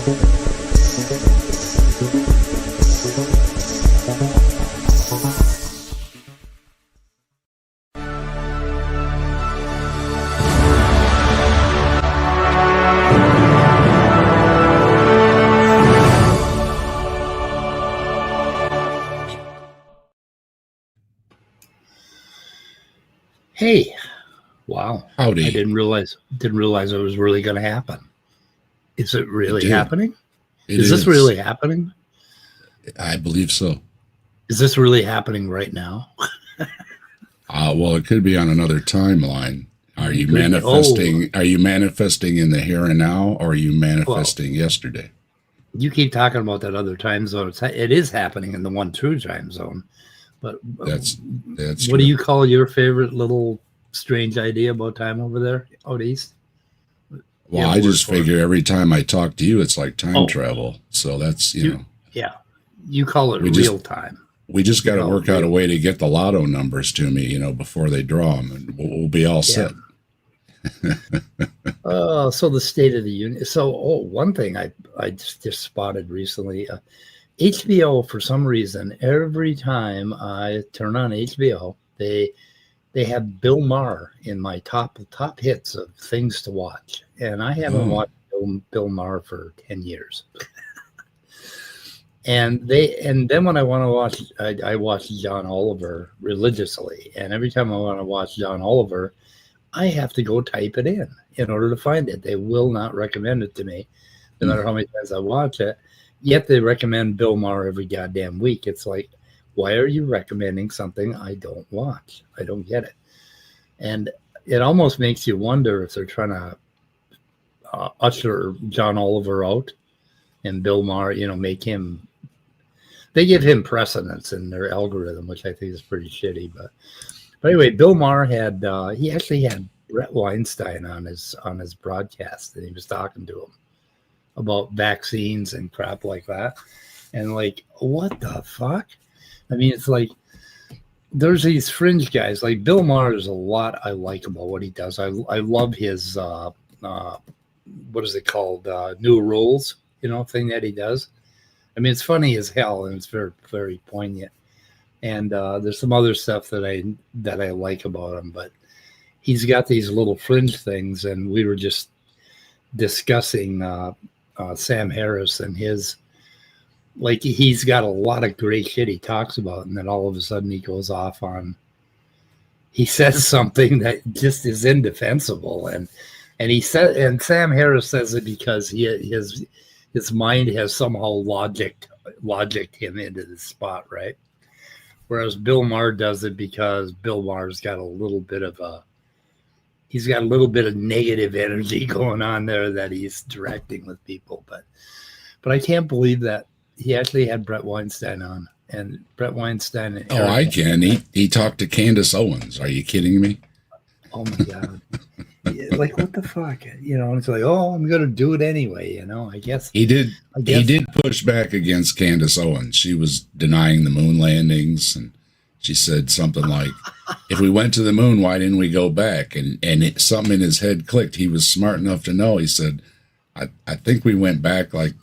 Hey, wow. Howdy. I didn't realize it was really going to happen. Is it really happening? Is this really happening? I believe so. Is this really happening right now? Well, it could be on another timeline. Are you manifesting? Are you manifesting in the here and now, or are you manifesting yesterday? You keep talking about that other time zone. It is happening in the one true time zone. But that's what true. do you call your favorite little strange idea about time over there out east? Well, I just figure every time I talk to you, it's like time travel. So that's, Yeah. You call it real time. We just got to work out a way to get the lotto numbers to me, before they draw them, and we'll be all set. So the State of the Union. So, one thing I just spotted recently, HBO, for some reason, every time I turn on HBO, they have Bill Maher in my top hits of things to watch, and I haven't watched Bill Maher for 10 years. And then when I want to watch, I watch John Oliver religiously, and every time I want to watch John Oliver, I have to go type it in order to find it. They will not recommend it to me, no matter how many times I watch it. Yet they recommend Bill Maher every goddamn week. It's like, why are you recommending something I don't watch? I don't get it. And it almost makes you wonder if they're trying to usher John Oliver out and Bill Maher, make him. They give him precedence in their algorithm, which I think is pretty shitty. But anyway, Bill Maher he actually had Brett Weinstein on his broadcast, and he was talking to him about vaccines and crap like that. And like, what the fuck? I mean, it's like there's these fringe guys. Like Bill Maher, there's a lot I like about what he does. I love his what is it called? New Rules, thing that he does. I mean, it's funny as hell, and it's very, very poignant. And there's some other stuff that I like about him, but he's got these little fringe things. And we were just discussing Sam Harris and his, like, he's got a lot of great shit he talks about, and then all of a sudden he goes off on, he says something that just is indefensible, and Sam Harris says it because his mind has somehow logicked him into this spot, right? Whereas Bill Maher does it because Bill Maher's got a little bit of negative energy going on there that he's directing with people. But I can't believe that he actually had Brett Weinstein on, and Brett Weinstein. I can. He talked to Candace Owens. Are you kidding me? Oh my God. Like, what the fuck? It's like, I'm going to do it anyway. I guess he did. He did push back against Candace Owens. She was denying the moon landings, and she said something like, if we went to the moon, why didn't we go back? And something in his head clicked. He was smart enough to know. He said, I think we went back like,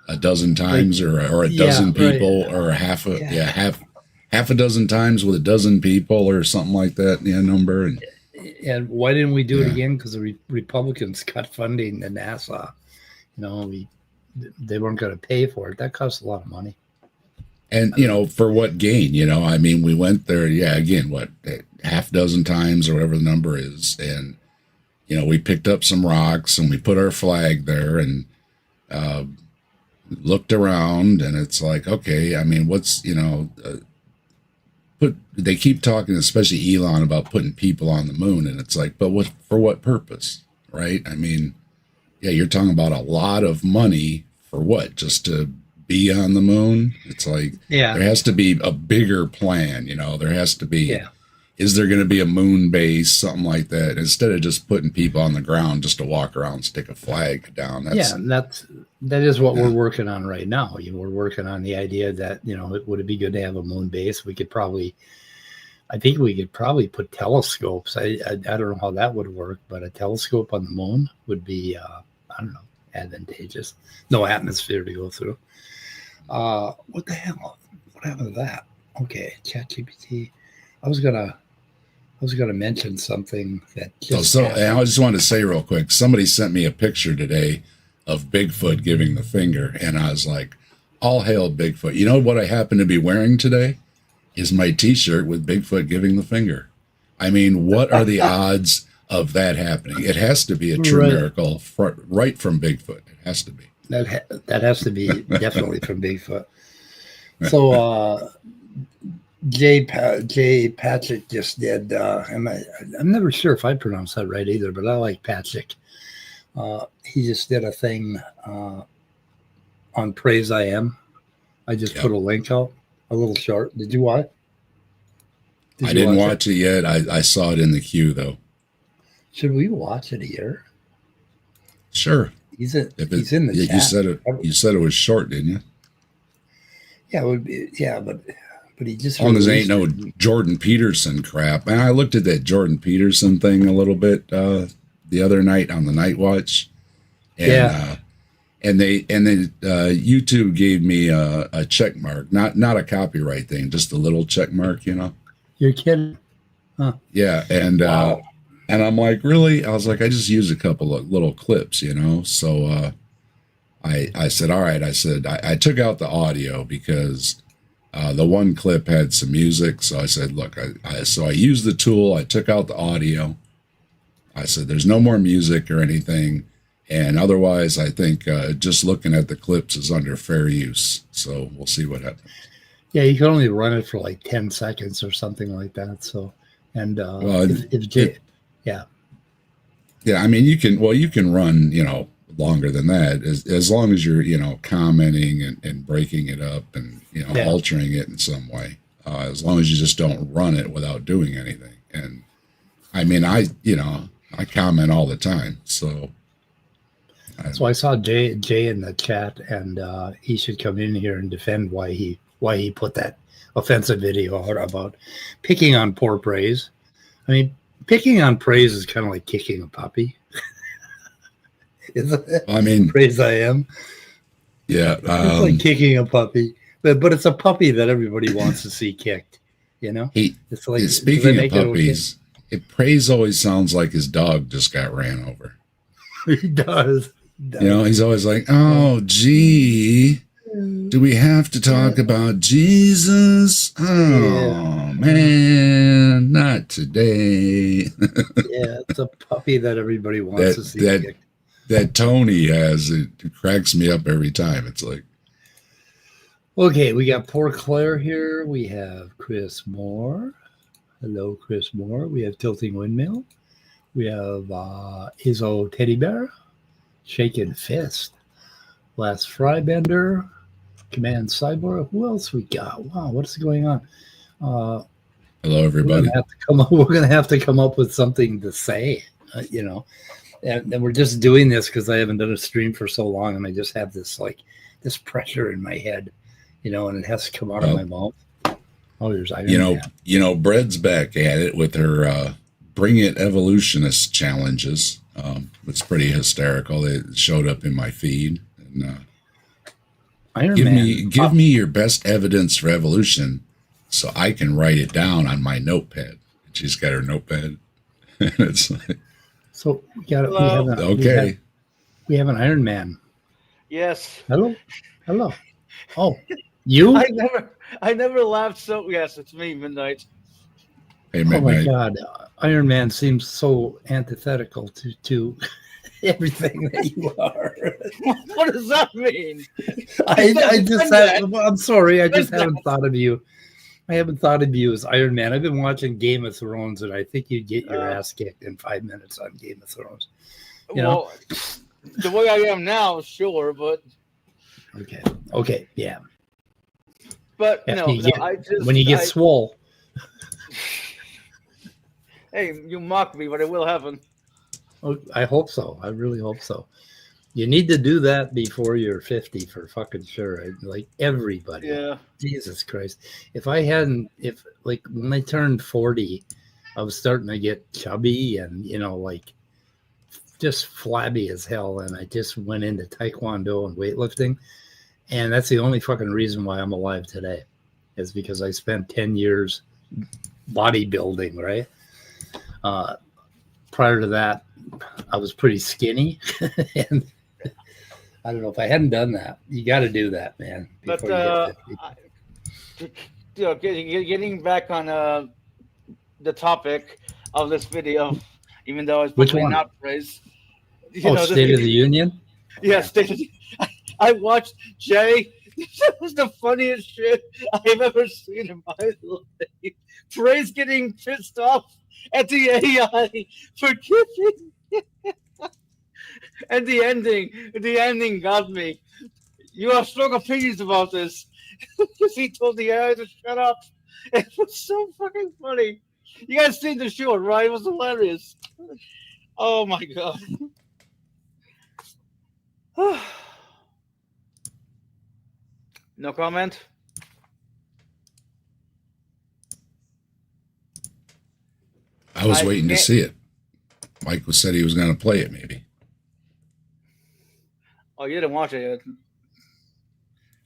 a dozen times, or a dozen people, right. Or half a dozen times with a dozen people, or something like that, number. And why didn't we do it again? Because the Republicans cut funding to NASA. They weren't going to pay for it. That costs a lot of money. And, for what gain? I mean, we went there, again, what, half dozen times or whatever the number is. And, we picked up some rocks and we put our flag there and looked around, and it's like, okay, I mean, what's, they keep talking, especially Elon, about putting people on the moon, and it's like, but for what purpose, right? I mean, you're talking about a lot of money for what? Just to be on the moon? It's like, there has to be a bigger plan, there has to be, is there going to be a moon base, something like that, instead of just putting people on the ground just to walk around and stick a flag down? That is what we're working on right now. We're working on the idea that, would it be good to have a moon base? I think we could probably put telescopes. I don't know how that would work, but a telescope on the moon would be, I don't know, advantageous. No atmosphere to go through. What the hell? What happened to that? Okay, ChatGPT. I was gonna mention something that just And I just wanted to say real quick, somebody sent me a picture today of Bigfoot giving the finger, and I was like, all hail Bigfoot. You know what I happen to be wearing today? Is my t-shirt with Bigfoot giving the finger. I mean, what are the odds of that happening? It has to be a true miracle right from Bigfoot. It has to be. That has to be definitely from Bigfoot. So Jay Patrick just did, I'm never sure if I pronounced that right either, but I like Patrick. He just did a thing on Praise I Am. I just put a link out, a little short. Did you watch? I didn't watch it yet. I saw it in the queue though. Should we watch it here? Sure. He's in the chat. You said it was short, didn't you? Yeah, it would be. Yeah, but he just. As long as it ain't no Jordan Peterson crap. And I looked at that Jordan Peterson thing a little bit the other night on the Night Watch. And, and then YouTube gave me a check mark, not a copyright thing, just a little check mark, you know. You're kidding? Huh? Yeah, and wow. And I'm like, really? I was like, I just used a couple of little clips, you know. So I said, all right. I said, I took out the audio because the one clip had some music. So I said, look, so I used the tool. I took out the audio. I said, there's no more music or anything. And otherwise, I think just looking at the clips is under fair use. So we'll see what happens. Yeah, you can only run it for like 10 seconds or something like that. So, and yeah, I mean, you can run, you know, longer than that as long as you're, you know, commenting and breaking it up and, you know, altering it in some way. As long as you just don't run it without doing anything. And I mean, I comment all the time. So I saw Jay in the chat, and he should come in here and defend why he put that offensive video out about picking on poor Praise. I mean, picking on Praise is kind of like kicking a puppy. Isn't it? I mean, Praise I Am. Yeah. It's like kicking a puppy, but it's a puppy that everybody wants to see kicked, you know? It's like, speaking of puppies, Praise always sounds like his dog just got ran over. He does. You know, he's always like, oh, gee, do we have to talk about Jesus? Oh, man, not today. Yeah, it's a puppy that everybody wants to see. That tone he has, it cracks me up every time. It's like. Okay, we got Poor Claire here. We have Chris Moore. Hello, Chris Moore. We have Tilting Windmill. We have Izzo Teddy Bear. Shaken Fist. Last Frybender. Command Cyborg. Who else we got? Wow, what's going on? Hello, everybody. We're going to have to come up with something to say, you know. And we're just doing this because I haven't done a stream for so long, and I just have this pressure in my head, you know, and it has to come out of my mouth. Oh, there's Iron Man. You know, Bread's back at it with her Bring It Evolutionist challenges. It's pretty hysterical. It showed up in my feed. And, give me your best evidence for evolution, so I can write it down on my notepad. She's got her notepad, and it's like. So we have an Iron Man. Yes. Hello. Oh, you? I never laughed so. Yes, it's me, Midnight. Hey, Midnight. Oh my God, Iron Man seems so antithetical to everything that you are. What does that mean? I'm sorry. I just haven't thought of you. I haven't thought of you as Iron Man. I've been watching Game of Thrones, and I think you'd get your ass kicked in 5 minutes on Game of Thrones. You know? The way I am now, sure, but okay, yeah. But when you get swole. Hey, you mock me, but it will happen. Oh, I hope so. I really hope so. You need to do that before you're 50 for fucking sure. Like everybody. Yeah. Jesus Christ. If when I turned 40, I was starting to get chubby and, you know, like just flabby as hell, and I just went into taekwondo and weightlifting, and that's the only fucking reason why I'm alive today, is because I spent 10 years bodybuilding, right? Prior to that, I was pretty skinny, and I don't know if I hadn't done that. You got to do that, man. But You get 50. Getting back on the topic of this video, even though it's Which probably one? not praise. State of the Union. Yeah, State of the I watched Jay. That was the funniest shit I've ever seen in my life. Praise getting pissed off at the AI for giving. And the ending got me. You have strong opinions about this. Because he told the AI to shut up. It was so fucking funny. You guys seen the show, right? It was hilarious. Oh my god. No comment? I was I waiting to can't- see it. Mike said he was going to play it, maybe. Oh, you didn't watch it yet.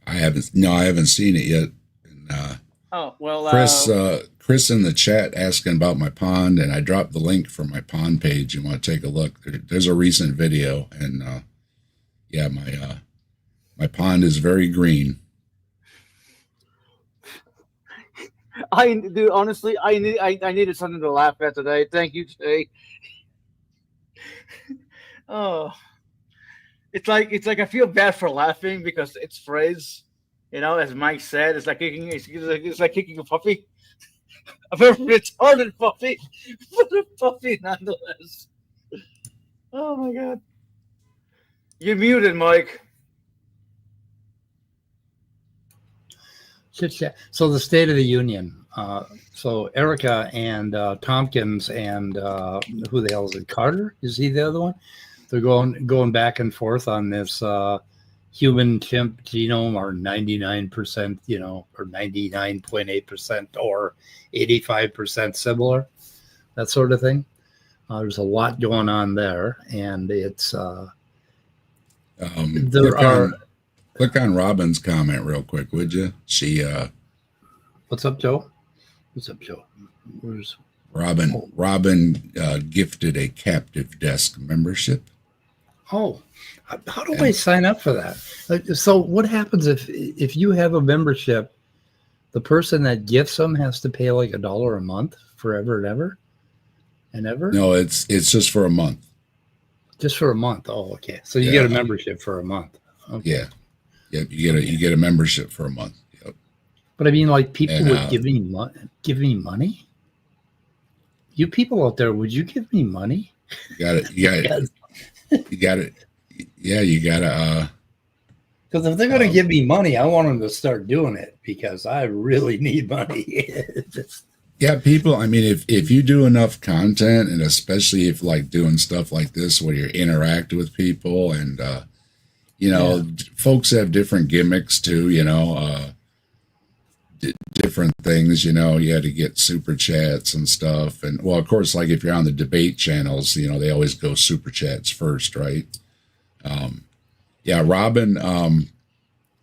I haven't seen it yet. And, Oh, well, Chris in the chat asking about my pond, and I dropped the link for my pond page. You want to take a look? There's a recent video, and yeah, my pond is very green. honestly, I needed something to laugh at today. Thank you, Jay. Oh, it's like I feel bad for laughing because it's phrase, as Mike said, it's like kicking a puppy, a very retarded puppy, but a puppy nonetheless. Oh my god, you're muted, Mike. Chit chat. So the State of the Union. So Erica and Tompkins and who the hell is it? Carter? Is he the other one? They're going back and forth on this human chimp genome, or 99%, or 99.8%, or 85% similar, that sort of thing. There's a lot going on there, and it's Click on Robin's comment real quick, would you? She What's up, Joe? What's up, Joe? Where's Robin? Oh. Robin gifted a captive desk membership. Oh, how do I sign up for that? So what happens if you have a membership, the person that gifts them has to pay like $1 a month forever and ever and ever? No, it's just for a month. Just for a month. Oh, okay. So you Yeah. get a membership for a month. Okay. Yeah, yep. You get a membership for a month. Yep. But I mean, like, people And, would give me money. You people out there, would you give me money? You got it. You got it. Yeah, you got to. Because if they're going to give me money, I want them to start doing it because I really need money. Yeah, people. I mean, if you do enough content, and especially if like doing stuff like this where you interact with people, and folks have different gimmicks too. Different things. You had to get super chats and stuff, and well, of course, like if you're on the debate channels, they always go super chats first, right? Yeah, Robin.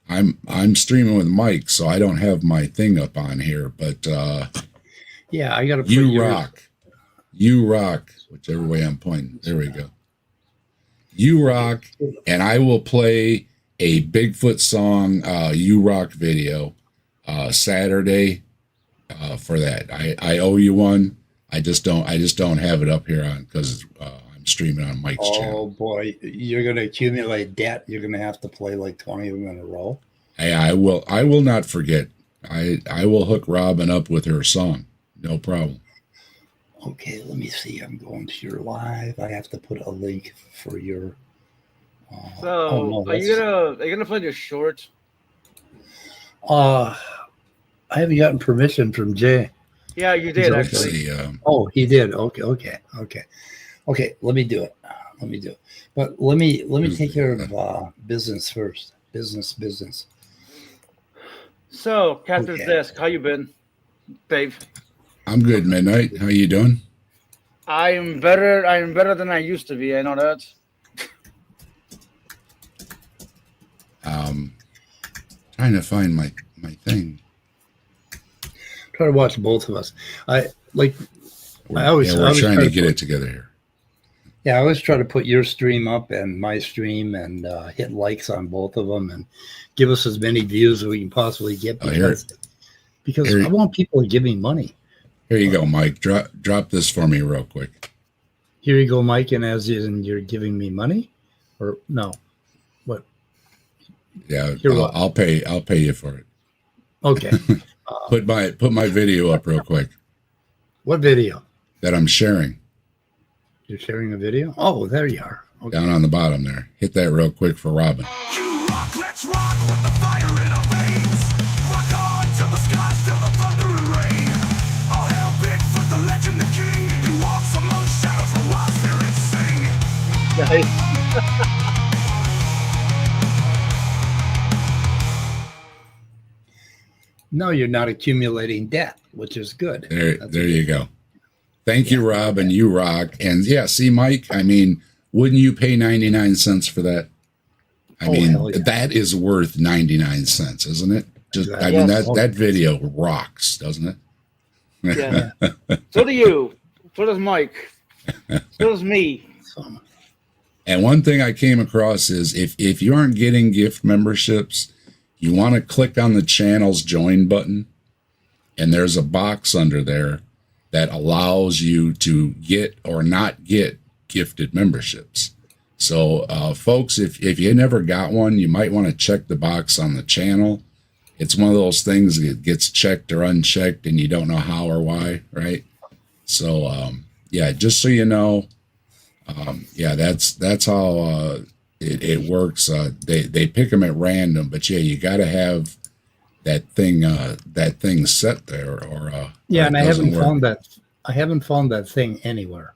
I'm streaming with Mike, so I don't have my thing up on here, but. Yeah, I got to put You rock, whichever way I'm pointing. There we go. You rock, and I will play a Bigfoot song, You Rock video, Saturday, for that. I owe you one. I just don't have it up here on because I'm streaming on Mike's channel. Oh boy, you're going to accumulate debt. You're going to have to play like 20 of them in a row. Hey, I will not forget. I will hook Robin up with her song. No problem. Okay, let me see. I'm going to your live. I have to put a link for your. Are you gonna play your short? I haven't gotten permission from Jay. Yeah, you did Let's actually. Oh, he did. Okay. Let me do it. But let me take care of business first. Business. So, Captain's Okay. Desk, how you been, babe? I'm good, Midnight. How you doing? I am better. I am better than I used to be. I know that. Trying to find my thing. Try to watch both of us. I always We're trying try to get it together here. Yeah, I always try to put your stream up and my stream and hit likes on both of them and give us as many views as we can possibly get because I want people to give me money. Here you go, Mike. Drop this for me real quick. Here you go, Mike, and as in you're giving me money, or no? What? Yeah, You're I'll pay you for it. Okay. Put my video up real quick What video? that I'm sharing You're sharing a video? Oh, there you are. Okay. down on the bottom there. Hit that real quick for Robin. You rock, let's rock with the fire in our veins. Rock on till the skies, till the thunder and rain. All hail Bigfoot, the legend, the king. He walks among shadows, the wild spirits sing. No, you're not accumulating debt, which is good. There you go. Thank you, Rob, and you rock. And yeah, see, Mike, I mean, wouldn't you pay 99 cents for that? I mean, hell yeah. that is worth 99 cents, isn't it? Just, I Exactly. mean, Yes. that video rocks, doesn't it? Yeah. So do you. So does Mike. So does me. So, And one thing I came across is if you aren't getting gift memberships, you want to click on the channel's join button, and there's a box under there that allows you to get or not get gifted memberships. So, folks, if you never got one, you might want to check the box on the channel. It's one of those things that gets checked or unchecked, and you don't know how or why, right? So, yeah, just so you know, yeah, that's how it works. They pick them at random, but yeah, you got to have that thing set there, or yeah, or and it I doesn't haven't work. found that. I haven't found that thing anywhere.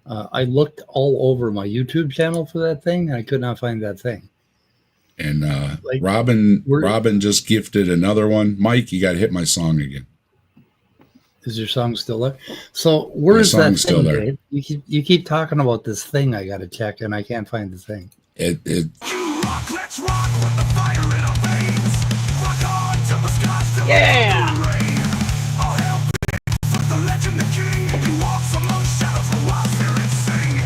I looked all over my YouTube channel for that thing, and I could not find that thing. And Like, Robin just gifted another one. Mike, you got to hit my song again. Is your song still there? So where My is that song's still thing, there. Dave? You keep talking about this thing I got to check, and I can't find the thing. It You rock, let's rock with the fire in our veins. Rock on till the skies, till the thunder and rain. All hail Bigfoot, the legend, the king. He walks among shadows, the wild spirits sing.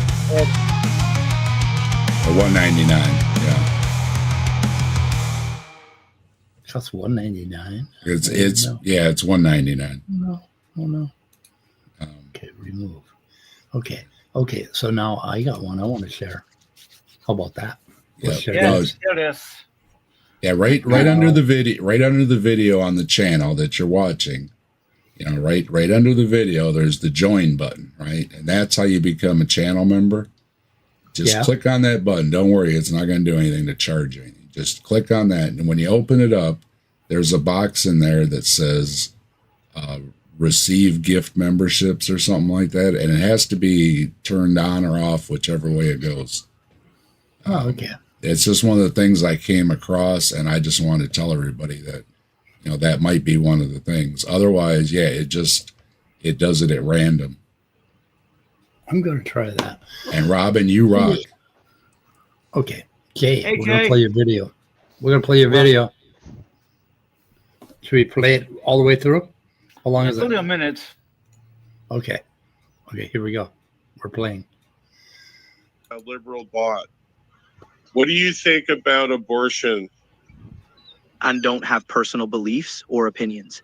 $1.99. Yeah, Costs $1.99. it's No. yeah, it's $1.99. No, oh no. Okay, remove. Okay. So now I got one I want to share. How about that? Let's Yeah. share No, this. Yes, here it is. Yeah, right under the video on the channel that you're watching, right under the video, there's the join button, right? And that's how you become a channel member. Just Yeah. click on that button. Don't worry, it's not going to do anything to charge you anything. Just click on that, and when you open it up, there's a box in there that says receive gift memberships or something like that, and it has to be turned on or off, whichever way it goes. Oh, okay. It's just one of the things I came across, and I just want to tell everybody that, that might be one of the things. Otherwise, yeah, it does it at random. I'm going to try that. And Robin, you rock. Okay. Jay, Hey, we're going Jay. to play your video. We're going to play your video. Should we play it all the way through? How long It's is only it? a minute. Okay, here we go. We're playing. A liberal bot. What do you think about abortion? And don't have personal beliefs or opinions.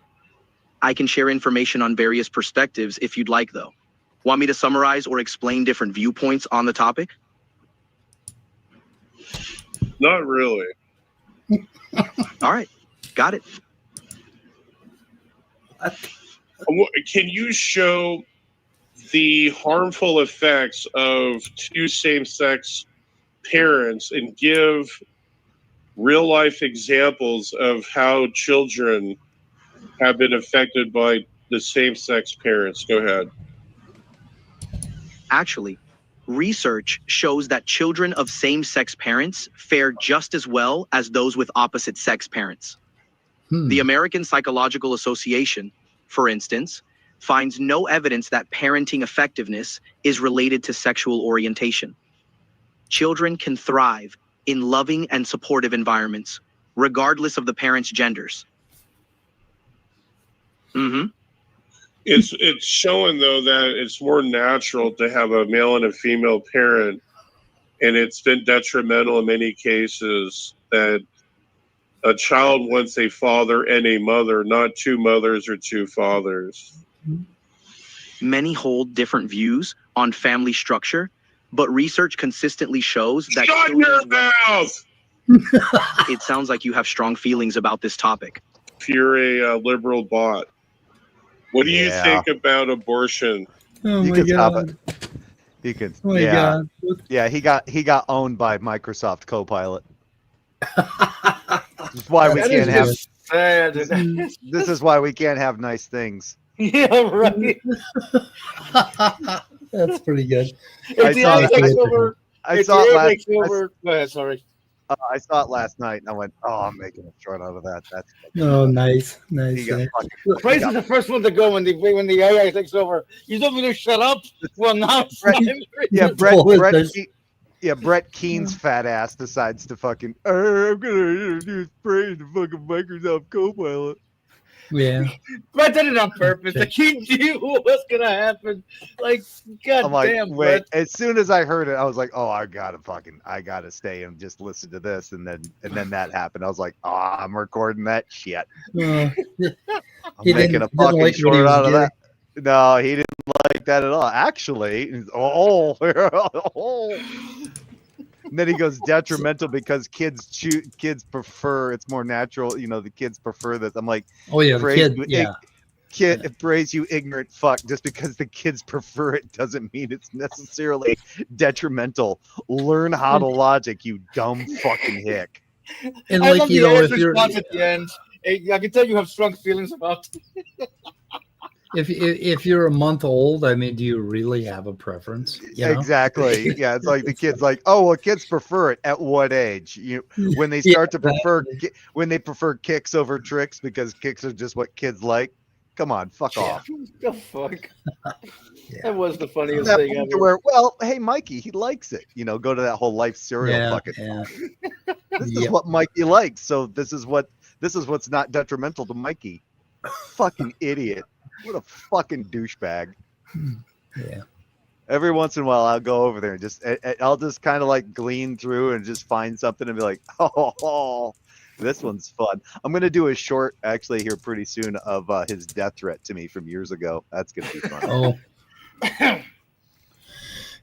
I can share information on various perspectives if you'd like, though. Want me to summarize or explain different viewpoints on the topic? Not really. All right, got it. Can you show the harmful effects of two same-sex parents and give real-life examples of how children have been affected by the same-sex parents? Go ahead. Actually, research shows that children of same-sex parents fare just as well as those with opposite-sex parents. The American Psychological Association, for instance, finds no evidence that parenting effectiveness is related to sexual orientation. Children can thrive in loving and supportive environments, regardless of the parents' genders. It's showing though that it's more natural to have a male and a female parent, and it's been detrimental in many cases that a child wants a father and a mother, not two mothers or two fathers. Many hold different views on family structure, but research consistently shows that Shut your mouth! it sounds like you have strong feelings about this topic. If you're a liberal bot, what do you think about abortion? Oh You my can stop god. it. You can. Oh my yeah. god. What- Yeah, he got owned by Microsoft Copilot. This is why we That can't is have. just sad. This is why we can't have nice things. Yeah, right. That's pretty good. I If the saw AI that. takes over, I if saw it the AI last. takes over, go ahead, sorry. I saw it last night, and I went, "Oh, I'm making a short out of that." That's Oh, nice, he nice. got eh? fucking- Praise is the first one to go when the AI takes over. You don't mean to shut up? Well, now it's Brett- time. Yeah, Well, there's- Brett Keene's fat ass decides to fucking. I'm gonna introduce praise to fucking Microsoft Copilot. Yeah. Brett did it on purpose. The kid knew what was gonna happen. Like, god I'm like, damn, wait. Brett. As soon as I heard it, I was like, oh, I gotta stay and just listen to this. And then that happened. I was like, oh, I'm recording that shit. Well, I'm He making a didn't fucking like what he short was out of getting. that. No, he didn't like that at all. Actually, And then he goes detrimental because kids prefer it's more natural. You know, the kids prefer this. I'm like, oh yeah, the Praise kid. you, Yeah. praise you ignorant fuck. Just because the kids prefer it doesn't mean it's necessarily detrimental. Learn how to logic, you dumb fucking hick. And I like love you the know, AI's if you're response at the end. I can tell you have strong feelings about it. if you're a month old, I mean, do you really have a preference? You know? Exactly. Yeah, it's like the kids like, oh well, kids prefer it at what age? When they Yeah, start to prefer when they prefer kicks over tricks because kicks are just what kids like. Come on, fuck off. The fuck? Yeah. That was the funniest That thing point to ever. where, well, hey Mikey, he likes it. You know, go to that whole life cereal Yeah, bucket. yeah. This is Yep. what Mikey likes, so this is what's not detrimental to Mikey. Fucking idiot. What a fucking douchebag. Yeah. Every once in a while I'll go over there and I'll just kind of like glean through and just find something and be like, oh, this one's fun. I'm gonna do a short actually here pretty soon of his death threat to me from years ago. That's gonna be fun. Oh.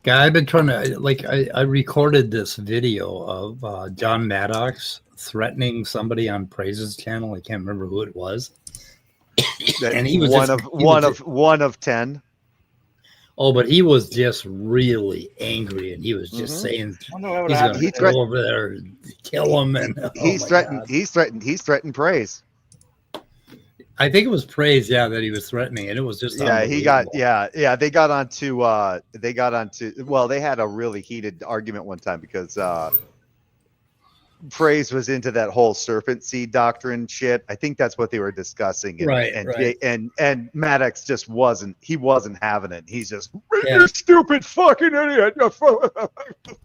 God, I've been trying to I recorded this video of John Maddox threatening somebody on Praise's channel. I can't remember who it was. And he was one of 10. Oh, but he was just really angry, and he was just Mhm. saying I don't know what he's happened. going to go over there and kill him. And He's oh my threatened. God. He's threatened praise. I think it was Praise, yeah, that he was threatening, and it was just Yeah, he got unbelievable. They got onto well, they had a really heated argument one time because Praise was into that whole serpent seed doctrine shit. I think that's what they were discussing. And, Right, and, right. and Maddox just wasn't having it. He's just Yeah. you stupid fucking idiot.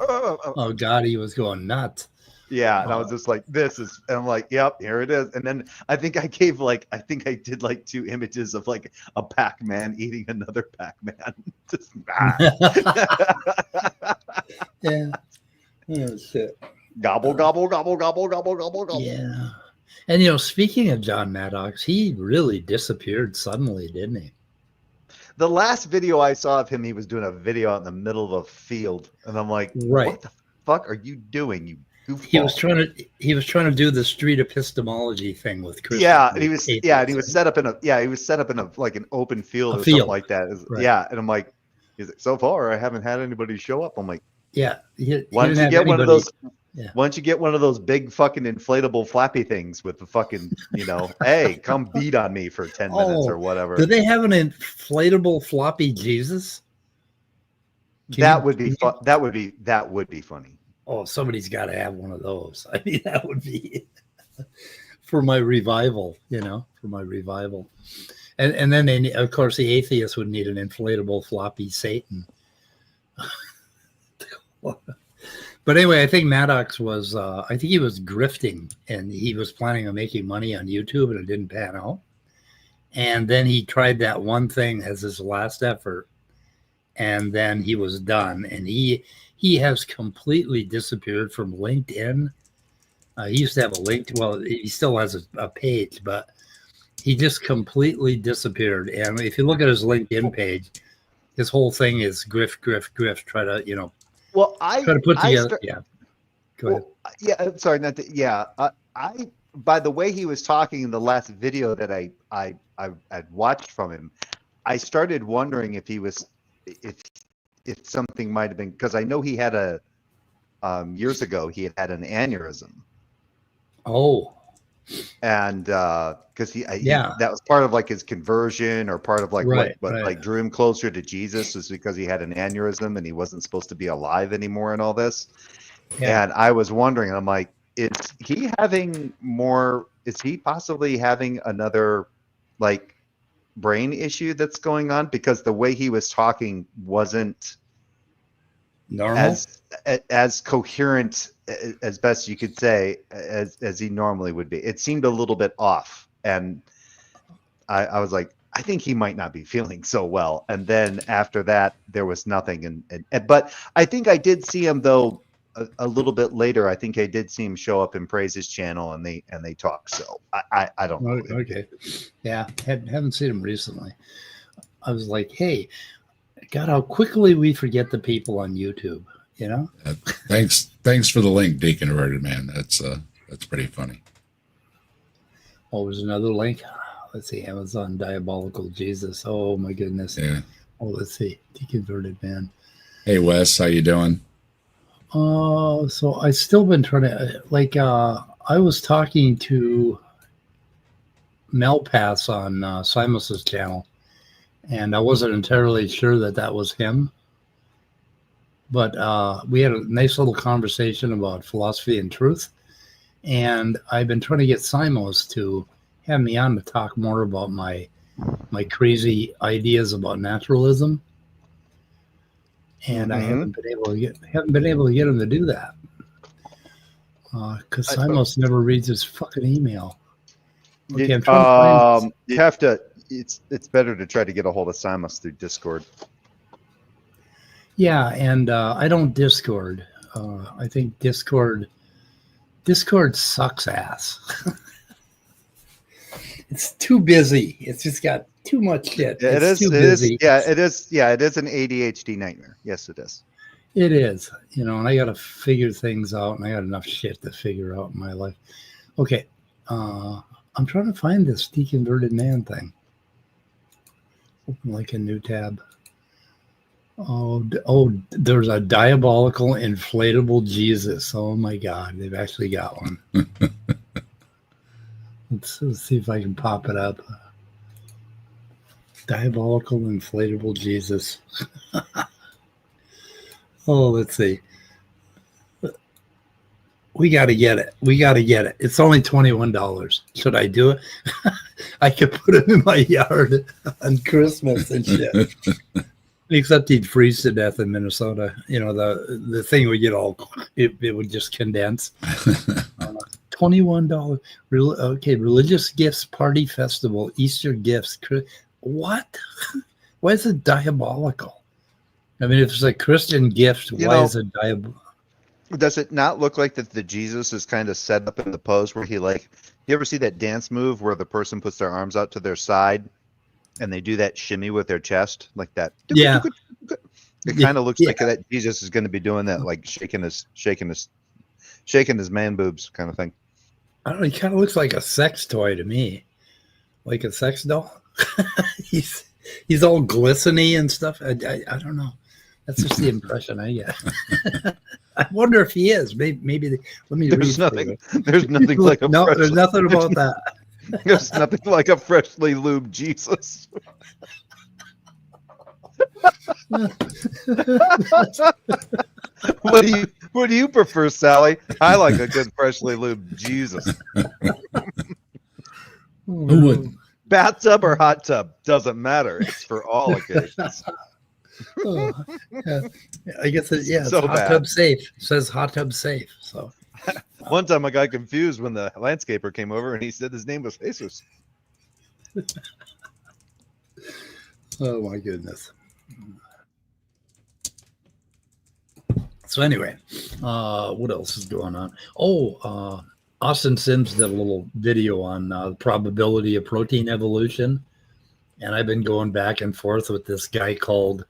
Oh God, he was going nuts. Yeah, and I was just like, this is, and I'm like, yep, here it is. And then I think I did like 2 images of like a Pac-Man eating another Pac-Man. Just, Yeah. Oh shit. gobble, gobble, gobble, gobble, gobble, gobble, gobble. Yeah. And you know, speaking of John Maddox, he really disappeared suddenly, didn't he? The last video I saw of him, he was doing a video out in the middle of a field, and I'm like, Right. what the fuck are you doing, you goofball? He was trying to do the street epistemology thing with Chris. Yeah, and he was set up in a like an open field A or field. something like that. Right. Yeah, and I'm like, he's like, so far I haven't had anybody show up. I'm like, Yeah. why don't didn't you have get one of anybody- those? Yeah. Why don't you get one of those big fucking inflatable flappy things with the fucking, hey, come beat on me for 10 minutes Oh, or whatever. Do they have an inflatable floppy Jesus? Can That you- would be fun. That would be funny. Oh, somebody's got to have one of those. I mean, that would be for my revival, for my revival. And then they, of course the atheists would need an inflatable floppy Satan. But anyway, I think Maddox was I think he was grifting, and he was planning on making money on YouTube, and it didn't pan out. And then he tried that one thing as his last effort, and then he was done. And he has completely disappeared from LinkedIn. He used to have a link. Well, he still has a page, but he just completely disappeared. And if you look at his LinkedIn page, his whole thing is grift. Try to, Well, try to put together. Yeah. Go ahead. Well, yeah, sorry, not that. Yeah, I by the way he was talking in the last video that I had watched from him, I started wondering if he was if something might have been, because I know he had a years ago he had an aneurysm. Oh. And because Yeah. that was part of like his conversion, or part of like Right, what right. like drew him closer to Jesus, was because he had an aneurysm and he wasn't supposed to be alive anymore and all this. Yeah. And I was wondering, I'm like, is he possibly having another like brain issue that's going on? Because the way he was talking wasn't Normal. as coherent as best you could say as he normally would be. It seemed a little bit off, and I was like, I think he might not be feeling so well. And then after that, there was nothing. But I think I did see him though a little bit later. I think I did see him show up in Praise's channel, and they talk. So I don't know. Okay. Yeah. Haven't seen him recently. I was like, hey, God, how quickly we forget the people on YouTube, Thanks for the link, Deacon Averted Man. That's pretty funny. Oh, there's another link. Let's see. Amazon Diabolical Jesus. Oh my goodness. Yeah. Oh, let's see. Deconverted Man. Hey Wes, how you doing? So I still been trying to I was talking to Mel Pass on Simus's channel, and I wasn't entirely sure that was him. But we had a nice little conversation about philosophy and truth, and I've been trying to get Simos to have me on to talk more about my crazy ideas about naturalism. And I haven't been able to get him to do that because Simos never reads his fucking email. Okay, I'm trying to find you have to. It's better to try to get a hold of Simos through Discord. Yeah, and I don't Discord. I think Discord sucks ass. It's too busy. It's just got too much shit. Yeah, it's too busy. It is an ADHD nightmare. Yes, it is. It is, and I got to figure things out, and I got enough shit to figure out in my life. Okay, I'm trying to find this Deconverted Man thing. Open like a new tab. Oh, there's a diabolical inflatable Jesus. Oh my God, they've actually got one. Let's see if I can pop it up. Diabolical inflatable Jesus. Oh, let's see. We got to get it. It's only $21. Should I do it? I could put it in my yard on Christmas and shit. Except he'd freeze to death in Minnesota. The thing would get it would just condense. $21. Okay, religious gifts, party festival, Easter gifts. What? Why is it diabolical? I mean, if it's a Christian gift, why is it diabolical? Does it not look like that the Jesus is kind of set up in the pose where you ever see that dance move where the person puts their arms out to their side and they do that shimmy with their chest like that? Yeah. It kind of looks like that Jesus is going to be doing that, like shaking his man boobs kind of thing. I don't know. He kind of looks like a sex toy to me, like a sex doll. He's all glistening and stuff. I don't know. That's just the impression I get. I wonder if he is. Maybe let me There's read. There's nothing like a no. There's nothing about that. There's nothing like a freshly lubed Jesus. What do you prefer, Sally? I like a good freshly lubed Jesus. Who Bathtub or hot tub doesn't matter. It's for all occasions. Oh, yeah. I guess it's So hot bad. tub safe. It says hot tub safe. So One time I got confused when the landscaper came over and he said his name was Jesus. oh my goodness. So anyway, what else is going on? Austin Sims did a little video on the probability of protein evolution. And I've been going back and forth with this guy called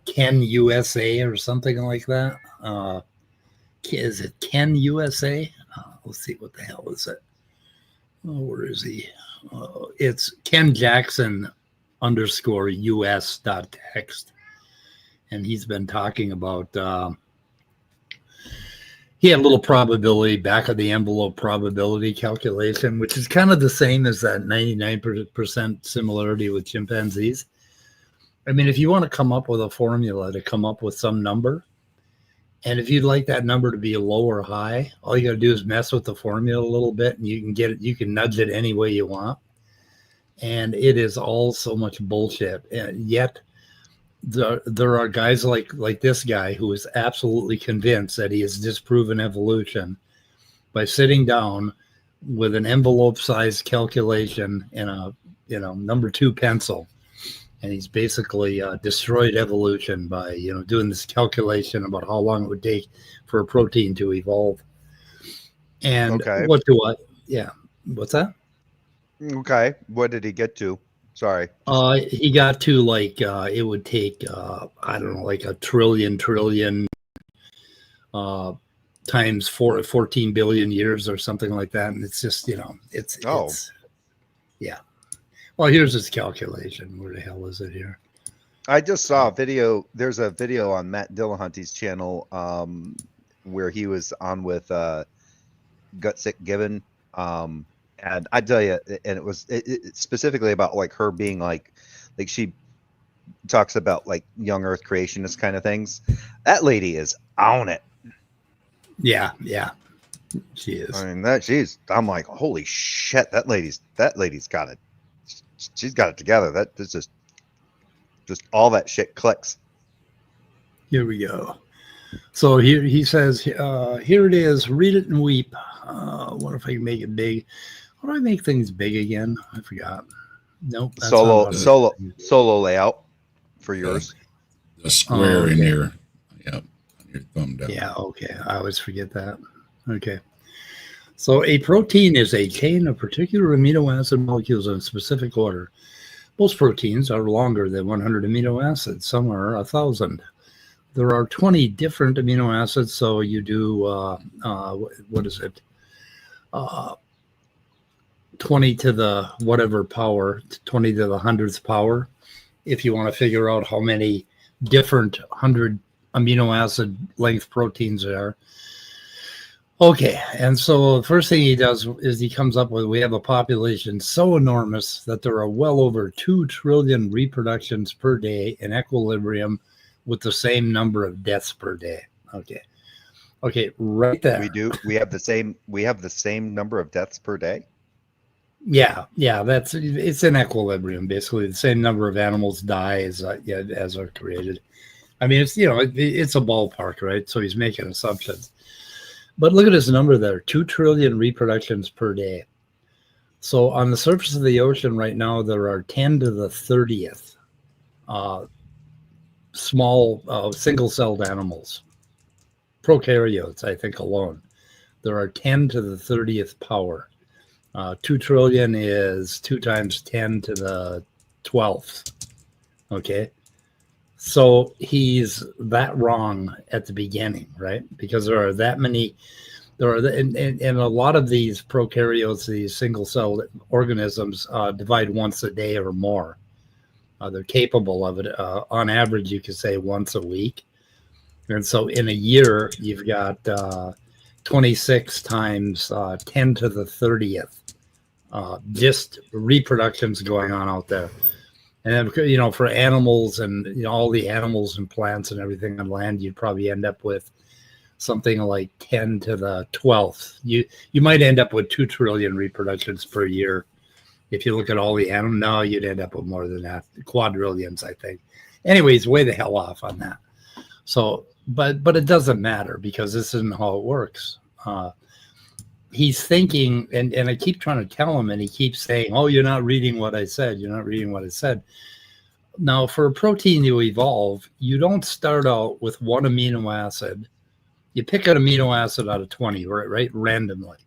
Ken USA or something like that. Is it Ken USA? Let's see, what the hell is it? Oh, where is he? It's Ken Jackson _US.text. And he's been talking about he had a little probability, back of the envelope probability calculation, which is kind of the same as that 99% similarity with chimpanzees. I mean, if you want to come up with a formula to come up with some number, and if you'd like that number to be low or high, all you got to do is mess with the formula a little bit, and you can get it. You can nudge it any way you want, and it is all so much bullshit. And yet, there are guys like this guy who is absolutely convinced that he has disproven evolution by sitting down with an envelope-sized calculation and a number 2 pencil, and he's basically destroyed evolution by doing this calculation about how long it would take for a protein to evolve. And Okay. what's that? Okay. What did he get to? Sorry. He got to it would take I don't know, like a trillion times 14 billion years or something like that, and it's just it's yeah. Well, here's his calculation. Where the hell is it here? I just saw a video. There's a video on Matt Dillahunty's channel where he was on with Gutsick Gibbon. And I tell you, and it was specifically about like her being like she talks about like young Earth creationist kind of things. That lady is on it. Yeah, she is. I mean, I'm like, holy shit, that lady's got it. She's got it together. That's just all that shit clicks. Here we go. So here he says, here it is. Read it and weep. What if I can make it big? How do I make things big again? I forgot. Nope. that's not how to- Solo layout for yours. The square in okay. your thumb down. Yeah, okay. I always forget that. Okay. So a protein is a chain of particular amino acid molecules in a specific order. Most proteins are longer than 100 amino acids. Some are 1,000. There are 20 different amino acids, so you do, what is it? 20 to the whatever power, 20 to the 100th power, if you want to figure out how many different 100 amino acid length proteins there are. Okay, and so the first thing he does is he comes up with, we have a population so enormous that there are well over 2 trillion reproductions per day in equilibrium with the same number of deaths per day. Okay, right there. We have the same number of deaths per day. Yeah, it's in equilibrium. Basically, the same number of animals die as are created. I mean, it's it's a ballpark, right? So he's making assumptions. But look at his number there: 2 trillion reproductions per day. So on the surface of the ocean right now, there are 10 to the 30th small single-celled animals, prokaryotes, I think alone. There are 10 to the 30th power. 2 trillion is 2 times 10 to the 12th. Okay. So he's that wrong at the beginning, right? Because there are that many, and a lot of these prokaryotes, these single-celled organisms, divide once a day or more. They're capable of it. On average, you could say once a week. And so in a year, you've got 26 times 10 to the 30th. Just reproductions going on out there. And then, for animals and all the animals and plants and everything on land, you'd probably end up with something like 10 to the 12th. You might end up with 2 trillion reproductions per year If you look at all the animals, no, you'd end up with more than that. Quadrillions, I think. Anyways, way the hell off on that. So, but it doesn't matter because this isn't how it works. He's thinking, and I keep trying to tell him, and he keeps saying, "Oh, you're not reading what I said. You're not reading what I said." Now, for a protein to evolve, you don't start out with one amino acid. You pick an amino acid out of 20, right, randomly.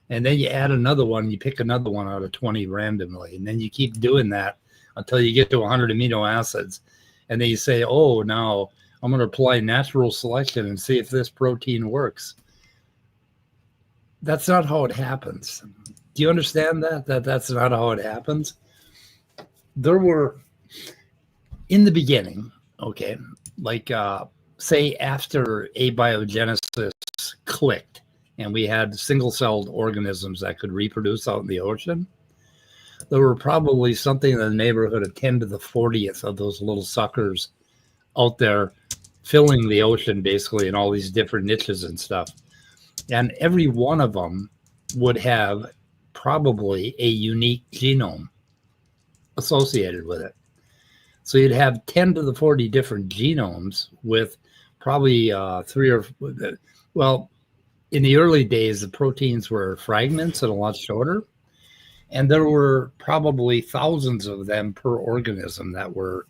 And then you add another one, you pick another one out of 20 randomly. And then you keep doing that until you get to 100 amino acids. And then you say, oh, now I'm going to apply natural selection and see if this protein works. That's not how it happens. Do you understand that? That's not how it happens? There were, in the beginning, okay, like say after abiogenesis clicked, and we had single-celled organisms that could reproduce out in the ocean, there were probably something in the neighborhood of 10 to the 40th of those little suckers out there filling the ocean, basically, in all these different niches and stuff. And every one of them would have probably a unique genome associated with it. So you'd have 10 to the 40 different genomes with probably in the early days, the proteins were fragments and a lot shorter. And there were probably thousands of them per organism that were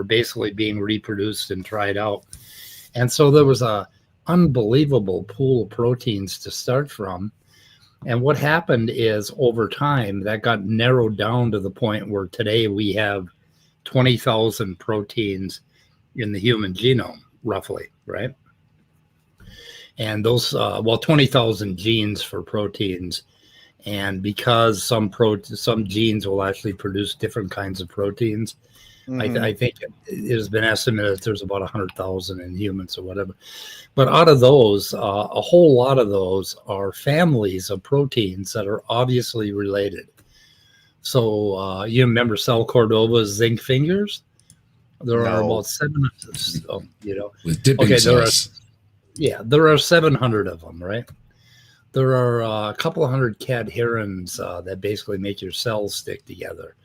basically being reproduced and tried out. And so there was a unbelievable pool of proteins to start from. And what happened is over time, that got narrowed down to the point where today we have 20,000 proteins in the human genome, roughly, right? And those, 20,000 genes for proteins. And because some genes will actually produce different kinds of proteins, I think it has been estimated that there's about 100,000 in humans or whatever. But out of those, a whole lot of those are families of proteins that are obviously related. So you remember Sal Cordova's zinc fingers? There are about 700, with dipping sauce. There are 700 of them, right? There are a couple of hundred cadherins that basically make your cells stick together.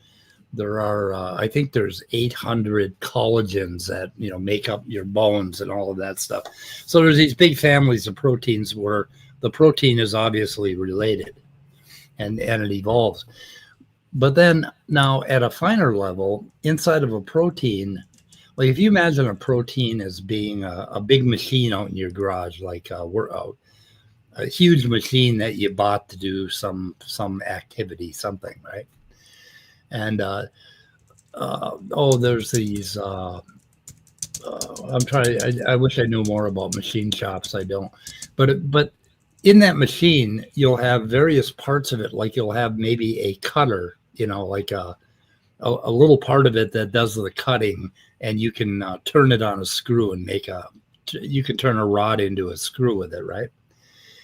There are, I think there's 800 collagens that, make up your bones and all of that stuff. So there's these big families of proteins where the protein is obviously related and it evolves. But then now at a finer level, inside of a protein, like if you imagine a protein as being a big machine out in your garage, like a huge machine that you bought to do some activity, something, right? And there's these. I wish I knew more about machine shops. I don't, but in that machine, you'll have various parts of it. Like you'll have maybe a cutter, like a little part of it that does the cutting, and you can turn it on a screw and you can turn a rod into a screw with it, right?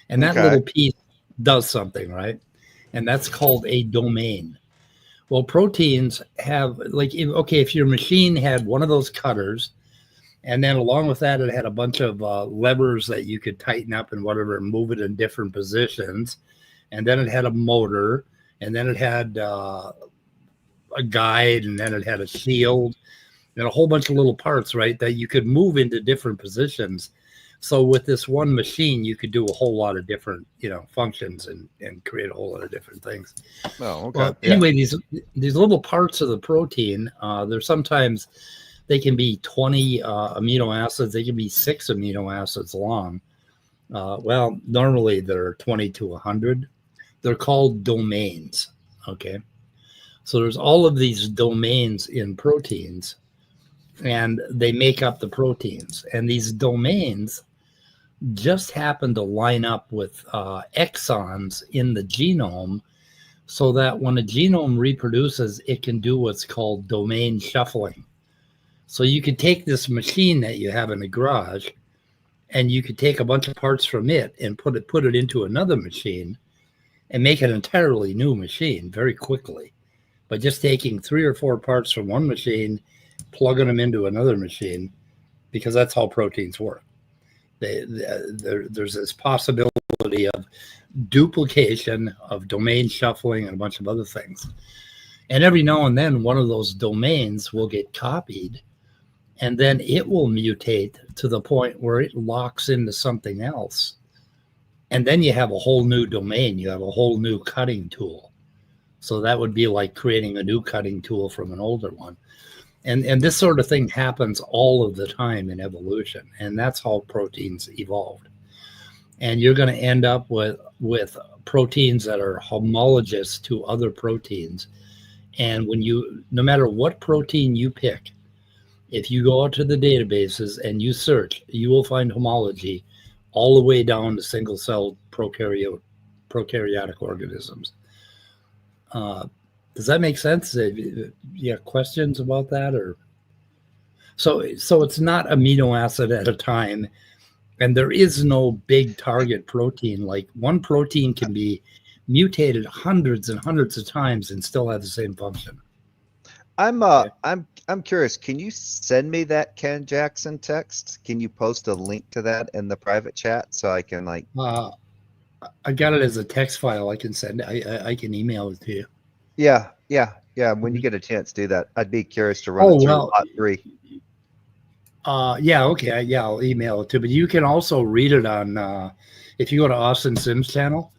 And that little piece does something, right? And that's called a domain. Well, proteins have, if your machine had one of those cutters, and then along with that, it had a bunch of levers that you could tighten up and whatever, and move it in different positions. And then it had a motor, and then it had a guide, and then it had a shield, and a whole bunch of little parts, right, that you could move into different positions. So with this one machine, you could do a whole lot of different, functions and create a whole lot of different things. Oh, okay. Well, anyway, these little parts of the protein, they're sometimes they can be 20 amino acids. They can be 6 amino acids long. Normally they're 20 to 100. They're called domains. Okay. So there's all of these domains in proteins, and they make up the proteins. And these domains just happen to line up with exons in the genome, so that when a genome reproduces, it can do what's called domain shuffling. So you could take this machine that you have in the garage, and you could take a bunch of parts from it and put it into another machine and make an entirely new machine very quickly by just taking 3 or 4 parts from one machine, plugging them into another machine, because that's how proteins work. There's this possibility of duplication, of domain shuffling, and a bunch of other things. And every now and then, one of those domains will get copied, and then it will mutate to the point where it locks into something else. And then you have a whole new domain. You have a whole new cutting tool. So that would be like creating a new cutting tool from an older one. And this sort of thing happens all of the time in evolution. And that's how proteins evolved. And you're going to end up with proteins that are homologous to other proteins. And when no matter what protein you pick, if you go out to the databases and you search, you will find homology all the way down to single-celled prokaryotic organisms. Does that make sense? You have questions about that, or so it's not amino acid at a time, and there is no big target protein. Like one protein can be mutated hundreds and hundreds of times and still have the same function. I'm curious. Can you send me that Ken Jackson text? Can you post a link to that in the private chat so I can like? I got it as a text file. I can send. I can email it to you. Yeah. When you get a chance, do that. I'd be curious to run it through lot 3. Yeah. Okay. Yeah, I'll email it to. But you can also read it on. If you go to Austin Sims channel,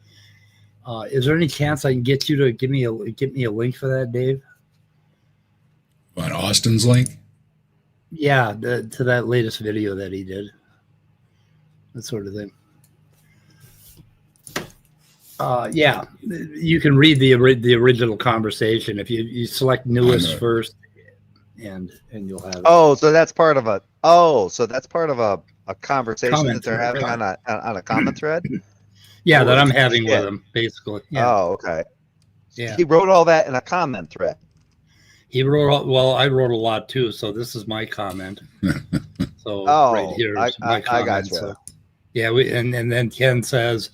is there any chance I can get you to give me a link for that, Dave? On Austin's link? Yeah, to that latest video that he did. That sort of thing. Yeah, you can read the original conversation if you select newest first, and you'll have. So that's part of a. So that's part of a conversation that they're having on a comment thread. Yeah, that I'm having with him, basically. Yeah. Oh, okay. Yeah. He wrote all that in a comment thread. He wrote. Well, I wrote a lot too, so this is my comment. So right here is my comment. I got you. So, yeah, and then Ken says,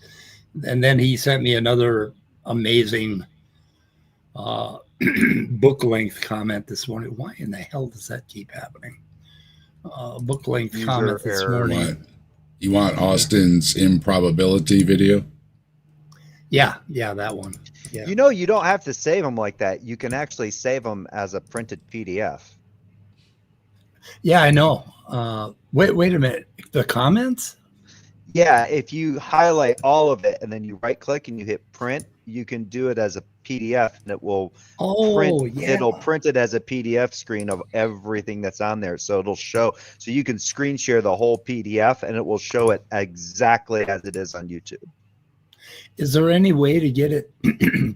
and then he sent me another amazing book length comment this morning. Why in the hell does that keep happening? Book length comment this morning. What? You want Austin's improbability video? Yeah, that one. Yeah. You know, you don't have to save them like that. You can actually save them as a printed PDF. Yeah, I know. Wait a minute. The comments? Yeah, if you highlight all of it and then you right click and you hit print, you can do it as a PDF and it will it'll print it as a PDF screen of everything that's on there. So it'll show, so you can screen share the whole PDF and it will show it exactly as it is on YouTube. Is there any way to get it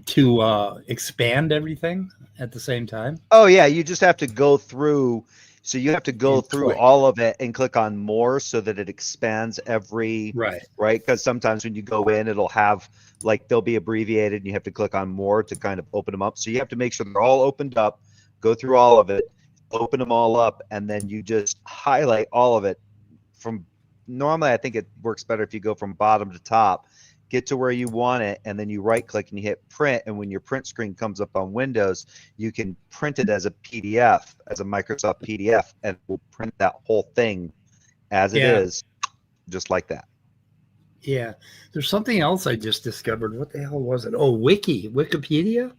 to expand everything at the same time? Oh yeah, you just have to go through. So you have to go through all of it and click on more so that it expands every right. Because sometimes when you go in, it'll have like they'll be abbreviated and you have to click on more to kind of open them up. So you have to make sure they're all opened up, go through all of it, open them all up, and then you just highlight all of it from normally I think it works better if you go from bottom to top. Get to where you want it, and then you right click and you hit print, and when your print screen comes up on Windows, you can print it as a PDF, as a Microsoft PDF, and it will print that whole thing as it is, just like that. Yeah. There's something else I just discovered. What the hell was it? Oh, Wikipedia?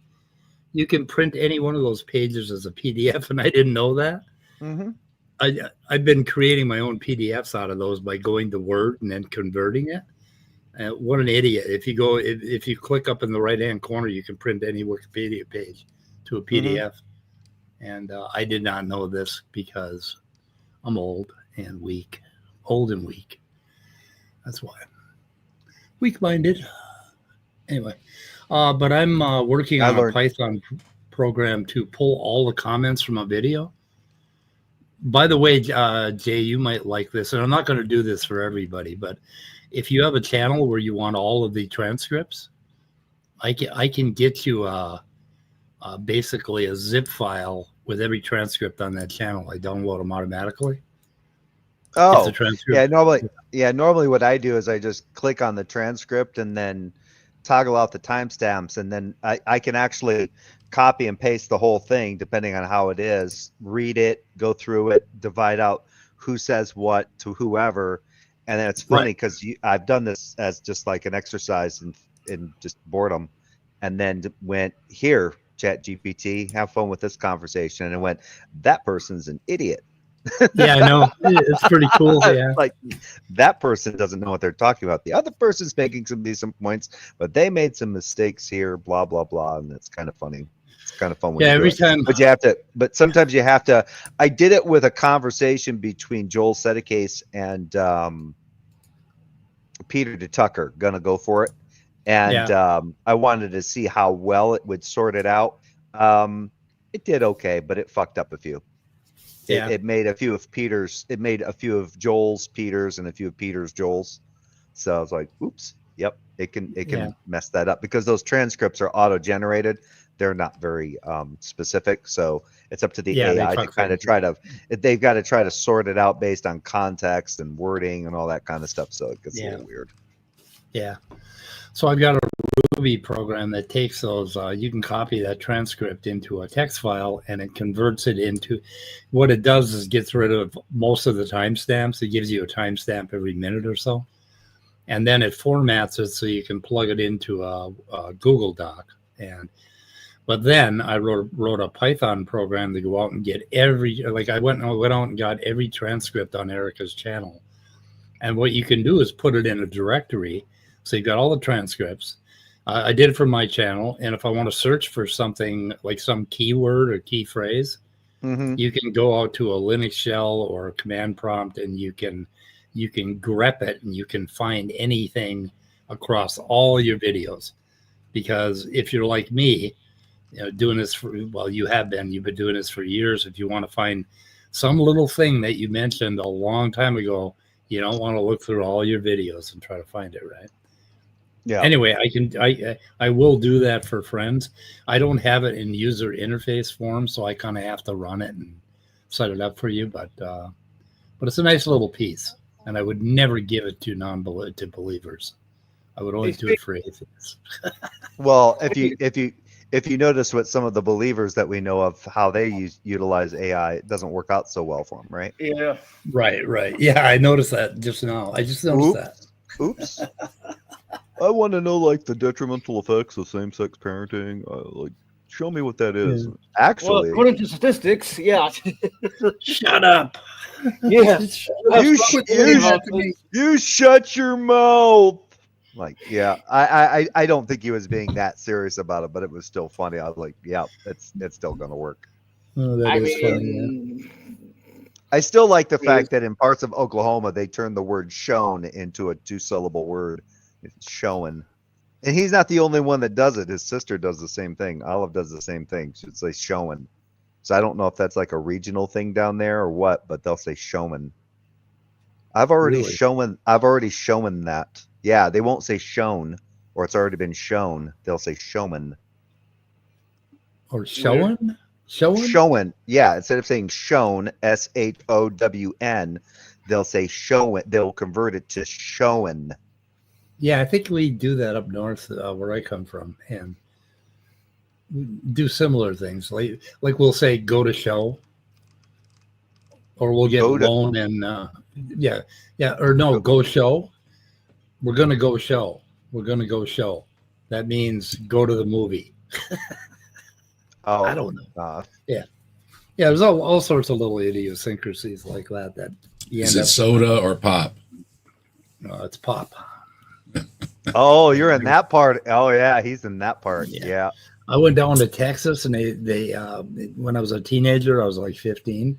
You can print any one of those pages as a PDF, and I didn't know that. Mm-hmm. I've been creating my own PDFs out of those by going to Word and then converting it. What an idiot. If you click up in the right hand corner, you can print any Wikipedia page to a PDF. Mm-hmm. And I did not know this because I'm old and weak. That's why. Weak-minded. Anyway, but I'm working on a Python program to pull all the comments from a video. By the way, Jay, you might like this, and I'm not going to do this for everybody, but if you have a channel where you want all of the transcripts, I can get you basically a zip file with every transcript on that channel. I download them automatically. Oh, normally what I do is I just click on the transcript and then toggle out the timestamps, and then I can actually copy and paste the whole thing depending on how it is, read it, go through it, divide out who says what to whoever. And then it's funny because I've done this as just like an exercise in just boredom, and then went here, Chat GPT, have fun with this conversation, and it went, that person's an idiot. Yeah, I know. It's pretty cool. Yeah. Like, that person doesn't know what they're talking about. The other person's making some decent points, but they made some mistakes here, blah blah blah, and it's kind of funny. It's kind of fun when Yeah, you do every it. time. But you have to. But sometimes you have to. I did it with a conversation between Joel Sedekase and Peter DeTucker. Gonna go for it, and I wanted to see how well it would sort it out. It did okay, but it fucked up a few. Yeah. It made a few of Peter's. It made a few of Joel's Peters and a few of Peter's Joel's. So I was like, "Oops, yep, it can mess that up," because those transcripts are auto-generated. They're not very specific, so it's up to the AI to kind of try to. They've got to try to sort it out based on context and wording and all that kind of stuff. So it gets a little weird. Yeah. So I've got a Ruby program that takes those. You can copy that transcript into a text file, and it converts it into. What it does is gets rid of most of the timestamps. It gives you a timestamp every minute or so, and then it formats it so you can plug it into a Google Doc. But then I wrote a Python program to go out and get I went out and got every transcript on Erica's channel, and what you can do is put it in a directory. So you've got all the transcripts. I did it for my channel, and if I want to search for something like some keyword or key phrase, you can go out to a Linux shell or a command prompt, and you can grep it, and you can find anything across all your videos. Because if you're like me, doing this you've been doing this for years. If you want to find some little thing that you mentioned a long time ago, you don't want to look through all your videos and try to find it, right? Yeah. Anyway, I will do that for friends. I don't have it in user interface form, so I kind of have to run it and set it up for you. But it's a nice little piece, and I would never give it to believers. I would always do it for atheists. Well, if you notice what some of the believers that we know of, how they utilize AI, it doesn't work out so well for them, right? Yeah. Right. Yeah, I noticed that just now. I just noticed that. Oops. I want to know like the detrimental effects of same-sex parenting. Like, show me what that is. Yeah. Actually, Well, according to statistics, yeah. Shut up. Yeah. You shut your mouth. Like, yeah, I don't think he was being that serious about it, but it was still funny. I was like, yeah, it's still gonna work. Oh, that is funny. Yeah. I still like the fact that in parts of Oklahoma they turned the word shown into a 2-syllable word. It's showing. And he's not the only one that does it. His sister does the same thing. Olive does the same thing. She'd say showing. So I don't know if that's like a regional thing down there or what, but they'll say showman. I've already shown that. Yeah, they won't say shown or it's already been shown. They'll say showman. Or showing? Showing. Yeah, instead of saying shown, SHOWN, they'll say showing. They'll convert it to showing. Yeah, I think we do that up north where I come from, and we do similar things. Like we'll say go to show, or we'll get loan and go show. We're gonna go show. We're gonna go show. That means go to the movie. Oh, I don't know. Yeah, there's all sorts of little idiosyncrasies like that. That is it soda or pop? No, it's pop. Oh, you're in that part. Oh yeah, he's in that part. Yeah. I went down to Texas, and they when I was a teenager, I was like 15,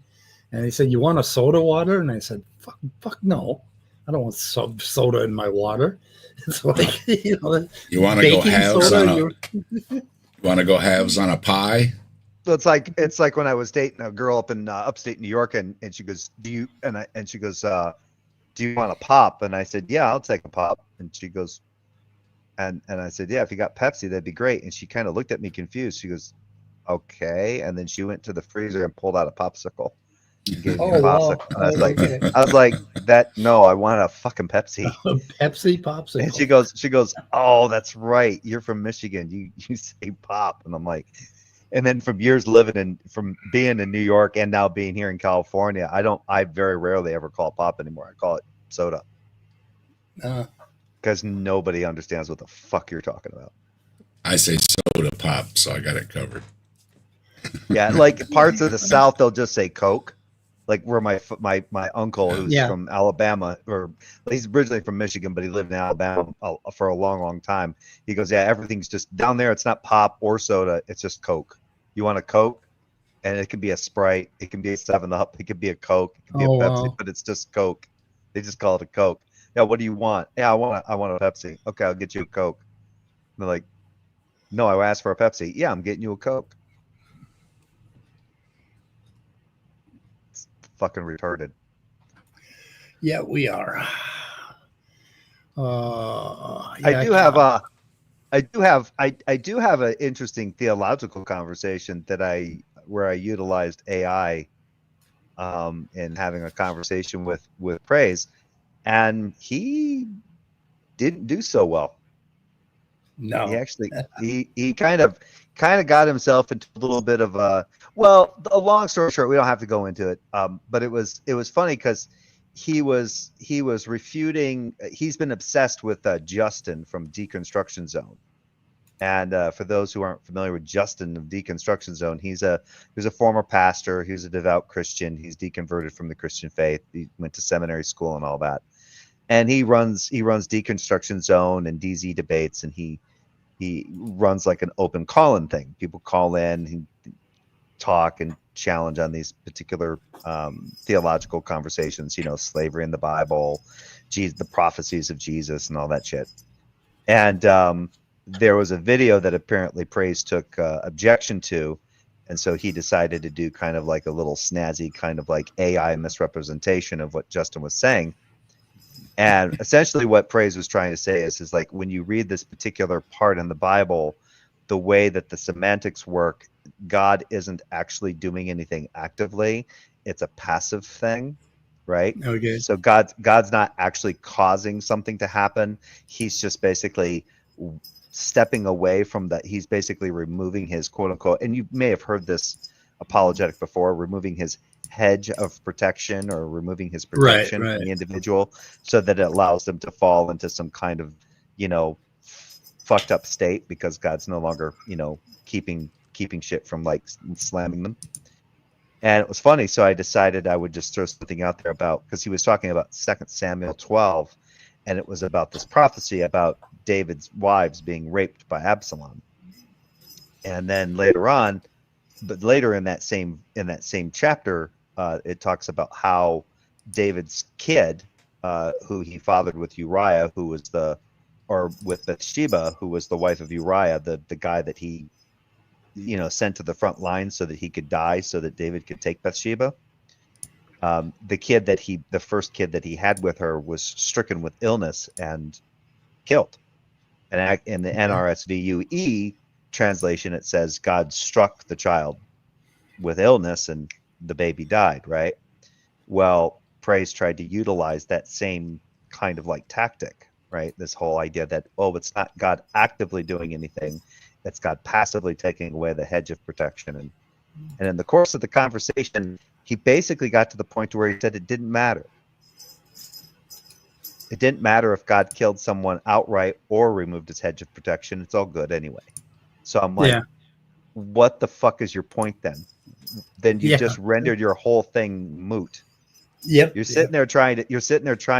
and they said, "You want a soda water?" And I said, "Fuck no, I don't want soda in my water." It's like you want to go halves on a pie. So it's like when I was dating a girl up in upstate New York, and she goes, "Do you?" And she goes, "Do you want a pop?" And I said, "Yeah, I'll take a pop." And she goes, and I said, "Yeah, if you got Pepsi, that'd be great." And she kind of looked at me confused. She goes, "Okay." And then she went to the freezer and pulled out a popsicle. And gave me a popsicle. And I was like, no, I want a fucking Pepsi. A Pepsi popsicle. And she goes, "Oh, that's right. You're from Michigan. You say pop." And I'm like, and then from years from being in New York and now being here in California, I very rarely ever call it pop anymore. I call it soda. Because nobody understands what the fuck you're talking about. I say soda pop, so I got it covered. Yeah, like parts of the South, they'll just say Coke. Like where my uncle, who's Yeah. from Alabama, or he's originally from Michigan, but he lived in Alabama for a long time. He goes, yeah, everything's just down there. It's not pop or soda. It's just Coke. You want a Coke? And it can be a Sprite. It can be a 7-Up. It can be a Coke. It can be Oh, a Pepsi, wow. but it's just Coke. They just call it a Coke. Yeah, what do you want? Yeah, I want a Pepsi. Okay, I'll get you a Coke. And they're like, no, I asked for a Pepsi. Yeah, I'm getting you a Coke. It's fucking retarded. Yeah, we are. I do have an interesting theological conversation where I utilized AI in having a conversation with Praise, and he didn't do so well. No. He actually he kind of got himself into a little bit of a long story short, we don't have to go into it. But it was funny because he was refuting. He's been obsessed with Justin from Deconstruction Zone. And for those who aren't familiar with Justin of Deconstruction Zone, he's a former pastor. He's a devout Christian. He's deconverted from the Christian faith. He went to seminary school and all that. And he runs Deconstruction Zone and DZ debates, and he runs like an open call-in thing. People call in, and talk and challenge on these particular theological conversations. You know, slavery in the Bible, the prophecies of Jesus, and all that shit. And there was a video that apparently Praise took objection to, and so he decided to do kind of like a little snazzy kind of like AI misrepresentation of what Justin was saying. And essentially what Praise was trying to say is like, when you read this particular part in the Bible, the way that the semantics work, God isn't actually doing anything actively. It's a passive thing, right? Okay. So God's not actually causing something to happen. He's just basically stepping away from that. He's basically removing his quote unquote, and you may have heard this apologetic before, removing his hedge of protection or removing his protection Right. from the individual so that it allows them to fall into some kind of, you know, fucked up state because God's no longer, you know, keeping shit from like slamming them. And it was funny. So I decided I would just throw something out there about, because he was talking about 2 Samuel 12, and it was about this prophecy about David's wives being raped by Absalom. And then later on, but later in that same chapter, it talks about how David's kid, who he fathered with Uriah, with Bathsheba, who was the wife of Uriah, the guy that he, you know, sent to the front lines so that he could die, so that David could take Bathsheba. The first kid that he had with her was stricken with illness and killed. And in the NRSVUE translation, it says God struck the child with illness and the baby died, right? Well, Praise tried to utilize that same kind of like tactic, right? This whole idea that, oh, it's not God actively doing anything, it's God passively taking away the hedge of protection. And in the course of the conversation, he basically got to the point where he said it didn't matter. It didn't matter if God killed someone outright or removed his hedge of protection. It's all good anyway. So I'm like, what the fuck is your point then? Then you just rendered your whole thing moot. Yep. You're sitting there trying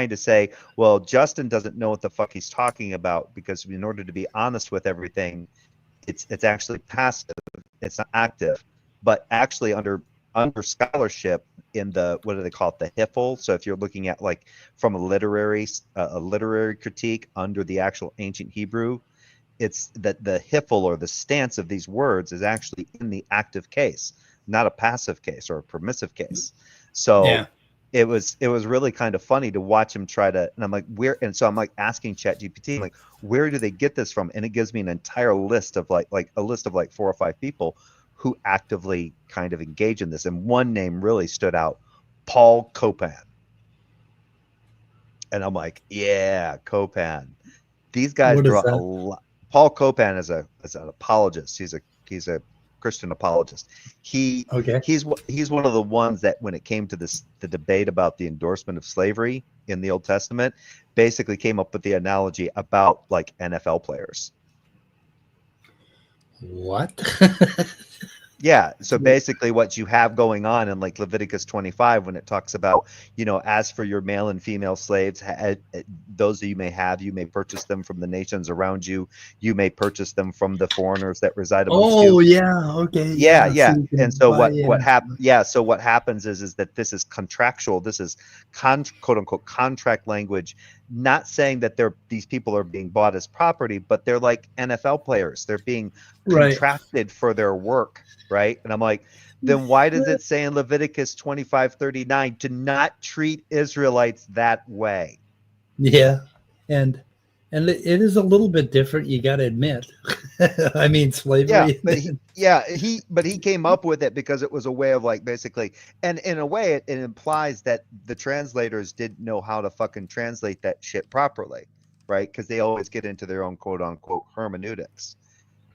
to say, well, Justin doesn't know what the fuck he's talking about, because in order to be honest with everything, it's actually passive. It's not active. But actually under scholarship in the, what do they call it, the Hiffle. So if you're looking at like from a literary critique under the actual ancient Hebrew, it's that the Hiffle or the stance of these words is actually in the active case, not a passive case or a permissive case. So it was really kind of funny to watch him try to, and I'm like, so I'm like asking ChatGPT, like, where do they get this from? And it gives me an entire list of like a list of like 4 or 5 people who actively kind of engage in this. And one name really stood out, Paul Copan. And I'm like, yeah, Copan. These guys draw a lot. Paul Copan is an apologist. He's a Christian apologist. He's one of the ones that, when it came to the debate about the endorsement of slavery in the Old Testament, basically came up with the analogy about like NFL players. What? Yeah. So basically what you have going on in like Leviticus 25, when it talks about, as for your male and female slaves, those that you may purchase them from the nations around you. You may purchase them from the foreigners that reside amongst you. Oh yeah, okay. Yeah. So you can And so buy what in. happens? Yeah. So what happens is that this is contractual. This is quote unquote contract language. Not saying that these people are being bought as property, but they're like NFL players. They're being Right. contracted for their work, right? And I'm like, then why does it say in Leviticus 25:39 to not treat Israelites that way? Yeah, and it is a little bit different. You got to admit. I mean, slavery. But he came up with it because it was a way of like basically, and in a way it implies that the translators didn't know how to fucking translate that shit properly, right? Because they always get into their own quote unquote hermeneutics.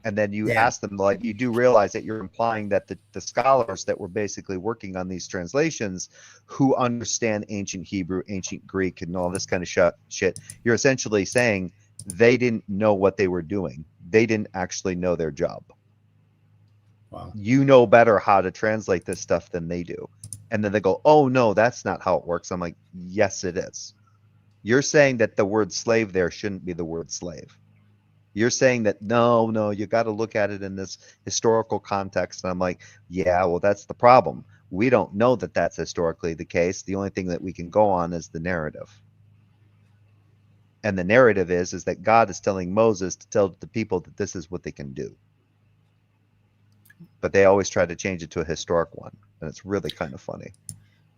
And then you ask them, like, you do realize that you're implying that the scholars that were basically working on these translations, who understand ancient Hebrew, ancient Greek, and all this kind of shit, you're essentially saying they didn't know what they were doing. They didn't actually know their job. Wow. You know better how to translate this stuff than they do. And then they go, oh, no, that's not how it works. I'm like, yes, it is. You're saying that the word slave there shouldn't be the word slave. You're saying that, no, you got to look at it in this historical context. And I'm like, yeah, well, that's the problem. We don't know that that's historically the case. The only thing that we can go on is the narrative. And the narrative is that God is telling Moses to tell the people that this is what they can do. But they always try to change it to a historic one. And it's really kind of funny.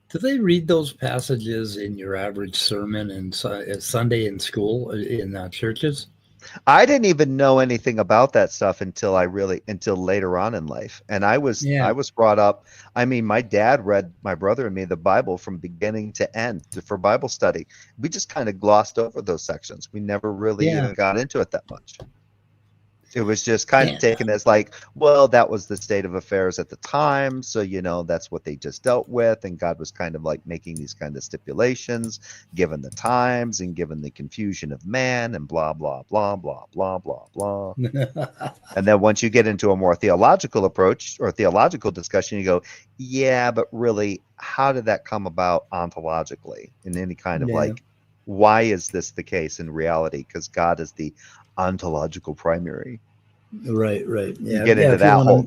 Do they read those passages in your average sermon and Sunday in school in churches? I didn't even know anything about that stuff until later on in life. And I was brought up. I mean, my dad read my brother and me the Bible from beginning to end for Bible study. We just kind of glossed over those sections. We never really even got into it that much. It was just kind of taken as like, well, that was the state of affairs at the time. So, that's what they just dealt with. And God was kind of like making these kind of stipulations, given the times and given the confusion of man and blah, blah, blah, blah, blah, blah, blah. And then once you get into a more theological approach or theological discussion, you go, yeah, but really, how did that come about ontologically in any kind of like, why is this the case in reality? Because God is the ontological primary. Right. Yeah, you get into that whole.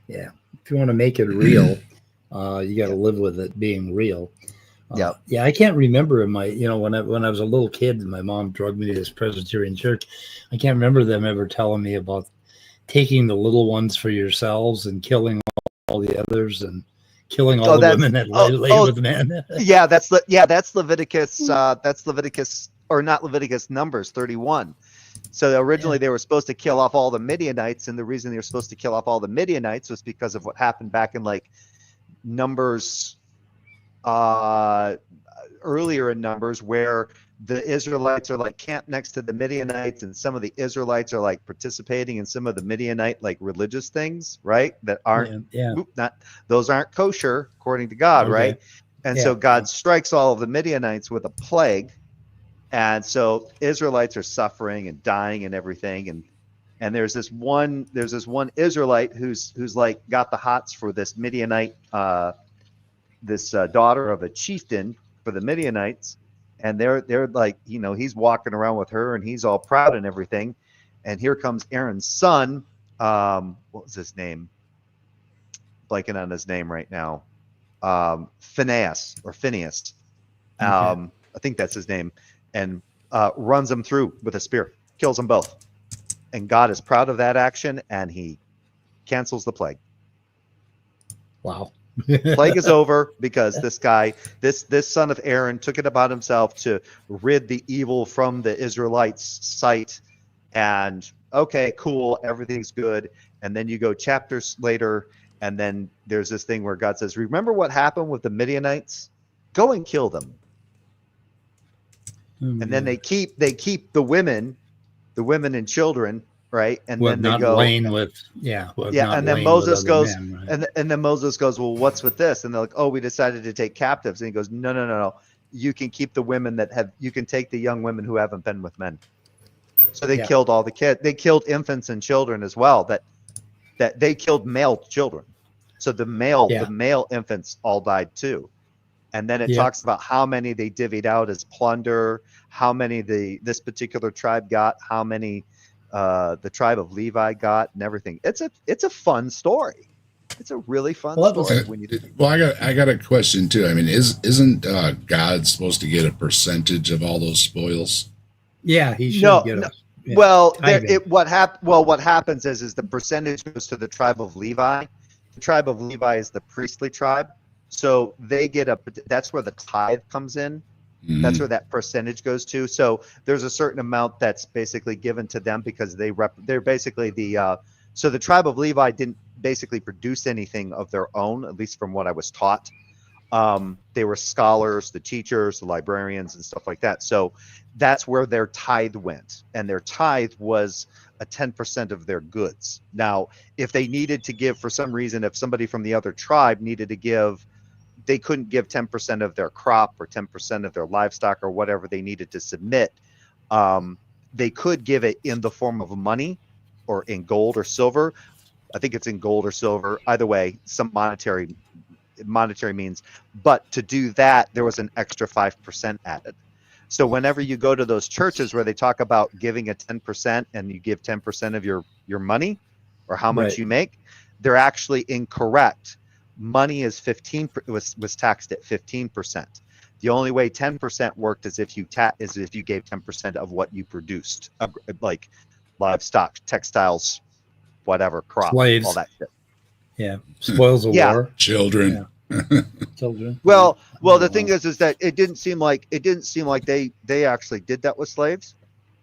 Yeah, if you want to make it real, you got to live with it being real. Yeah, I can't remember in my, when I was a little kid, and my mom drugged me to this Presbyterian church. I can't remember them ever telling me about taking the little ones for yourselves and killing all the others and killing all the women that lay with men. That's Leviticus. That's Leviticus, or not Leviticus, Numbers 31. So originally they were supposed to kill off all the Midianites, and the reason they were supposed to kill off all the Midianites was because of what happened back in like Numbers, earlier in Numbers, where the Israelites are like camped next to the Midianites, and some of the Israelites are like participating in some of the Midianite like religious things, right? That aren't those aren't kosher according to God, right? And so God strikes all of the Midianites with a plague. And so Israelites are suffering and dying and everything, and there's this one Israelite who's like got the hots for this Midianite, this daughter of a chieftain for the Midianites, and they're like, he's walking around with her and he's all proud and everything, and here comes Aaron's son. What was his name? Blanking on his name right now. Phineas. I think that's his name. And runs them through with a spear, kills them both. And God is proud of that action, and he cancels the plague. Wow. Plague is over because this guy, this son of Aaron, took it upon himself to rid the evil from the Israelites' sight. And okay, cool, everything's good. And then you go chapters later, and then there's this thing where God says, remember what happened with the Midianites? Go and kill them. And then they keep the women and children, right? And then they go and then Moses goes, and then Moses goes, well, what's with this? And they're like, oh, we decided to take captives. And he goes, no. You can keep the women you can take the young women who haven't been with men. So they killed all the kids. They killed infants and children as well. That that they killed male children. So the male Yeah. infants all died too. And then it Yeah. talks about how many they divvied out as plunder, how many this particular tribe got, how many the tribe of Levi got, and everything. It's a fun story. It's a really fun Well, that was- story. When you Well, I got a question too. I mean, isn't God supposed to get a percentage of all those spoils? Yeah, he should No, get no. us. Yeah. Well, Tithing. what happens is the percentage goes to the tribe of Levi. The tribe of Levi is the priestly tribe, so they get that's where the tithe comes in. Mhm. That's where that percentage goes to. So there's a certain amount that's basically given to them because they're basically so the tribe of Levi didn't basically produce anything of their own, at least from what I was taught. They were scholars, the teachers, the librarians, and stuff like that. So that's where their tithe went, and their tithe was a 10% of their goods. Now, if they needed to give, for some reason, if somebody from the other tribe needed to give, they couldn't give 10% of their crop or 10% of their livestock or whatever they needed to submit. They could give it in the form of money or in gold or silver. I think it's in gold or silver. Either way, some monetary means. But to do that, there was an extra 5% added. So whenever you go to those churches where they talk about giving a 10% and you give 10% of your money or how much Right. you make, they're actually incorrect. Money is was taxed at 15%. The only way 10% worked is if you gave 10% of what you produced, like livestock, textiles, whatever, crop, Slaves. all that shit. Yeah, spoils of Yeah. war. Children. Children. Well, the thing is that it didn't seem like they actually did that with slaves,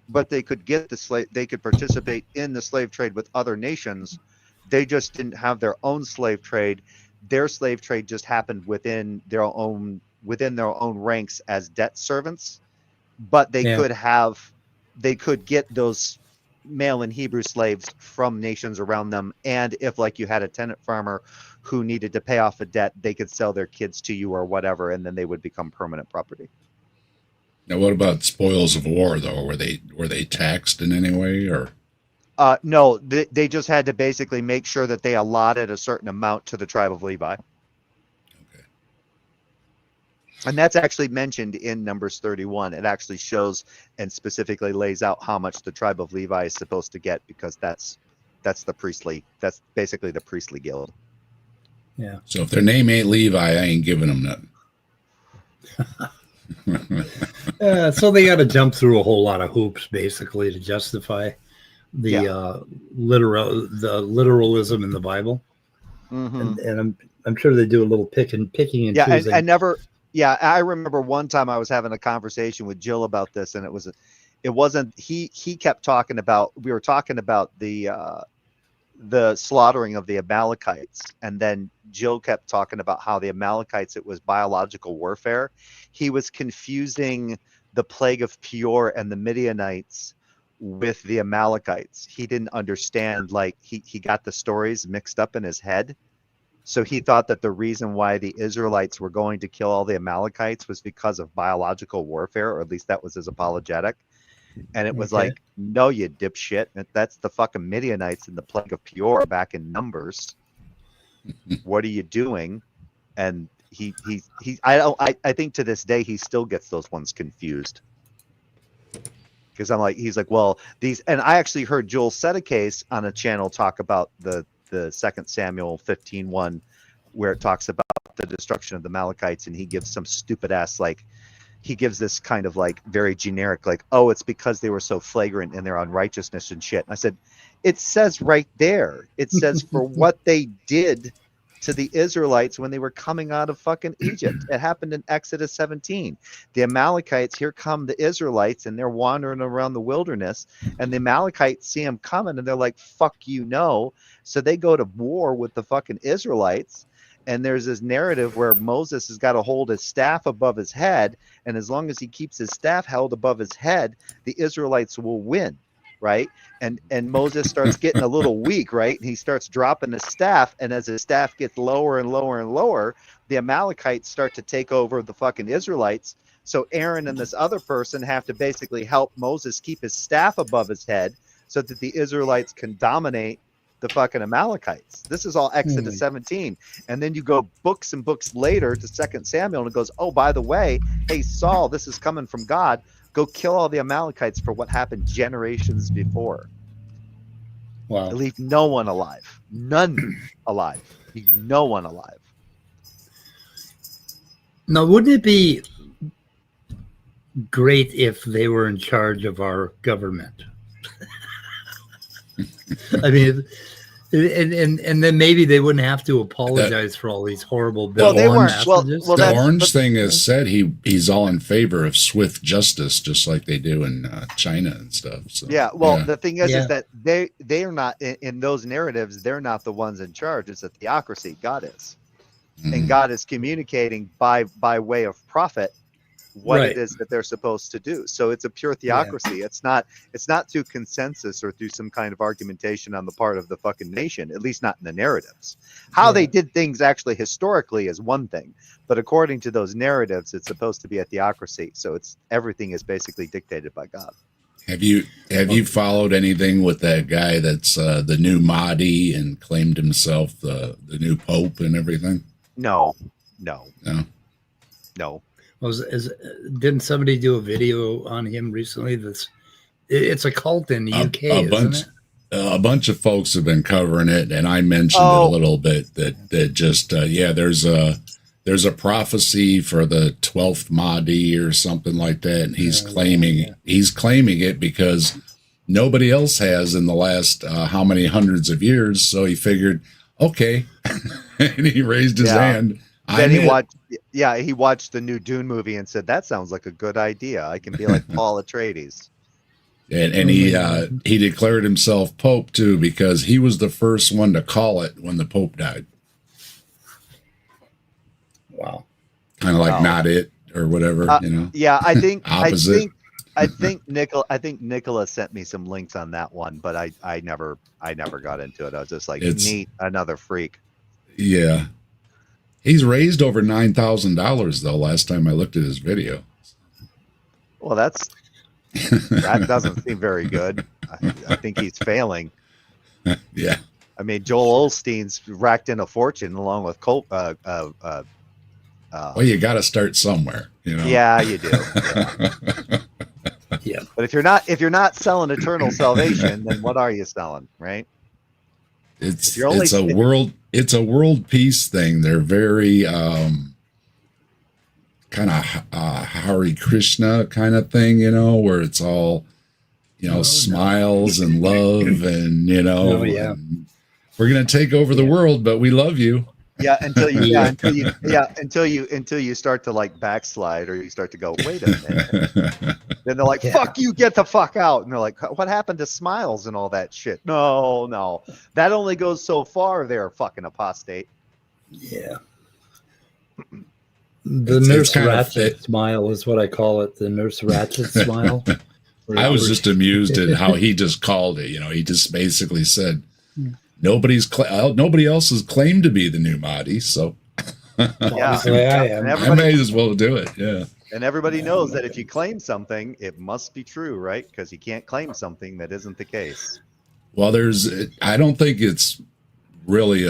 but they could get they could participate in the slave trade with other nations. They just didn't have their own slave trade. Their slave trade just happened within their own ranks as debt servants, but they could get those male and Hebrew slaves from nations around them. And if, like, you had a tenant farmer who needed to pay off a debt, they could sell their kids to you or whatever, and then they would become permanent property. Now, what about spoils of war though? Were they taxed in any way, or? No, they just had to basically make sure that they allotted a certain amount to the tribe of Levi. Okay. And that's actually mentioned in Numbers 31. It actually shows and specifically lays out how much the tribe of Levi is supposed to get, because that's basically the priestly guild. Yeah. So if their name ain't Levi, I ain't giving them nothing. So they got to jump through a whole lot of hoops, basically, to justify the literalism in the Bible. Mm-hmm. And I'm sure they do a little picking and choosing. I remember one time I was having a conversation with Jill about this, and he kept talking about, we were talking about the slaughtering of the Amalekites, and then Jill kept talking about how the Amalekites, it was biological warfare. He was confusing the plague of Peor and the Midianites with the Amalekites. He didn't understand, like, he got the stories mixed up in his head. So he thought that the reason why the Israelites were going to kill all the Amalekites was because of biological warfare, or at least that was his apologetic. And it was like, no, you dipshit. That's the fucking Midianites in the plague of Peor back in Numbers. What are you doing? And I think to this day he still gets those ones confused. Because he's like, well, these, and I actually heard Joel Sedekase on a channel talk about the 2 Samuel 15:1, where it talks about the destruction of the Amalekites, and he gives some stupid ass, like, he gives this kind of like very generic, like, oh, it's because they were so flagrant in their unrighteousness and shit. And I said, it says right there, it says for what they did to the Israelites when they were coming out of fucking Egypt. It happened in Exodus 17. The Amalekites, here come the Israelites, and they're wandering around the wilderness, and the Amalekites see them coming, and they're like, fuck you, no. So they go to war with the fucking Israelites. And there's this narrative where Moses has got to hold his staff above his head, and as long as he keeps his staff held above his head, the Israelites will win, right? And Moses starts getting a little weak, right? And he starts dropping his staff, and as his staff gets lower and lower and lower, the Amalekites start to take over the fucking Israelites. So Aaron and this other person have to basically help Moses keep his staff above his head so that the Israelites can dominate the fucking Amalekites. This is all Exodus 17. And then you go books and books later to 2 Samuel, and it goes, oh, by the way, hey, Saul, this is coming from God. Go kill all the Amalekites for what happened generations before. Wow. Leave no one alive. None alive. Leave no one alive. Now, wouldn't it be great if they were in charge of our government? I mean, and then maybe they wouldn't have to apologize for all these horrible Well, they weren't. messages. Well, The that's- orange but- thing has said he's all in favor of swift justice, just like they do in China and stuff. So, Yeah, well, the thing is Yeah. that they are not in those narratives. They're not the ones in charge. It's a theocracy. God is, Mhm. and God is communicating by way of prophet what Right. it is that they're supposed to do. So it's a pure theocracy. It's not through consensus or through some kind of argumentation on the part of the fucking nation. At least not in the narratives. How they did things actually historically is one thing, but according to those narratives, it's supposed to be a theocracy. So everything is basically dictated by God. Have you followed anything with that guy that's the new Mahdi and claimed himself the new Pope and everything? No. No. Didn't somebody do a video on him recently? It's a cult in the UK, isn't it? A bunch of folks have been covering it, and I mentioned it a little bit. That just there's a prophecy for the 12th Mahdi or something like that, and he's claiming it because nobody else has in the last how many hundreds of years. So he figured, okay, and he raised his hand. Then he watched the new Dune movie and said, that sounds like a good idea. I can be like Paul Atreides. And he declared himself Pope too, because he was the first one to call it when the Pope died. Wow. Kind of like not it or whatever, you know. Yeah, I think Opposite. I think Nicola sent me some links on that one, but I never got into it. I was just like, neat, another freak. Yeah. He's raised over $9,000 though. Last time I looked at his video. Well, that doesn't seem very good. I think he's failing. Yeah. I mean, Joel Osteen's racked in a fortune along with Colt. Well, you got to start somewhere, you know. Yeah, you do. Yeah. But if you're not selling eternal salvation, then what are you selling, right? It's a world peace thing. They're very kind of Hare Krishna kind of thing, you know, where it's all, you know, smiles and love and, you know, and we're going to take over the world, but we love you. Yeah, until you start to like backslide or you start to go, wait a minute. Then they're like, fuck you, get the fuck out. And they're like, what happened to smiles and all that shit? No. That only goes so far there, fucking apostate. Yeah. The Nurse Ratched smile is what I call it. The Nurse Ratched smile. I was just amused at how he just called it. You know, he just basically said, nobody else has claimed to be the new Mahdi, so Obviously I am. I may as well do it. Yeah. And everybody knows that if you claim something, it must be true, right? Because you can't claim something that isn't the case. Well, I don't think it's really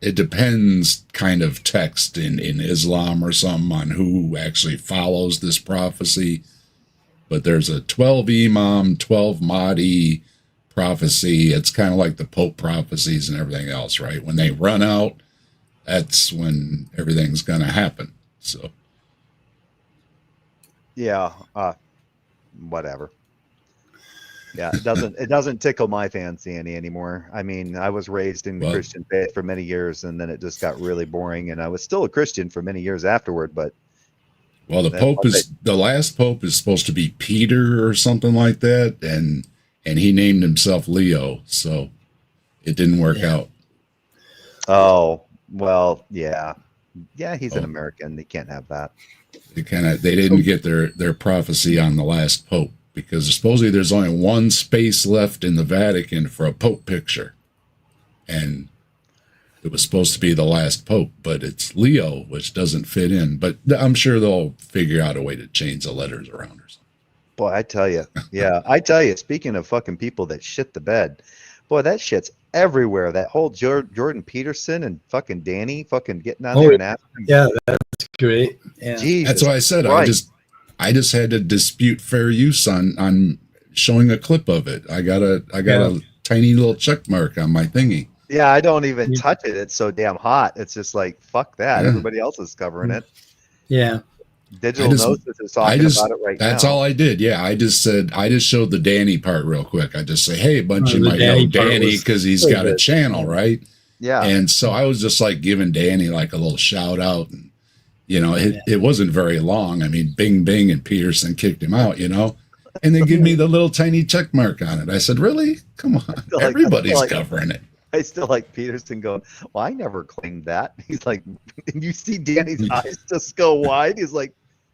it depends kind of text in Islam or something on who actually follows this prophecy. But there's a 12 Imam, 12 Mahdi prophecy. It's kind of like the Pope prophecies and everything else, right? When they run out, that's when everything's going to happen. So, yeah, whatever. Yeah, it doesn't tickle my fancy anymore. I mean, I was raised in the Christian faith for many years, and then it just got really boring. And I was still a Christian for many years afterward. But well, the last Pope is supposed to be Peter or something like that, and he named himself Leo, so it didn't work out. Oh well, yeah, he's an American. They can't have that. They didn't get their prophecy on the last Pope, because supposedly there's only one space left in the Vatican for a Pope picture. And it was supposed to be the last Pope, but it's Leo, which doesn't fit in. But I'm sure they'll figure out a way to change the letters around or something. Boy, I tell you, speaking of fucking people that shit the bed, Boy, that shit's everywhere. That whole Jordan Peterson and fucking Danny fucking getting on Oh, there and asking. Yeah, that's great. Yeah. Jesus That's why I said Christ. I just had to dispute fair use on showing a clip of it. I got a tiny little check mark on my thingy. Yeah, I don't even You- touch it. It's so damn hot. It's just like, fuck that. Yeah. Everybody else is covering it. Yeah. Digital I just- Gnosis is talking about it right That's now. all I did. Yeah, I just showed the Danny part real quick. I just say, hey, a bunch Oh, of you the might Danny know part Danny was because he's so got a good. channel, right? Yeah. And so I was just like giving Danny like a little shout out, and it wasn't very long. I mean, Bing Bing and Peterson kicked him out, and they give me the little tiny check mark on it. I said, really? Come on, feel like- everybody's I feel like- covering it. I still like Peterson going, well, I never claimed that. He's like, and you see Danny's eyes just go wide. He's like,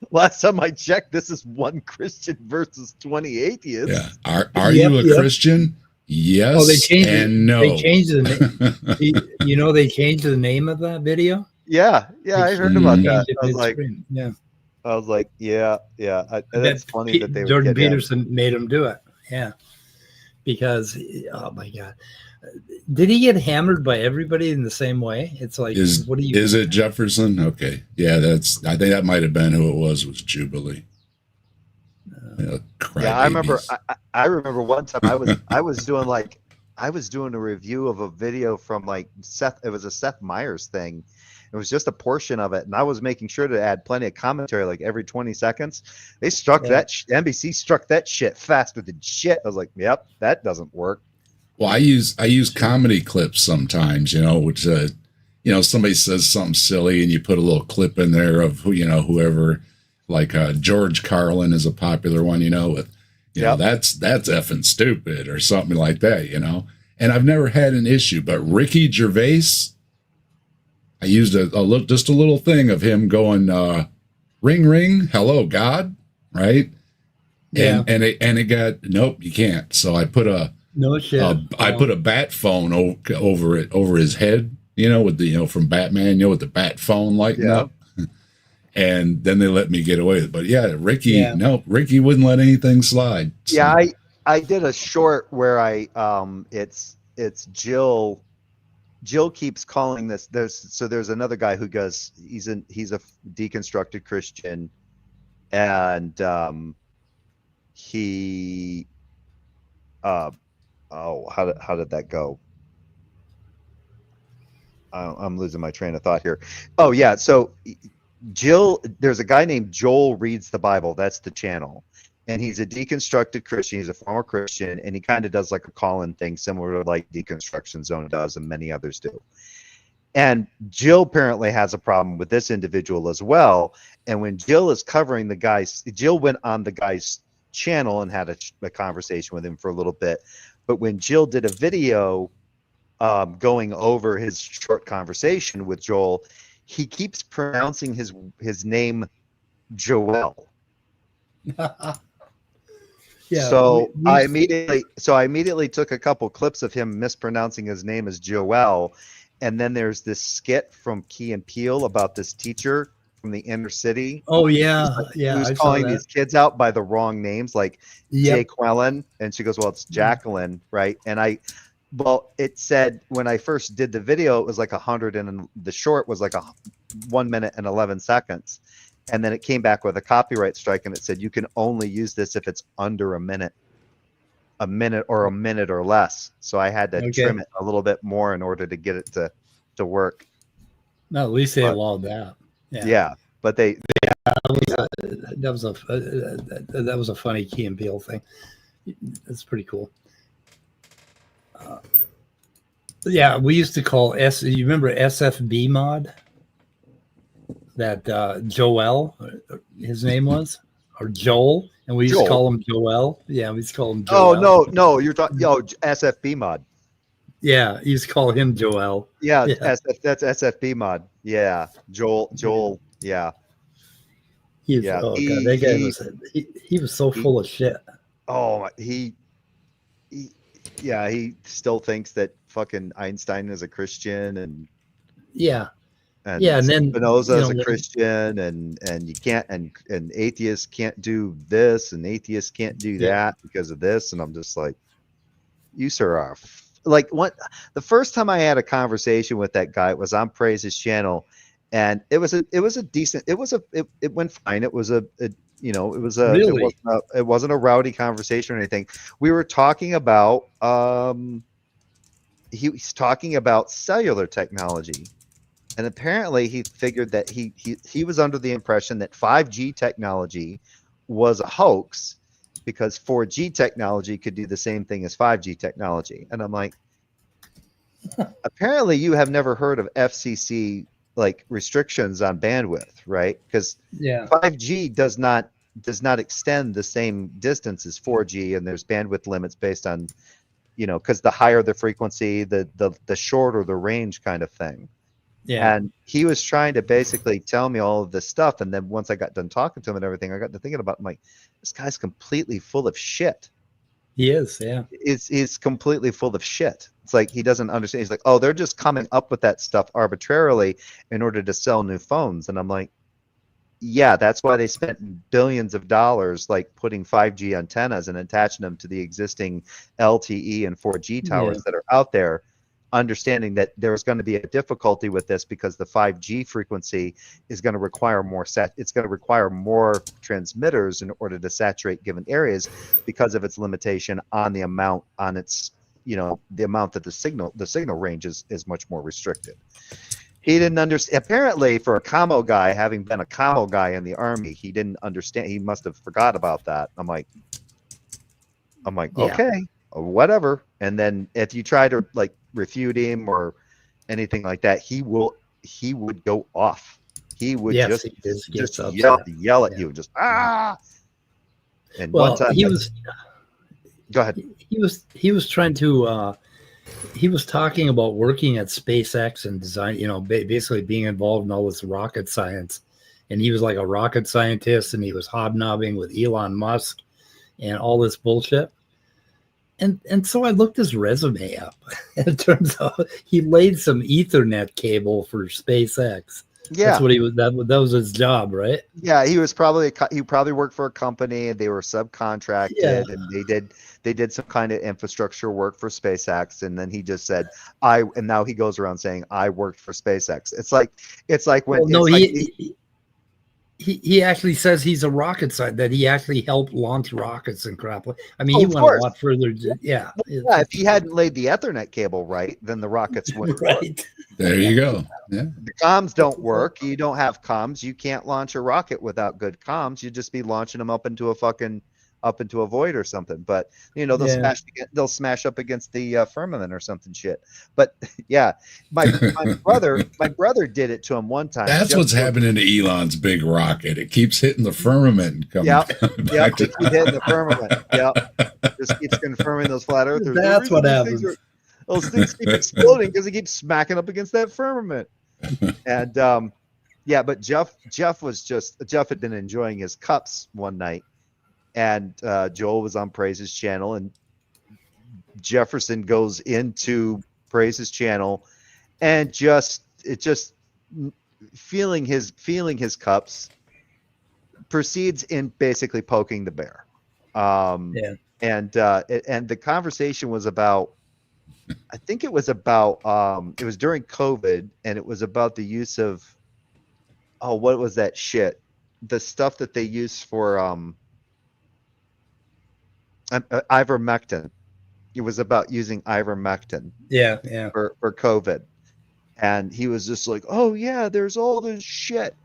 last time I checked, this is one Christian versus 20 atheists. Yeah, are Yep, you a yep. Christian? Yes Oh, they changed and no. They changed the name. They changed the name of that video. Yeah, I heard about Mm. that. Changed it I was like, midstream. Yeah. yeah. That's funny that they would Jordan get him. Peterson made him do it. Yeah. Because oh my God. Did he get hammered by everybody in the same way? It's like, what do you? Is it Jefferson? Okay, yeah, I think that might have been who it was Jubilee. Yeah, I remember. I remember one time I was doing a review of a video from like Seth. It was a Seth Meyers thing. It was just a portion of it, and I was making sure to add plenty of commentary, like every 20 seconds. They struck that. NBC struck that shit faster than shit. I was like, "Yep, that doesn't work." Well, I use comedy clips sometimes, which somebody says something silly and you put a little clip in there of whoever, like George Carlin is a popular one, with that's effing stupid or something like that, And I've never had an issue, but Ricky Gervais, I used just a little thing of him going ring ring, hello God, right? Yeah. And it got nope, you can't. So I put No shit. I put a bat phone over his head, with the from Batman, with the bat phone lighting up, and then they let me get away with it. But yeah, Ricky wouldn't let anything slide. So. Yeah, I did a short where it's Jill. Jill keeps calling this. There's another guy who goes. He's a deconstructed Christian, and he. How did that go? I'm losing my train of thought here. Oh yeah, so Jill, there's a guy named Joel Reads the Bible. That's the channel, and he's a deconstructed Christian. He's a former Christian, and he kind of does like a call-in thing, similar to like Deconstruction Zone does, and many others do. And Jill apparently has a problem with this individual as well. And when Jill is covering the guy's, Jill went on the guy's channel and had a conversation with him for a little bit. But when Jill did a video going over his short conversation with Joel, he keeps pronouncing his name Joel. Yeah. So I immediately took a couple clips of him mispronouncing his name as Joel, and then there's this skit from Key and Peele about this teacher from the inner city. Oh yeah, Who's I saw calling that. these kids out by the wrong names, like Yep. Jaqueline, and she goes, "Well, it's Jacqueline, right?" And it said when I first did the video, it was like 100, and the short was like 1 minute and 11 seconds. And then it came back with a copyright strike, and it said you can only use this if it's under a minute or a minute or less. So I had to trim it a little bit more in order to get it to work. No, at least they allowed that. Yeah, but they that was a funny Key and Peele thing. That's pretty cool. Yeah, we used to call You remember SFB mod? That Joel, his name was, or Joel, and we used to call him Joel. Yeah, we used to call him Joel. Oh no, you're talking SFB mod. Yeah, you used to call him Joel. Yeah, that's SFB mod. Yeah, Joel. Yeah. That guy he was so full of shit. Oh, he still thinks that fucking Einstein is a Christian, and then Spinoza is a Christian, and you can't, and atheists can't do this, and atheists can't do that because of this, and I'm just like, you sir are like what the first time I had a conversation with that guy was on Praise's channel, and it was a decent, it went fine. It was Really? it wasn't a rowdy conversation or anything. We were talking about he was talking about cellular technology, and apparently he figured that he was under the impression that 5G technology was a hoax because 4G technology could do the same thing as 5G technology. And I'm like, apparently you have never heard of FCC like restrictions on bandwidth, right? Because Yeah. 5G does not extend the same distance as 4G, and there's bandwidth limits based on, because the higher the frequency, the shorter the range kind of thing. Yeah. And he was trying to basically tell me all of this stuff. And then once I got done talking to him and everything, I got to thinking about, I'm like, this guy's completely full of shit. He is. Yeah. He's completely full of shit. It's like he doesn't understand. He's like, oh, they're just coming up with that stuff arbitrarily in order to sell new phones. And I'm like, yeah, that's why they spent billions of dollars like putting 5G antennas and attaching them to the existing LTE and 4G towers that are out there, understanding that there's going to be a difficulty with this because the 5G frequency is going to require it's going to require more transmitters in order to saturate given areas because of its limitation on the amount on its, the amount that the signal range is much more restricted. He didn't understand. Apparently, for a commo guy, having been a commo guy in the army, he didn't understand. He must have forgot about that. I'm like, Yeah. okay, whatever. And then if you try to like refute him or anything like that, he would go off. He would just yell at you, just And Well, one time, go ahead. He was trying to. He was talking about working at SpaceX and design, basically being involved in all this rocket science. And he was like a rocket scientist, and he was hobnobbing with Elon Musk and all this bullshit. And so I looked his resume up, and it turns out he laid some Ethernet cable for SpaceX. Yeah, that's what he was. That was his job, right? Yeah, he probably worked for a company, and they were subcontracted, and they did some kind of infrastructure work for SpaceX, and then he just said and now he goes around saying I worked for SpaceX. It's like when he actually says he's a rocket scientist, that he actually helped launch rockets and crap. I mean, he went course. a lot further. Yeah. If he hadn't laid the Ethernet cable right, then the rockets wouldn't right. work. There you go. Yeah. The comms don't work. You don't have comms. You can't launch a rocket without good comms. You'd just be launching them up into a void or something. But they'll smash up against the firmament or something shit. But yeah, my brother did it to him one time. That's what's happening to Elon's big rocket. It keeps hitting the firmament and coming back. It keeps hitting the firmament. Yep. Just keeps confirming those flat earthers. That's what happens. Those things keep exploding because he keeps smacking up against that firmament. And but Jeff had been enjoying his cups one night, and Joel was on Praise's channel, and Jefferson goes into Praise's channel, and just feeling his cups, proceeds in basically poking the bear. And the conversation was about, I think it was about it was during COVID, and it was about the use of what was that shit? The stuff that they use for ivermectin. It was about using ivermectin. Yeah. For COVID. And he was just like, "Oh yeah, there's all this shit."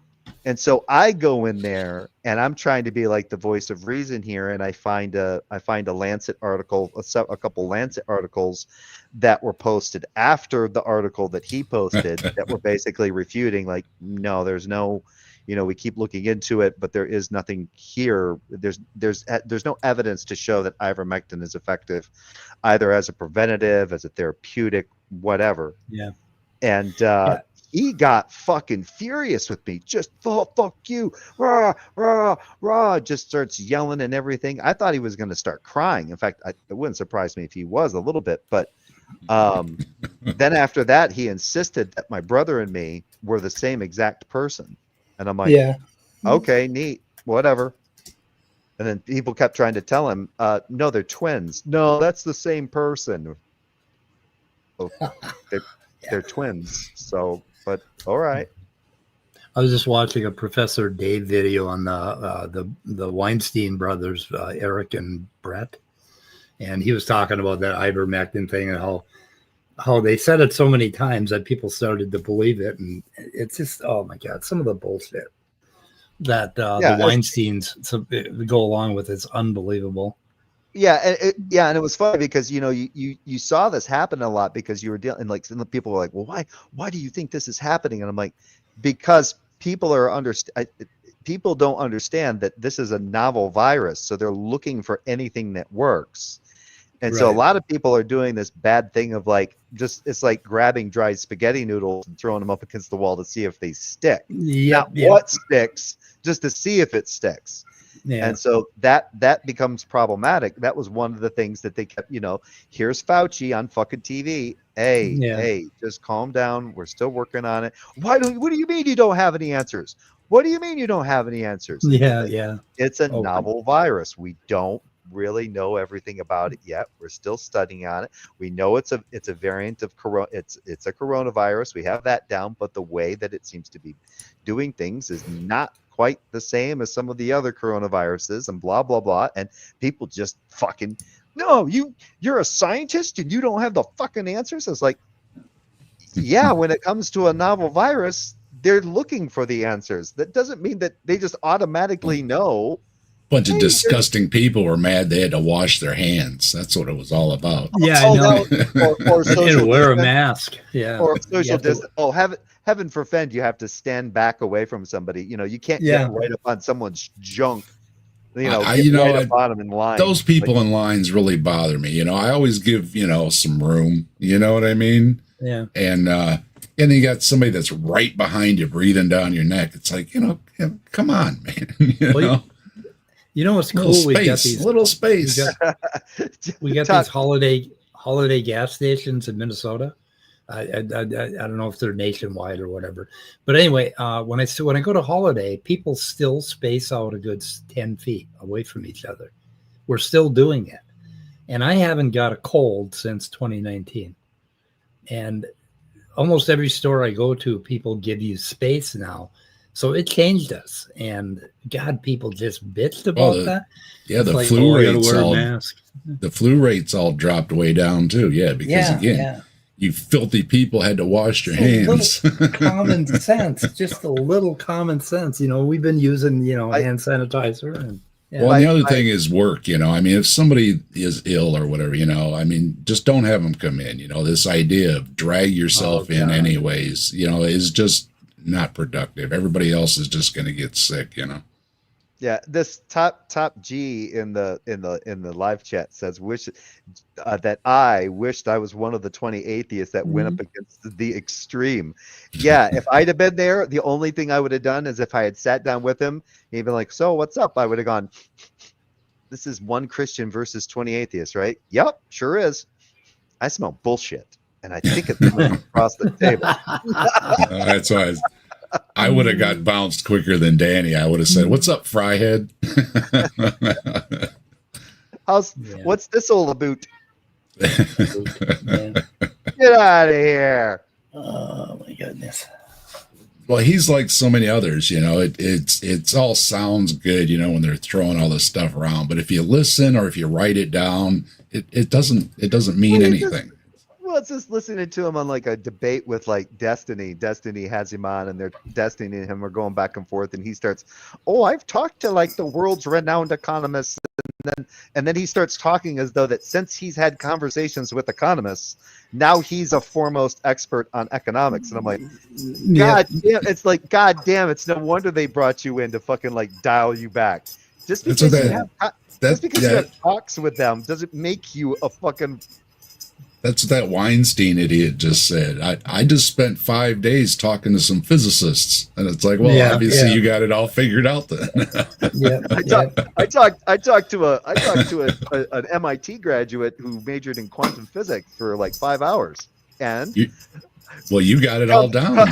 And so I go in there, and I'm trying to be like the voice of reason here, and I find a Lancet article, a couple Lancet articles that were posted after the article that he posted that were basically refuting, like, no, there's no, we keep looking into it, but there is nothing here. There's no evidence to show that ivermectin is effective, either as a preventative, as a therapeutic, whatever. Yeah. And he got fucking furious with me. Just fuck you, rah, rah, rah. Just starts yelling and everything. I thought he was going to start crying. In fact, it wouldn't surprise me if he was a little bit. But then after that, he insisted that my brother and me were the same exact person. And I'm like, okay, neat, whatever. And then people kept trying to tell him, no, they're twins. No, that's the same person. they're twins. So, but all right. I was just watching a Professor Dave video on the Weinstein brothers, Eric and Brett, and he was talking about that ivermectin thing and how they said it so many times that people started to believe it, and it's just, oh my God, some of the bullshit that the Weinsteins go along with is unbelievable. Yeah, and it was funny because you saw this happen a lot because you were dealing, like, some people were like, well, why do you think this is happening? And I'm like, because people don't understand that this is a novel virus, so they're looking for anything that works. And so a lot of people are doing this bad thing of like, it's like grabbing dried spaghetti noodles and throwing them up against the wall to see if they stick. What sticks, just to see if it sticks. Yeah. And so that becomes problematic. That was one of the things that they kept, here's Fauci on fucking TV. Hey, just calm down. We're still working on it. What do you mean you don't have any answers? What do you mean you don't have any answers? Yeah. It's a novel virus. We don't really know everything about it yet. We're still studying on it. We know it's a variant of corona. It's a coronavirus. We have that down, but the way that it seems to be doing things is not quite the same as some of the other coronaviruses, and blah blah blah. And people just fucking, no, you're a scientist and you don't have the fucking answers. It's like, yeah, when it comes to a novel virus, they're looking for the answers. That doesn't mean that they just automatically know. Bunch of disgusting people were mad they had to wash their hands. That's what it was all about. Yeah, I know. Or social wear a mask. Yeah. Or social distance. Oh, heaven forfend you have to stand back away from somebody. You can't get right up on someone's junk. Right up on them in line. Those people in lines really bother me. I always give some room. You know what I mean? Yeah. And you got somebody that's right behind you, breathing down your neck. It's like, come on, man. You know what's cool? We got these little space. We got these holiday gas stations in Minnesota. I don't know if they're nationwide or whatever, but anyway, when I go to holiday, people still space out a good 10 feet away from each other. We're still doing it, and I haven't got a cold since 2019. And almost every store I go to, people give you space now. So it changed us, and God, people just bitched about that. Yeah, the flu rates all dropped way down too. Yeah, because you filthy people had to wash your hands. Common sense, just a little common sense. We've been using hand sanitizer. And the other thing is work. If somebody is ill or whatever, just don't have them come in. This idea of drag yourself in anyways, is just not productive. Everybody else is just going to get sick, Yeah, this top G in the live chat says that I wished I was one of the 20 atheists that went up against the extreme. Yeah, if I'd have been there, the only thing I would have done is if I had sat down with him, he'd been like, "So what's up?" I would have gone, "This is one Christian versus 20 atheists, right?" "Yep, sure is. I smell bullshit." And I think it's across the table. That's why I would have got bounced quicker than Danny. I would have said, "What's up, Fryhead?" What's this all about? Get out of here! Oh my goodness. Well, he's like so many others. It's all sounds good. When they're throwing all this stuff around, but if you listen or if you write it down, it doesn't mean anything. Well, it's just listening to him on like a debate with like Destiny. Destiny has him on, and they're Destiny and him are going back and forth, and he starts, "Oh, I've talked to like the world's renowned economists," and then he starts talking as though that since he's had conversations with economists, now he's a foremost expert on economics. And I'm like, God damn! It's like, God damn! It's no wonder they brought you in to fucking like dial you back. Just because you have talks with them doesn't make you a fucking. That's what that Weinstein idiot just said. I just spent 5 days talking to some physicists, and it's like, well, obviously you got it all figured out then. I talked to an MIT graduate who majored in quantum physics for like 5 hours, and you got it all down.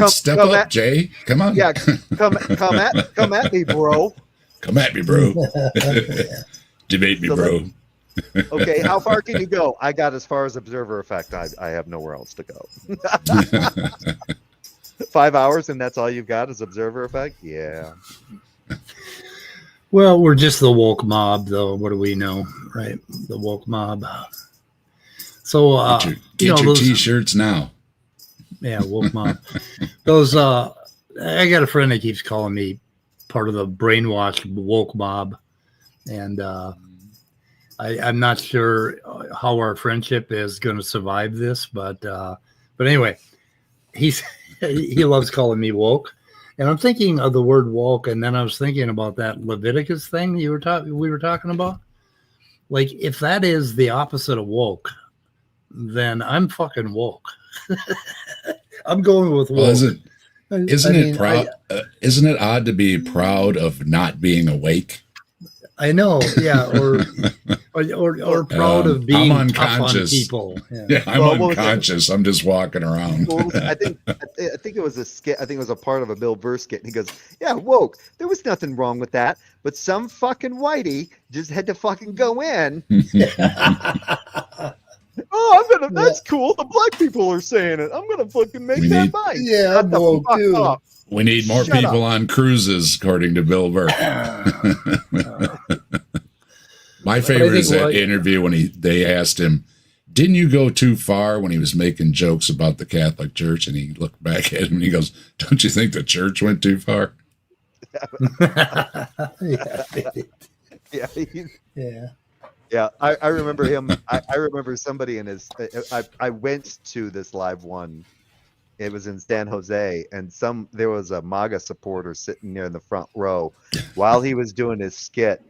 Step up, Jay. Come on. Yeah, come at me, bro. Come at me, bro. Debate me, bro. Okay, how far can you go? I got as far as observer effect. I have nowhere else to go. 5 hours and that's all you've got is observer effect? Yeah. Well, we're just the woke mob, though. What do we know, right? The woke mob. So, Get your those, t-shirts now. yeah, woke mob. Those, I got a friend that keeps calling me part of the brainwashed woke mob, and I'm not sure how our friendship is going to survive this, but anyway, he loves calling me woke, and I'm thinking of the word woke, and then I was thinking about that Leviticus thing we were talking about. Like, if that is the opposite of woke, then I'm fucking woke. I'm going with woke. Well, isn't it odd to be proud of not being awake? I know, yeah, or proud of being I'm tough on unconscious. people. Yeah. Yeah, I'm Well, what was unconscious. I'm just walking around. Well, I think it was a skit. I think it was a part of a Bill Burr skit. And he goes, "Yeah, woke. There was nothing wrong with that, but some fucking whitey just had to fucking go in. Oh, that's cool. The black people are saying it. I'm gonna fucking make We that need- mine. Yeah, Shut I'm the woke fuck too. up. We need more Shut people on cruises, according to Bill Burr. My favorite is that interview when they asked him, "Didn't you go too far?" when he was making jokes about the Catholic Church, and he looked back at him and he goes, "Don't you think the church went too far?" Yeah. Yeah. Yeah, I remember him. I remember somebody in his. I went to this live one. It was in San Jose, and there was a MAGA supporter sitting near in the front row while he was doing his skit,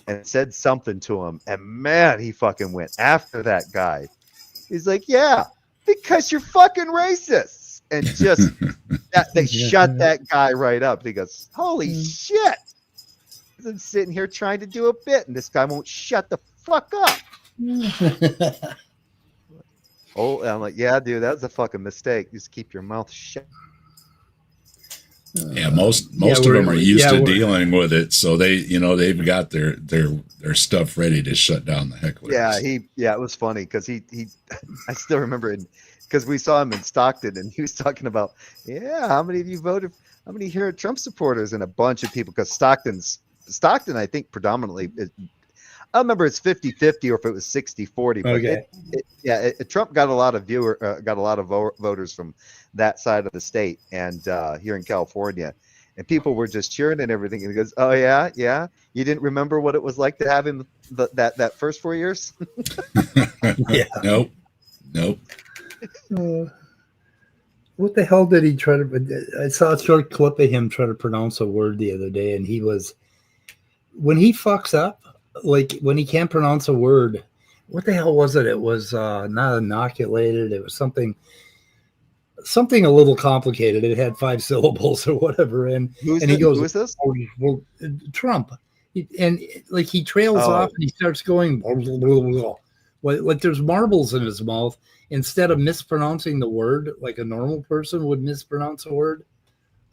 and said something to him. And man, he fucking went after that guy. He's like, "Yeah, because you're fucking racist," and just they shut that guy right up. He goes, "Holy shit!" I'm sitting here trying to do a bit, and this guy won't shut the fuck up. Oh, and I'm like, yeah, dude, that was a fucking mistake. Just keep your mouth shut. Yeah, most of them are used to dealing with it, so they've got their stuff ready to shut down the hecklers. Yeah, it was funny because he I still remember it because we saw him in Stockton and he was talking about, yeah, how many of you voted? How many here are Trump supporters? And a bunch of people, because Stockton, I think predominantly. I don't remember it's 50-50 or if it was 60-40. But okay. Trump got a lot of voters from that side of the state and here in California, and people were just cheering and everything. And he goes, "Oh yeah, you didn't remember what it was like to have him that first 4 years?" Yeah. Nope. What the hell did he try to? I saw a short clip of him try to pronounce a word the other day, and when he fucks up, like when he can't pronounce a word, what the hell was it? It was not inoculated. It was something a little complicated. It had 5 syllables or whatever. And Who is this? Well, Trump. And like he trails off and he starts going, like there's marbles in his mouth. Instead of mispronouncing the word like a normal person would mispronounce a word.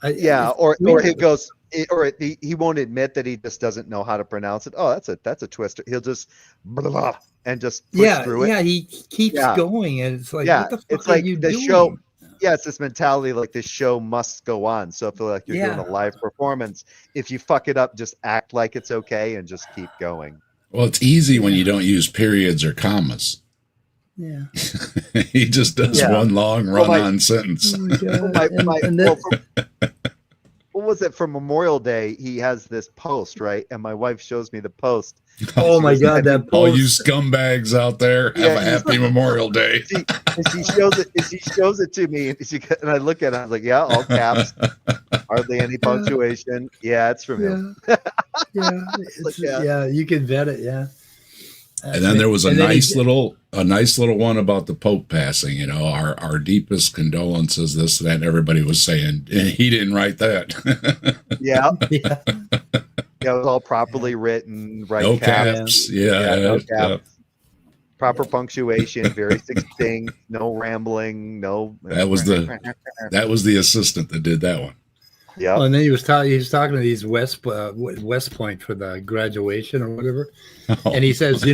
Or he goes, he won't admit that he just doesn't know how to pronounce it. Oh, that's a twister. He'll just blah, blah, and just push through it. Yeah, he keeps going, and it's like, what the fuck it's are like you the doing? show. Yeah, it's this mentality like the show must go on. So if like you're doing a live performance, if you fuck it up, just act like it's okay and just keep going. Well, it's easy when you don't use periods or commas. Yeah. He just does one long run-on sentence. What was it for Memorial Day? He has this post, right? And my wife shows me the post. Oh my God, that post. All you scumbags out there, have a happy Memorial Day. She shows it to me, and I look at it. I was like, "Yeah, all caps, hardly any punctuation. Yeah, it's from him." Yeah, you can vet it. Yeah. And then there was a nice little one about the Pope passing. You know, our deepest condolences. This, that, and everybody was saying he didn't write that. Yeah, it was all properly written. Right, no caps. No caps. Proper punctuation, very succinct. No rambling. No. That was the assistant that did that one. Yeah. Oh, and then he was talking to these West Point for the graduation or whatever, and he says,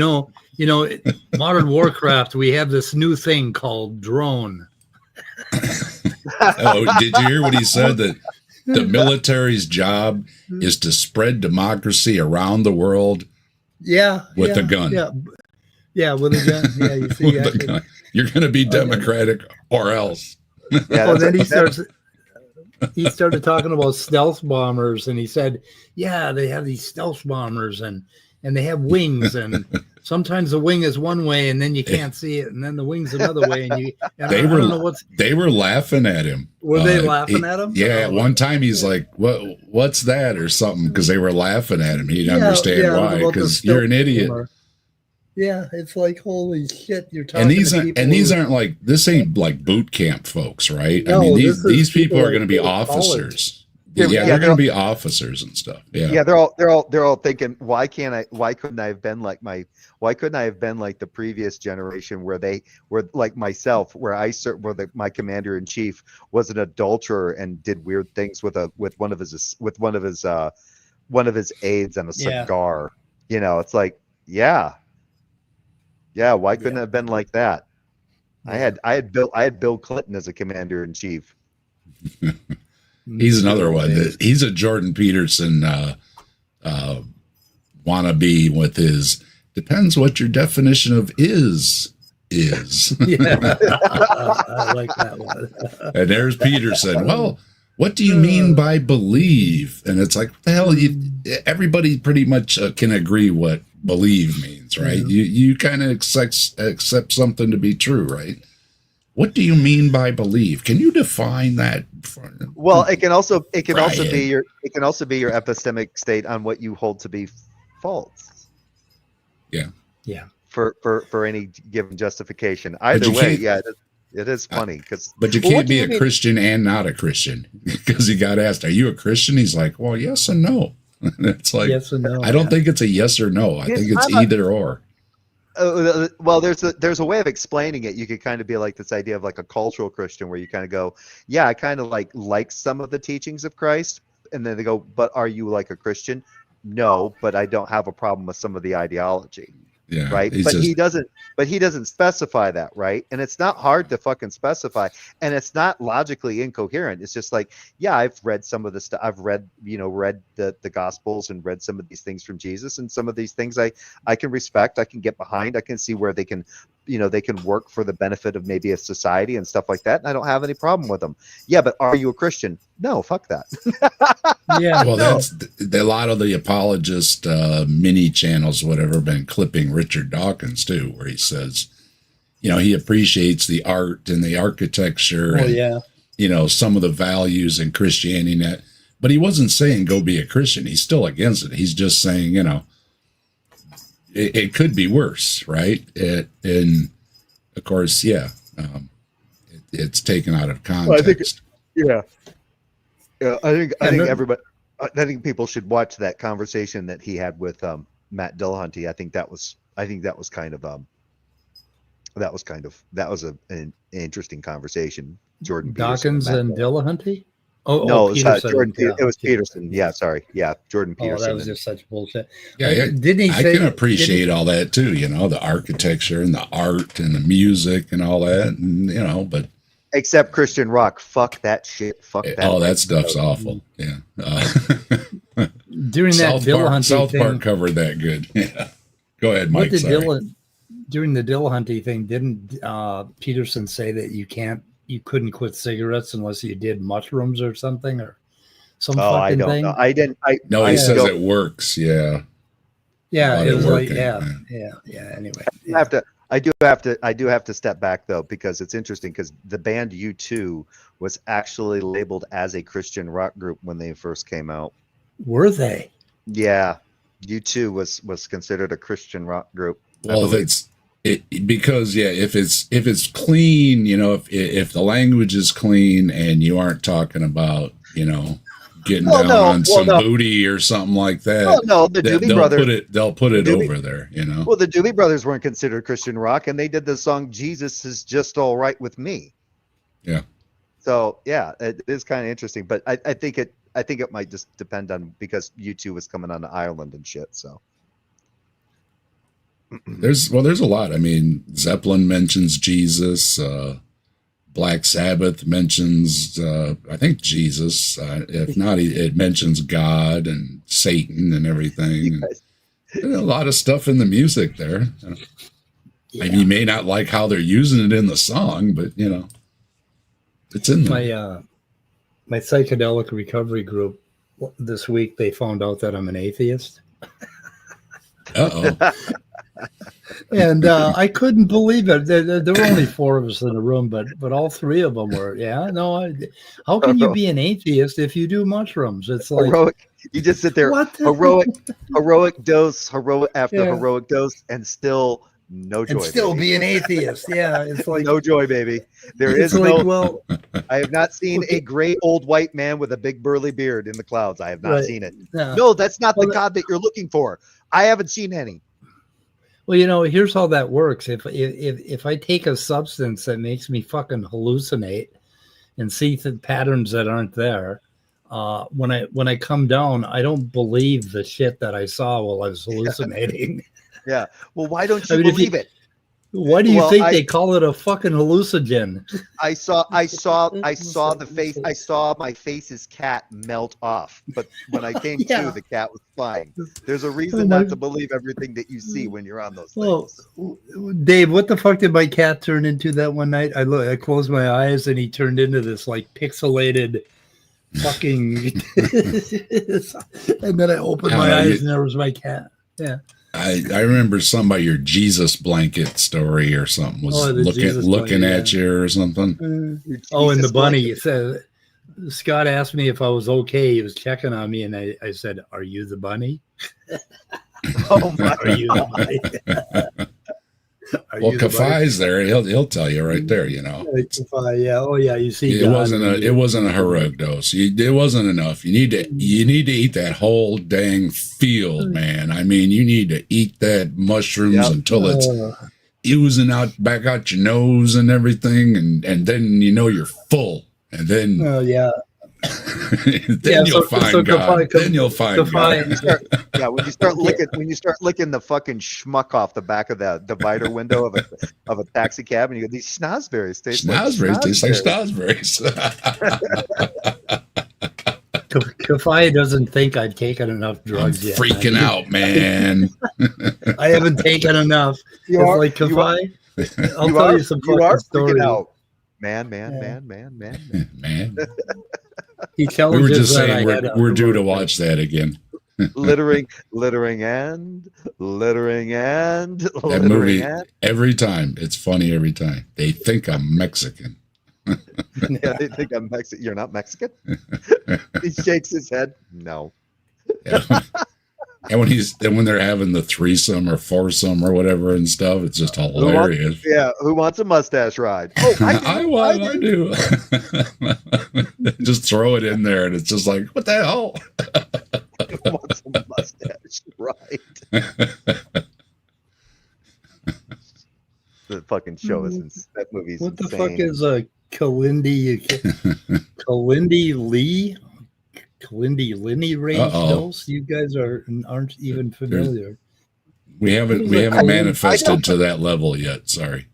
modern Warcraft, we have this new thing called drone. Oh, did you hear what he said? That the military's job is to spread democracy around the world. Yeah, with a gun. Yeah, with a gun. Yeah, you see, With a gun. You're going to be democratic or else. Yeah. Then he started talking about stealth bombers, and he said, "Yeah, they have these stealth bombers, and they have wings, and sometimes the wing is one way, and then you can't see it, and then the wing's another way, and They were laughing at him. Were they laughing at him? Yeah, Oh, one time he's like, "What's that?" or something, because they were laughing at him. He didn't understand why, about the because you're an stealth idiot. bomber. Yeah, it's like, holy shit, you're talking. And these to aren't, people and these who- aren't like, this ain't like boot camp folks, right? No, I mean, this is these people are people going to be in college. officers. Yeah, Yeah, yeah, they're they're going to be officers and stuff. Yeah. Yeah, they're all thinking, why couldn't I have been like the previous generation where they were like myself, where my commander in chief was an adulterer and did weird things with one of his aides and a Yeah. cigar. It's like, yeah, why couldn't it have been like that? I had Bill Clinton as a commander in chief. He's another one. He's a Jordan Peterson wannabe with his, depends what your definition of is. Yeah, I like that one. And there's Peterson. Well, what do you mean by believe? And it's like, the hell, everybody pretty much can agree what believe means, right? You kind of accept something to be true, right? What do you mean by believe? Can you define that? Well, it can also be Brian. your epistemic state on what you hold to be false. Yeah. For any given justification. But Either you way, can't- yeah, it is funny because. But you can't be a Christian and not a Christian, because he got asked, "Are you a Christian?" He's like, "Well, yes and no." It's like, Yes and no. I don't think it's a yes or no. I think it's either or. Well, there's a way of explaining it. You could kind of be like this idea of like a cultural Christian, where you kind of go, yeah, I kind of like some of the teachings of Christ, and then they go, but are you like a Christian? No, but I don't have a problem with some of the ideology. Yeah. Right, he's but just- he doesn't specify that, right? And it's not hard to fucking specify, and it's not logically incoherent. It's just like, yeah, I've read some of the stuff. I've read the Gospels and read some of these things from Jesus, and some of these things I can respect, I can get behind, I can see where they can work for the benefit of maybe a society and stuff like that, and I don't have any problem with them. Yeah, but are you a Christian? No, fuck that. Yeah. Well, that's a lot of the apologist mini channels, whatever, been clipping Richard Dawkins too, where he says, he appreciates the art and the architecture, Oh, and yeah. some of the values in Christianity. But he wasn't saying go be a Christian. He's still against it. He's just saying, it could be worse, right? And of course, it's taken out of context. Yeah. I think no- everybody. I think people should watch that conversation that he had with Matt Dillahunty. I think that was kind of an interesting conversation. Jordan Peterson Dawkins Matt and Dillahunty. Dillahunty. Oh, No, Peterson. it was Peterson. Yeah, sorry. Yeah, Jordan Oh, Peterson. that was just such bullshit. Yeah, Didn't he I say? can appreciate all that too, the architecture and the art and the music and all that, and, but Except Christian rock. Fuck that shit. Fuck that. all that stuff's awful. Yeah. During that Dillahunty South thing, Park covered that good. Yeah. Go ahead, what Mike. did Sorry. during the Dillahunty thing? Didn't Peterson say that you couldn't quit cigarettes unless you did mushrooms or something, or some Oh, fucking I don't thing? know. I didn't. No, I he says don't- it works. Yeah. Yeah, About it it was like working, yeah. Anyway, I do have to step back though, because it's interesting, because the band U2 was actually labeled as a Christian rock group when they first came out. were they? Yeah, U2 was considered a Christian rock group. Well, if it's clean, if the language is clean and you aren't talking about, getting down on some booty or something like that. Well, no, the Doobie Brothers. They'll put it Doobie- over there, Well, the Doobie Brothers weren't considered Christian rock, and they did the song "Jesus Is Just All Right with Me." Yeah. So yeah, it is kind of interesting, but I think I think it might just depend on because U2 was coming on to Ireland and shit. So There's a lot. I mean, Zeppelin mentions Jesus. Black Sabbath mentions, I think Jesus. If not, it mentions God and Satan and everything. And a lot of stuff in the music there. Yeah. I mean, you may not like how they're using it in the song, but it's in there. My psychedelic recovery group this week, they found out that I'm an atheist. Uh-oh. And I couldn't believe it. There were only 4 of us in the room, but all 3 of them were. Yeah, no. How can you be an atheist if you do mushrooms? It's like heroic. You just sit there, what the heroic dose, heroic after Yeah. heroic dose, and still no joy. and still baby. be an atheist. Yeah, it's like No joy, baby. There it's is like, no. well, I have not seen a gray old white man with a big burly beard in the clouds. I have not Right. seen it. no. No, that's not the Well, God that you're looking for. I haven't seen any. Well, here's how that works. If I take a substance that makes me fucking hallucinate and see patterns that aren't there, when I come down, I don't believe the shit that I saw while I was hallucinating. Yeah. Well, why don't you I mean, if believe it? Why do you Well, think I- they call it a fucking hallucinogen? I saw the face. I saw my face's cat melt off. But when I came Yeah. to, the cat was fine. There's a reason Oh my- not to believe everything that you see when you're on those Well, things. Dave, what the fuck did my cat turn into that one night? I closed my eyes and he turned into this like pixelated fucking and then I opened my eyes and there was my cat. Yeah. I remember something about your Jesus blanket story or something was Oh, the Jesus looking blanket, at you or something. Oh, and the Jesus bunny blanket. said Scott asked me if I was okay. He was checking on me and I said, "Are you the bunny? Oh my Are you the bunny?" Are Well, you the bunny? Kafai's there. He'll tell you right there. Yeah. Oh yeah. You see, It God wasn't when it wasn't a heroic dose. It wasn't enough. You need to eat that whole dang field, man. I mean, you need to eat that mushrooms Yep. until it's oozing out back out your nose and everything, and then you're full, and then Oh yeah. then Yeah, you'll so find God. Kafai- Then you'll find Kafai- God. Yeah, when you start licking the fucking schmuck off the back of the divider window of a taxi cab, and you go, these schnozberries taste Schnozberries taste like schnozberries." schnozberries. Kafai doesn't think I've taken enough I'm drugs yet. freaking out, man. I haven't taken enough. You It's are- like you are- Kafai. I'll you tell are, you some you fucking are stories. freaking out. Man. Man, He we challenges were just that I saying had we're due to watch that again. littering That littering movie, and every time, it's funny every time. They think I'm Mexican. yeah, they think I'm Mexican. You're not Mexican? He shakes his head. No. Yeah. And when they're having the threesome or foursome or whatever and stuff, it's just hilarious. Yeah, who wants a mustache ride? Oh, I do. Just throw it in there, and it's just like, what the hell? Who wants a mustache ride? The fucking show is that movie's What the insane. fuck is Kalindi Lee? Kalindi Linney range Uh-oh. dose? You guys aren't even familiar. We haven't manifested to that level yet. Sorry.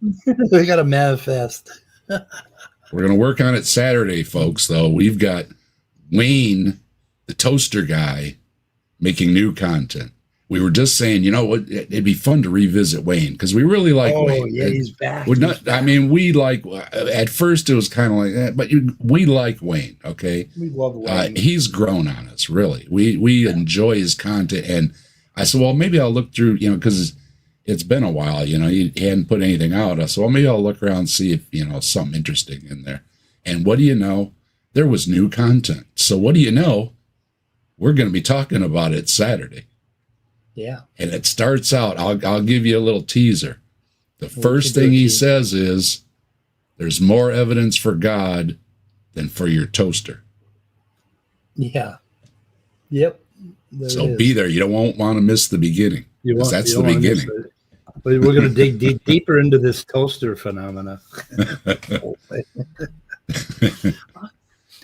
We got to manifest. We're gonna work on it Saturday, folks. Though we've got Wayne, the toaster guy, making new content. We were just saying, it'd be fun to revisit Wayne because we really like Wayne. Yeah, he's back. We're not. I mean, we like. At first, it was kind of like that, but we like Wayne. Okay, We love Wayne. he's grown on us. Really, we enjoy his content. And I said, well, maybe I'll look through. Because it's been a while. He hadn't put anything out. I said, well, maybe I'll look around and see if something interesting in there. And what do you know? There was new content. So what do you know? We're going to be talking about it Saturday. Yeah. And it starts out, I'll give you a little teaser. The first thing he says is, there's more evidence for God than for your toaster. Yeah. Yep. There So it is. be there. You don't want to miss the beginning. You 'Cause want- that's you the don't wanna miss beginning. it. But we're going to dig deeper into this toaster phenomena.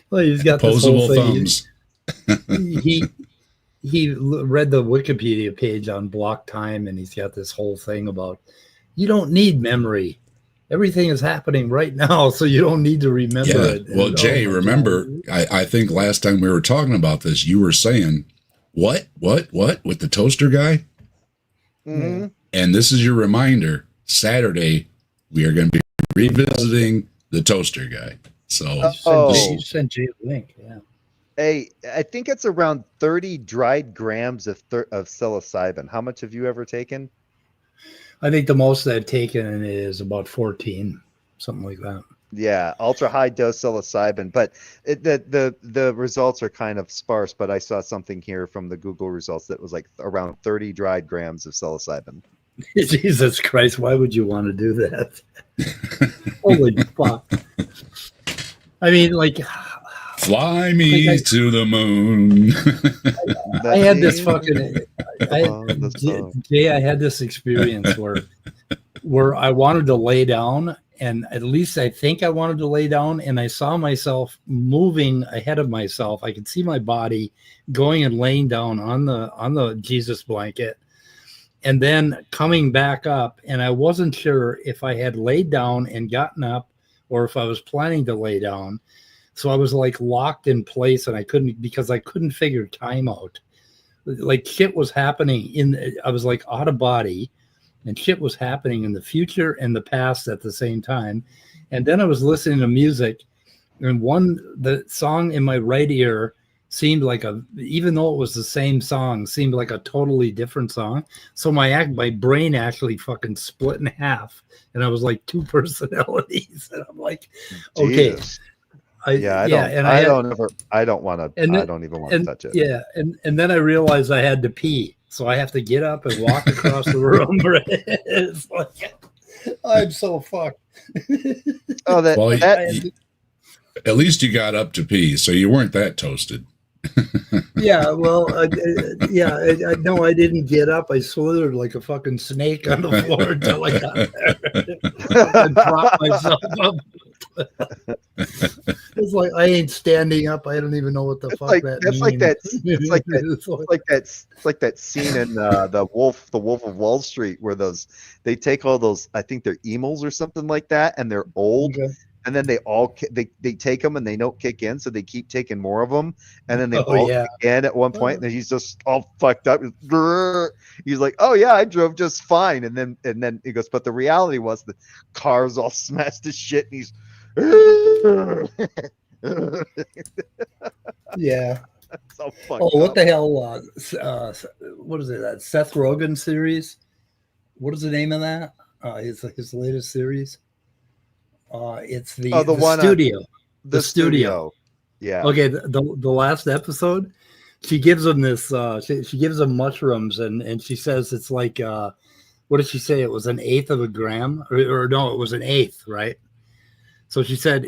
Well, he's got this whole Opposable thing. thumbs. read the Wikipedia page on block time, and he's got this whole thing about you don't need memory. Everything is happening right now, so you don't need to remember it. Well, And, Jay, my remember, God. I think last time we were talking about this, you were saying, what with the toaster guy? Mm-hmm. And this is your reminder. Saturday, we are going to be revisiting the toaster guy. So, You sent Jay a link. Yeah. Hey, I think it's around 30 dried grams of psilocybin. How much have you ever taken? I think the most I've taken is about 14, something like that. Yeah, ultra high dose psilocybin, but the results are kind of sparse. But I saw something here from the Google results that was like around 30 dried grams of psilocybin. Jesus Christ, why would you want to do that? Holy fuck. I mean, like, fly me to the moon. I had this fucking, Jay, I had this experience where I wanted to lay down, and at least I think I wanted to lay down, and I saw myself moving ahead of myself. I could see my body going and laying down on the Jesus blanket, and then coming back up, and I wasn't sure if I had laid down and gotten up or if I was planning to lay down. So I was like locked in place, and I couldn't figure time out. Like shit was happening I was like out of body, and shit was happening in the future and the past at the same time. And then I was listening to music, and the song in my right ear seemed like even though it was the same song, seemed like a totally different song. So my brain actually fucking split in half, and I was like two personalities. And I'm like, okay. Jesus. I don't even want to touch it. Yeah, and then I realized I had to pee, so I have to get up and walk across the room. It's like, I'm so fucked. At least you got up to pee, so you weren't that toasted. Yeah, well, no, I didn't get up. I slithered like a fucking snake on the floor until I got there and propped myself up. It's like I ain't standing up. I don't even know what the fuck that means. It's like that scene in the Wolf of Wall Street where they take all those, I think they're emals or something like that, and they're old. Okay. And then they take them and they don't kick in, so they keep taking more of them, and then they kick in at one point, and he's just all fucked up. He's like, "Oh yeah, I drove just fine," and then he goes, "But the reality was the car's all smashed to shit," and he's yeah. So what the hell? What is it? That Seth Rogen series? What is the name of that? His latest series. It's the one studio. The studio. Yeah. Okay. The last episode, she gives him this. She gives him mushrooms, and she says it's like. What did she say? It was an eighth of a gram, or no? It was an eighth, right? So she said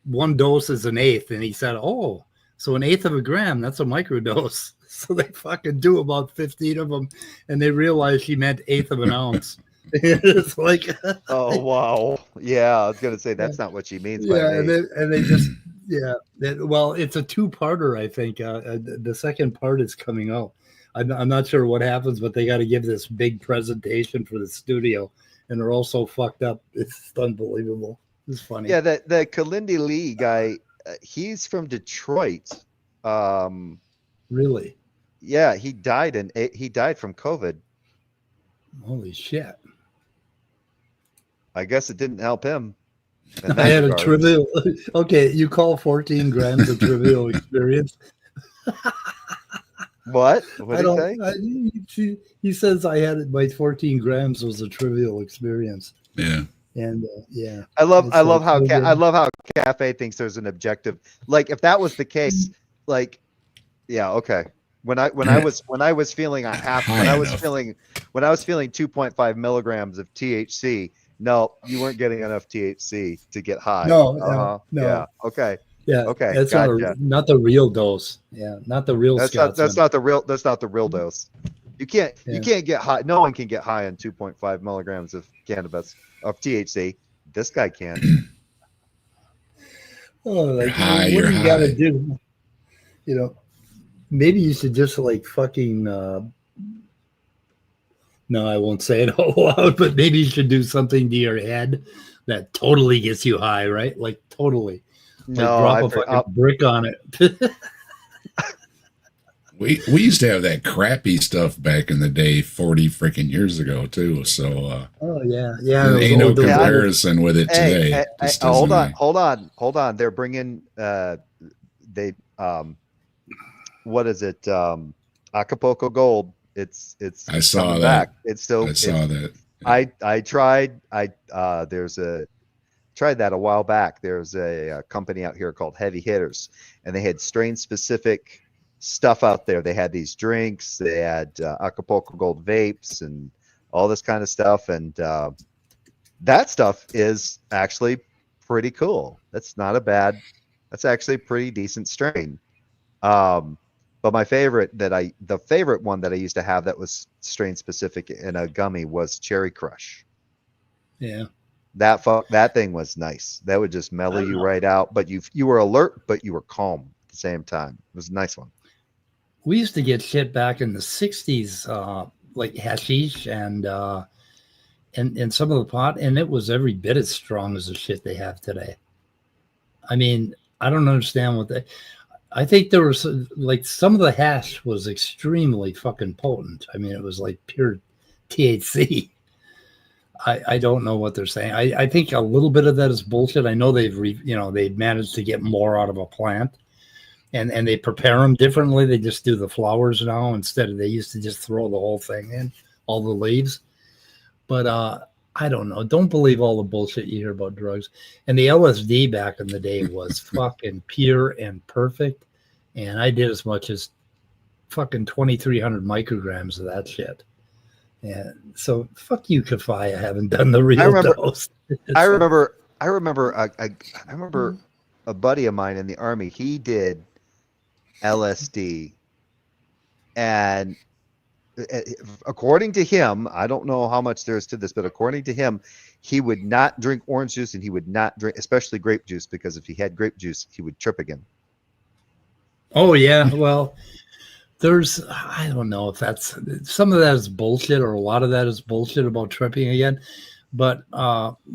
one dose is an eighth, and he said, "Oh, so an eighth of a gram? That's a microdose." So they fucking do about 15 of them, and they realize she meant eighth of an ounce. It's like, oh wow, yeah. I was gonna say that's not what she means. Yeah, and they just well, it's a two-parter. I think the second part is coming out. I'm not sure what happens, but they got to give this big presentation for the studio, and they're all so fucked up. It's unbelievable. It's funny. Yeah, the Kalindi Lee guy, he's from Detroit. Really? Yeah, he died from COVID. Holy shit. I guess it didn't help him. I had a trivial. Okay, you call 14 grams a trivial experience? What? What did he say? He says I had my 14 grams was a trivial experience. Yeah. And yeah, I love how Cafe thinks there's an objective. Like if that was the case, like, yeah, okay. When I was feeling 2.5 milligrams of THC, no, you weren't getting enough THC to get high. No. Yeah. Okay. Yeah. Okay. That's not the real dose. Yeah. Not the real. That's not the real dose. You can't get high. No one can get high on 2.5 milligrams of cannabis of THC. This guy can. Oh, like, what do you got to do? maybe you should just like fucking. No, I won't say it out loud, but maybe you should do something to your head that totally gets you high, right? Like totally. Like No, drop a fucking brick on it. We used to have that crappy stuff back in the day, 40 freaking years ago too. So Oh yeah, yeah. there those ain't no old- comparison with it today. Hey, Just hold doesn't on. They're bringing they what is it? Acapulco Gold. It's I saw coming that. back. It's still. I saw that. I tried. Tried that a while back. There's a company out here called Heavy Hitters, and they had strain specific stuff out there. They had these drinks. They had Acapulco Gold vapes and all this kind of stuff, and that stuff is actually pretty cool. That's not a bad. That's actually a pretty decent strain. But my favorite the favorite one that I used to have that was strain specific in a gummy was Cherry Crush. Yeah. That thing was nice. That would just mellow you right out, but you were alert, but you were calm at the same time. It was a nice one. We used to get shit back in the 60s, like hashish and some of the pot, and it was every bit as strong as the shit they have today. I mean, I don't understand I think there was like some of the hash was extremely fucking potent. I mean, it was like pure THC. I don't know what they're saying. I think a little bit of that is bullshit. I know they've managed to get more out of a plant, and they prepare them differently. They just do the flowers now instead of they used to just throw the whole thing in, all the leaves. But I don't know. Don't believe all the bullshit you hear about drugs. And the LSD back in the day was fucking pure and perfect. And I did as much as fucking 2,300 micrograms of that shit. And so fuck you, Kafaya. I haven't done the real dose. I remember a buddy of mine in the Army. He did LSD, and according to him, I don't know how much there is to this, but according to him, he would not drink orange juice and he would not drink, especially grape juice, because if he had grape juice, he would trip again. Oh yeah, well, I don't know if that's some of that is bullshit or a lot of that is bullshit about tripping again. But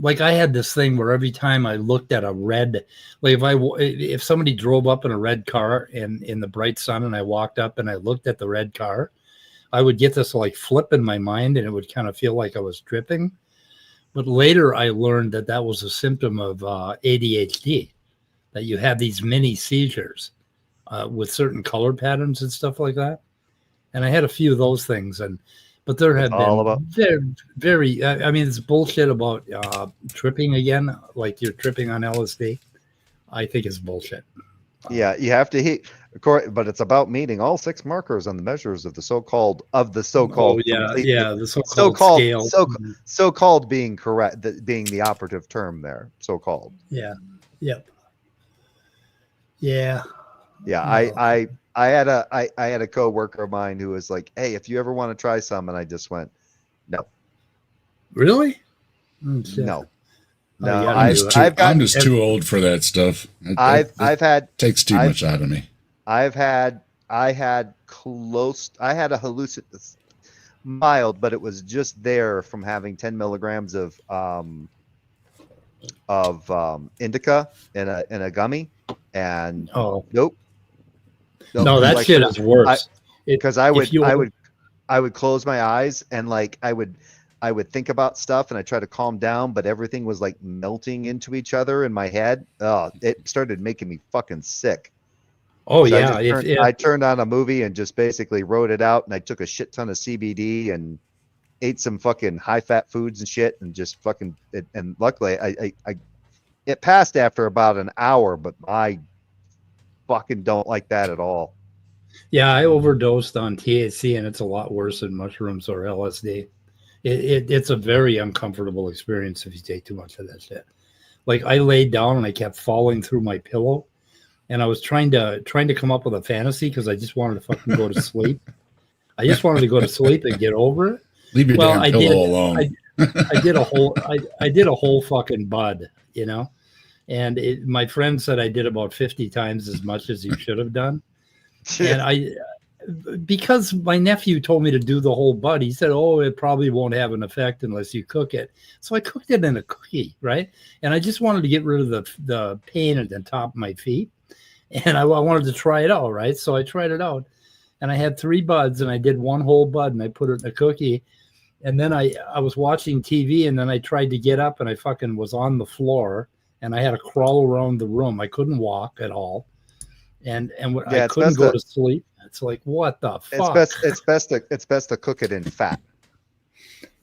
like I had this thing where every time I looked at a red, like if somebody drove up in a red car and in the bright sun and I walked up and I looked at the red car, I would get this like flip in my mind and it would kind of feel like I was tripping. But later I learned that was a symptom of ADHD, that you have these mini seizures with certain color patterns and stuff like that. And I had a few of those things. But there have been very, very, I mean, it's bullshit about tripping again, like you're tripping on LSD. I think it's bullshit. Yeah, you have to hit, but it's about meeting all 6 markers on the measures of the so-called. Oh, yeah, the so-called scale. So-called being correct, being the operative term there. So-called. Yeah. Yep. Yeah. Yeah. No. I had a coworker of mine who was like, "Hey, if you ever want to try some," and I just went, "No." Really? No. No, I'm just too old for that stuff. Takes too much out of me. I had a hallucination, mild, but it was just there from having 10 milligrams of indica in a gummy, and nope. No, that shit is worse. Because I would close my eyes and like I would think about stuff and I try to calm down, but everything was like melting into each other in my head. It started making me fucking sick. Oh, so yeah. I turned on a movie and just basically wrote it out, and I took a shit ton of CBD and ate some fucking high fat foods and shit, and just fucking and luckily it passed after about an hour, but I fucking don't like that at all. Yeah, I overdosed on THC and it's a lot worse than mushrooms or LSD. It's a very uncomfortable experience if you take too much of that shit. Like I laid down and I kept falling through my pillow, and I was trying to come up with a fantasy because I just wanted to fucking go to sleep. I just wanted to go to sleep and get over it. Leave your damn pillow alone. I did a whole fucking bud, you know, and my friend said I did about 50 times as much as you should have done. And because my nephew told me to do the whole bud, he said, "Oh, it probably won't have an effect unless you cook it." So I cooked it in a cookie, right? And I just wanted to get rid of the pain at the top of my feet, and I wanted to try it out, right? So I tried it out, and I had 3 buds, and I did one whole bud, and I put it in a cookie, and then I was watching TV, and then I tried to get up, and I fucking was on the floor, and I had to crawl around the room. I couldn't walk at all, and I couldn't go to sleep. It's like, what the fuck? It's best to cook it in fat.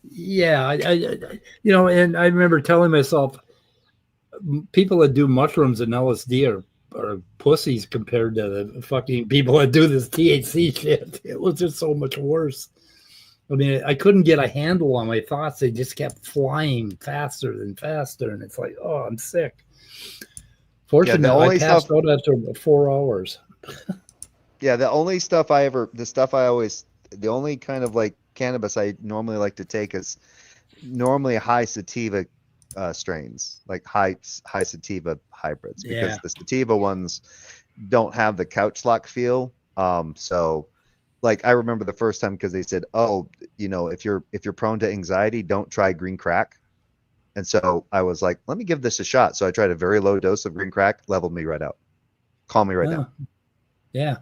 Yeah, and I remember telling myself, people that do mushrooms and LSD are pussies compared to the fucking people that do this THC shit. It was just so much worse. I mean, I couldn't get a handle on my thoughts. They just kept flying faster and faster, and it's like, oh, I'm sick. Fortunately, I passed out after 4 hours. Yeah, the only kind of like cannabis I normally like to take is normally high sativa strains, like high sativa hybrids, because the sativa ones don't have the couch lock feel. So like I remember the first time, because they said, oh, if you're prone to anxiety, don't try green crack. And so I was like, let me give this a shot. So I tried a very low dose of green crack, leveled me right out. Calm me right down. Yeah.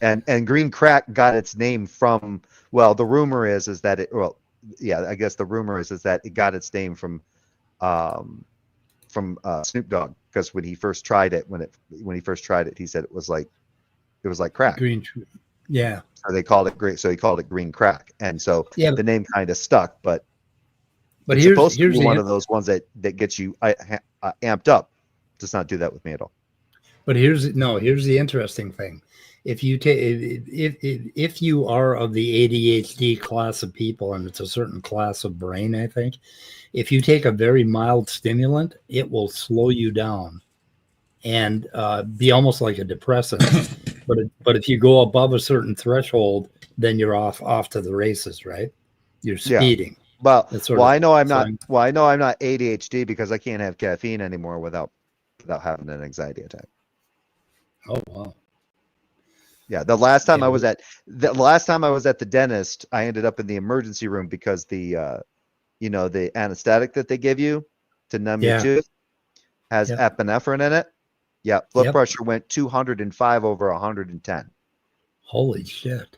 And green crack got its name from, well, the rumor is that it, well, yeah, I guess the rumor is that it got its name from Snoop Dogg, because when he first tried it, he said it was like crack. Green, yeah. So they called it great. So he called it green crack, and so the name kind of stuck. But it's supposed to be one of those ones that gets you amped up. Does not do that with me at all. But here's the interesting thing. If you are of the ADHD class of people, and it's a certain class of brain, I think, if you take a very mild stimulant, it will slow you down and be almost like a depressant. but if you go above a certain threshold, then you're off to the races, right? You're speeding. Yeah. Well, I know I'm not ADHD because I can't have caffeine anymore without having an anxiety attack. Oh wow. Yeah, the last time I was at the dentist, I ended up in the emergency room because the the anesthetic that they give you to numb your tooth has epinephrine in it. Yeah, blood pressure went 205 over 110. Holy shit.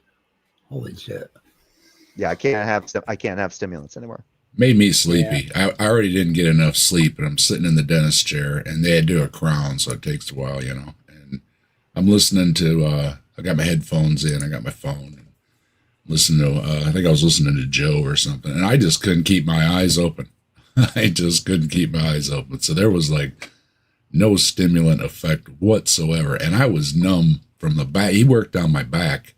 Yeah, I can't have stimulants anymore. Made me sleepy. I already didn't get enough sleep, and I'm sitting in the dentist chair, and they had to do a crown, so it takes a while, And I'm listening to I got my headphones in, I got my phone, and listening to I think I was listening to Joe or something, and I just couldn't keep my eyes open. So there was like no stimulant effect whatsoever, and I was numb from the back. He worked down my back.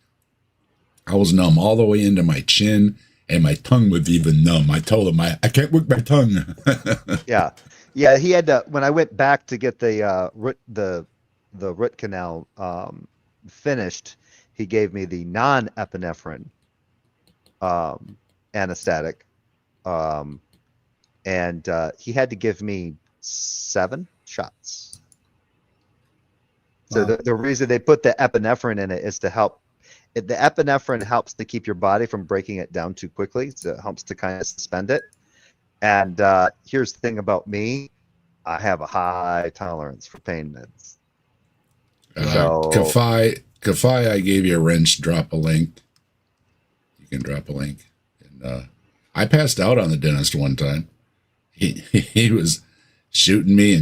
I was numb all the way into my chin, and my tongue was even numb. I told him I can't work my tongue. Yeah. He had to, when I went back to get the root canal finished, he gave me the non-epinephrine anesthetic, and he had to give me 7 shots. So the reason they put the epinephrine in it is to help. The epinephrine helps to keep your body from breaking it down too quickly. So it helps to kind of suspend it. And here's the thing about me. I have a high tolerance for pain meds. So Kafai, I gave you a wrench, drop a link. You can drop a link. And I passed out on the dentist one time. He was shooting me,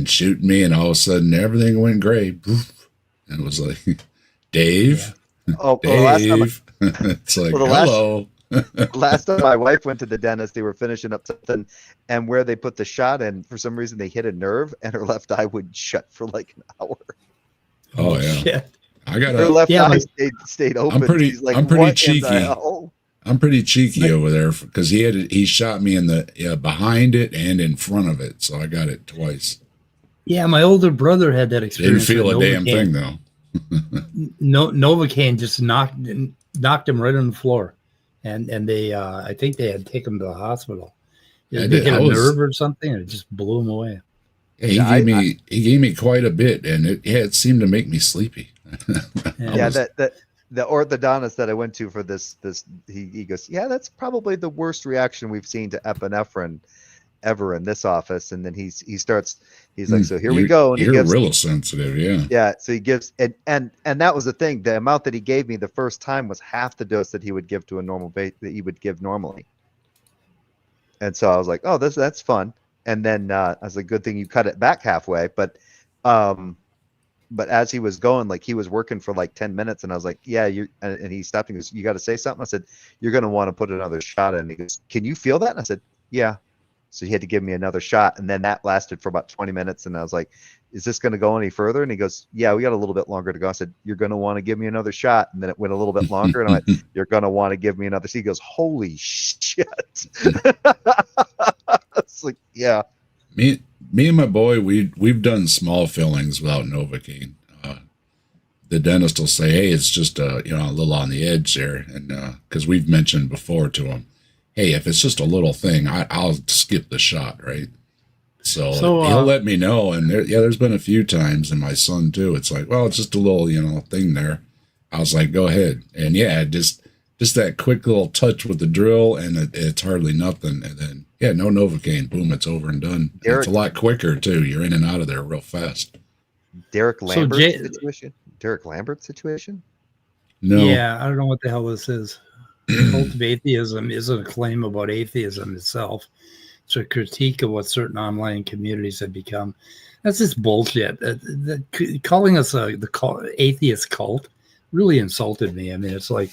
and all of a sudden everything went gray. Poof. And it was like, Dave. Oh, Dave. It's like, hello. Last time my wife went to the dentist, they were finishing up something, and where they put the shot in, for some reason they hit a nerve, and her left eye would shut for like an hour. Oh yeah. Shit. I got her left eye stayed open. I'm pretty cheeky. I'm pretty cheeky over there because he shot me in the behind it and in front of it, so I got it twice. Yeah, my older brother had that experience. Didn't feel a damn thing though. Novocaine just knocked him right on the floor, and they I think they had to take him to the hospital. He hit a nerve or something, and it just blew him away. Yeah, he gave me quite a bit, and it seemed to make me sleepy. Yeah, the orthodontist that I went to for this, he goes, yeah, that's probably the worst reaction we've seen to epinephrine ever in this office. And then he's like, so here we go. And he you're gives real sensitive, yeah. Yeah, so he gives and that was the thing. The amount that he gave me the first time was half the dose that he would give to a normal that he would give normally. And so I was like, oh, that's fun. And then I was like, good thing you cut it back halfway. But as he was going, like he was working for like 10 minutes, and I was like, yeah, and he stopped and goes, you got to say something. I said, you're going to want to put another shot in. And he goes, can you feel that? And I said, yeah. So he had to give me another shot, and then that lasted for about 20 minutes. And I was like, is this going to go any further? And he goes, yeah, we got a little bit longer to go. I said, you're going to want to give me another shot. And then it went a little bit longer, and I went, you're going to want to give me another. So he goes, holy shit. It's like, yeah. Me and my boy, we've done small fillings without Novocaine. The dentist will say, hey, it's just a little on the edge there. And because we've mentioned before to him, hey, if it's just a little thing, I'll skip the shot, right? So he'll let me know. And there's been a few times, and my son too. It's like, well, it's just a little, thing there. I was like, go ahead. And yeah, just that quick little touch with the drill, and it's hardly nothing. And then, no Novocaine, boom, it's over and done. And it's a lot quicker too. You're in and out of there real fast. Derek Lambert situation? Derek Lambert situation? No. Yeah, I don't know what the hell this is. The cult of atheism isn't a claim about atheism itself. It's a critique of what certain online communities have become. That's just bullshit. Calling us the atheist cult really insulted me. I mean, it's like,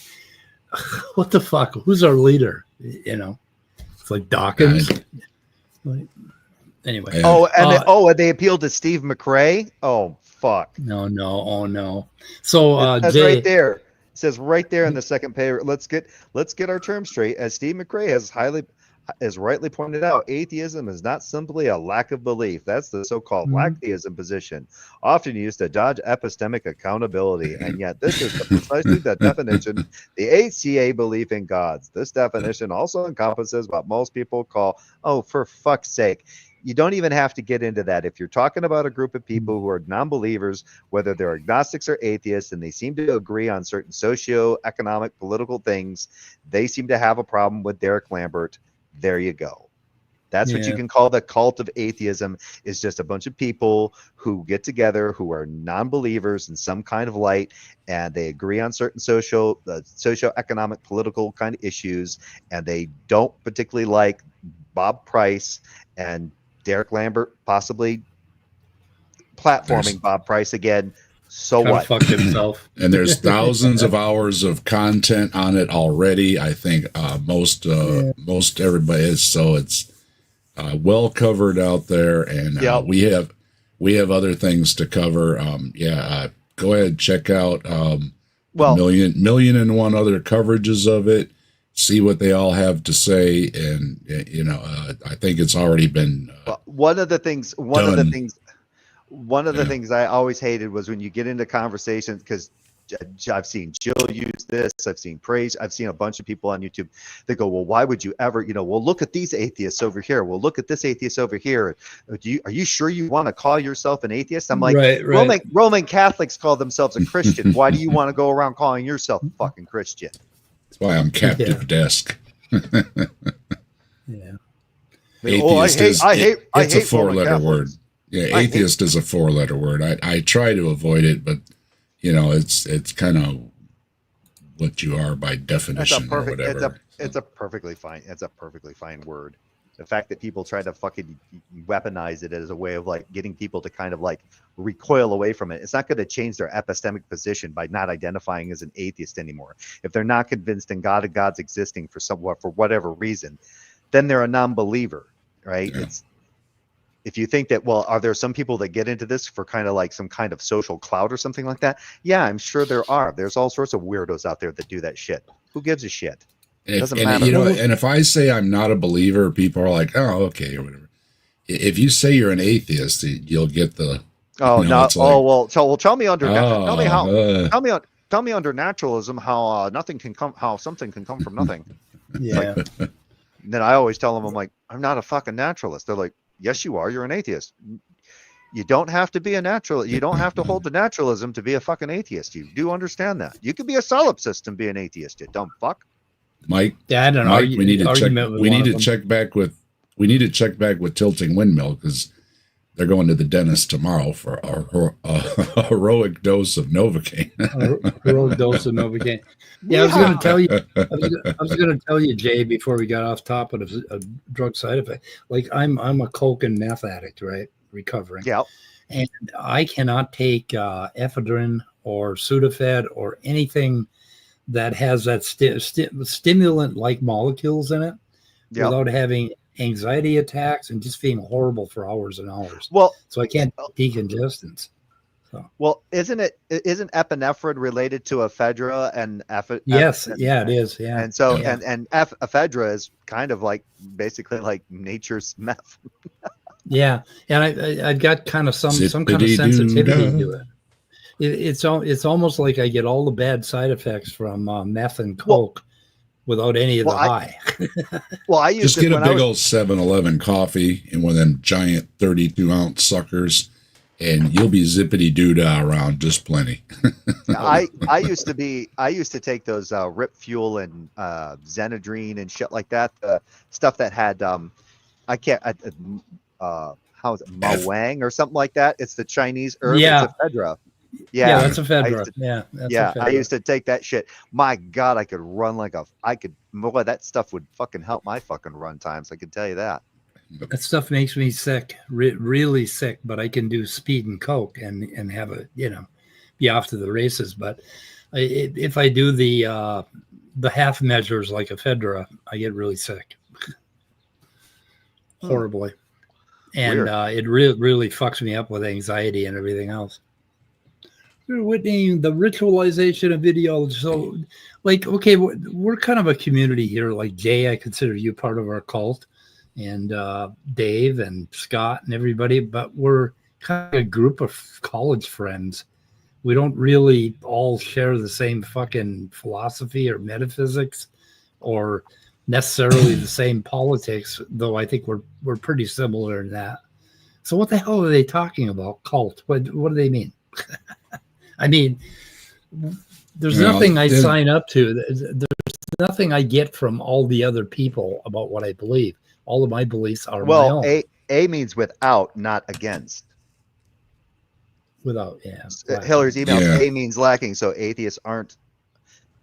what the fuck? Who's our leader? It's like Dawkins. Anyway. And they appealed to Steve McRae. Oh fuck. No. Oh no. So that's Jay, right there. It says right there in the second page. Let's get our terms straight. As Steve McRae has rightly pointed out, atheism is not simply a lack of belief. That's the so-called lactheism position, often used to dodge epistemic accountability. And yet this is precisely the definition, the HCA belief in gods. This definition also encompasses what most people call, oh, for fuck's sake. You don't even have to get into that. If you're talking about a group of people who are non-believers, whether they're agnostics or atheists, and they seem to agree on certain socio-economic, political things, they seem to have a problem with Derek Lambert. There you go. That's what you can call the cult of atheism, is just a bunch of people who get together who are non-believers in some kind of light, and they agree on certain socio-economic, political kind of issues, and they don't particularly like Bob Price and Derek Lambert possibly platforming Bob Price again. So what? Fucked himself. And there's thousands of hours of content on it already. I think most everybody is. So it's well covered out there, and we have other things to cover. Go ahead, check out million and one other coverages of it. See what they all have to say, and I think it's already been. One of the things I always hated was when you get into conversations, because I've seen Jill use this, I've seen Praise, I've seen a bunch of people on YouTube that go, well, why would you ever, well, look at these atheists over here. Well, look at this atheist over here. Are you sure you want to call yourself an atheist? I'm like, right. Roman Catholics call themselves a Christian. Why do you want to go around calling yourself a fucking Christian? That's why I'm captive desk. Yeah. Atheist I hate it's a four-letter word. Yeah, atheist is a four-letter word. I try to avoid it, but it's kind of what you are by definition or whatever. It's a perfectly fine word. The fact that people try to fucking weaponize it as a way of like getting people to kind of like recoil away from it. It's not going to change their epistemic position by not identifying as an atheist anymore. If they're not convinced in God and God's existing for whatever reason, then they're a non-believer, right? Yeah. If you think that, well, are there some people that get into this for kind of like some kind of social clout or something like that? Yeah, I'm sure there are. There's all sorts of weirdos out there that do that shit. Who gives a shit? Doesn't matter. And if I say I'm not a believer, people are like, oh, okay, or whatever. If you say you're an atheist, you'll get the. Oh no! Well, tell me under. Tell me under naturalism how something can come from nothing. Yeah. Then I always tell them, I'm like, I'm not a fucking naturalist. They're like, yes, you are. You're an atheist. You don't have to be a natural. You don't have to hold to naturalism to be a fucking atheist. You do understand that. You could be a solipsist and be an atheist. You dumb fuck. Mike, Yeah, I don't know. Mike, we need to check. Argument with We one need of to them. check back with. We need to check back with Tilting Windmill because they're going to the dentist tomorrow for a heroic dose of Novocaine. A heroic dose of Novocaine. Yeah, I was going to tell you. I was going to tell you, Jay, before we got off topic of a drug side effect. Like I'm a coke and meth addict, right? Recovering. Yeah. And I cannot take ephedrine or Sudafed or anything that has that stimulant-like molecules in it Yeah. without having anxiety attacks and just feeling horrible for hours and hours. Well, So I can't decongestants. isn't epinephrine related to ephedra and Yes, yeah, it is. Yeah, And so Yeah. and ephedra is kind of like basically like nature's meth. yeah, and I've got kind of some kind of sensitivity to it. It's almost like I get all the bad side effects from meth and coke without any of the high. Well, I used Just to get a when I big was- old 7-Eleven coffee in one of them giant 32-ounce suckers, and you'll be zippity doodah around just plenty. I used to take those Rip Fuel and Xenadrine and shit like that. Stuff that had how is it, Mawang or something like that. It's the Chinese herb. Yeah. It's ephedra. Yeah, that's I ephedra. used to- That's yeah, I ephedra. used to take that shit. My God, I could run boy, that stuff would fucking help my fucking run times. I can tell you that. That stuff makes me sick, really sick. But I can do speed and coke and have a be off to the races. But if I do the half measures like ephedra, I get really sick, horribly, and it really fucks me up with anxiety and everything else. We're witnessing the ritualization of video. So, like, okay, we're kind of a community here. Like Jay, I consider you part of our cult, and Dave and Scott and everybody. But we're kind of a group of college friends. We don't really all share the same fucking philosophy or metaphysics, or necessarily the same politics. Though I think we're pretty similar in that. So, what the hell are they talking about? Cult? What do they mean? I mean, there's nothing I sign up to. There's nothing I get from all the other people about what I believe. All of my beliefs are my own. A means without, not against. Without, yeah. Hiller's email. Yeah. A means lacking, so atheists aren't.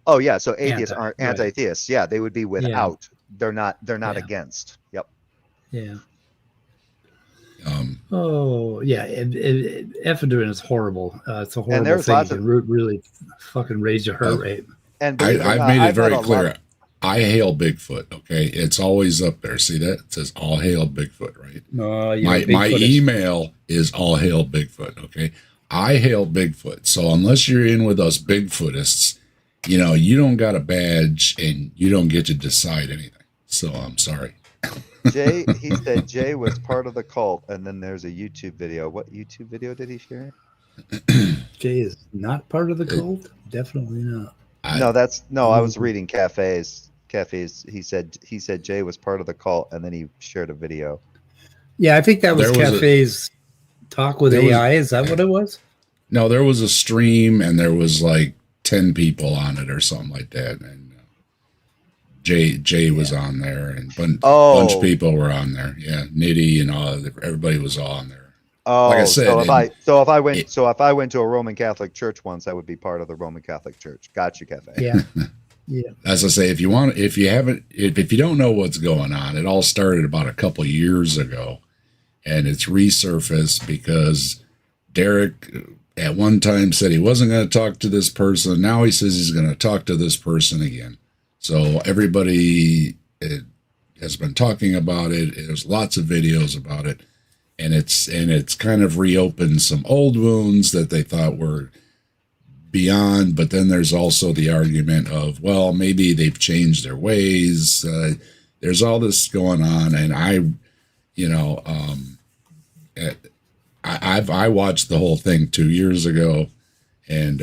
Oh yeah, so atheists Anti, aren't right. anti-theists. Yeah, they would be without. They're not Yeah. against. Yep. Yeah. Oh yeah, ephedrine is horrible. It's a horrible there's thing. lots It can really fucking raise your heart rate. And believe it or I've not, made it I've very met a clear. lot- I hail Bigfoot. Okay, it's always up there. See that? It says all hail Bigfoot, right? No, My email is all hail Bigfoot. Okay, I hail Bigfoot. So unless you're in with us Bigfootists, you don't got a badge and you don't get to decide anything. So I'm sorry. Jay, he said Jay was part of the cult, and then there's a YouTube video. What YouTube video did he share? Jay is not part of the cult. Definitely not. I was reading cafes. He said Jay was part of the cult, and then he shared a video. Yeah, I think that was There was Cafe's talk with there was- AI. Is that what it was? No, there was a stream and there was like 10 people on it or something like that. And Jay was on there and bunch of people were on there. Yeah, Nitty and everybody was all on there. Oh, Like I said, so if I went to a Roman Catholic church once, I would be part of the Roman Catholic Church. Gotcha, Cafe. Yeah. Yeah. As I say, if you don't know what's going on, it all started about a couple years ago, and it's resurfaced because Derek at one time said he wasn't going to talk to this person. Now he says he's going to talk to this person again. So everybody has been talking about it. There's lots of videos about it, and it's kind of reopened some old wounds that they thought were beyond. But then there's also the argument of, well, maybe they've changed their ways. There's all this going on, and I watched the whole thing 2 years ago, and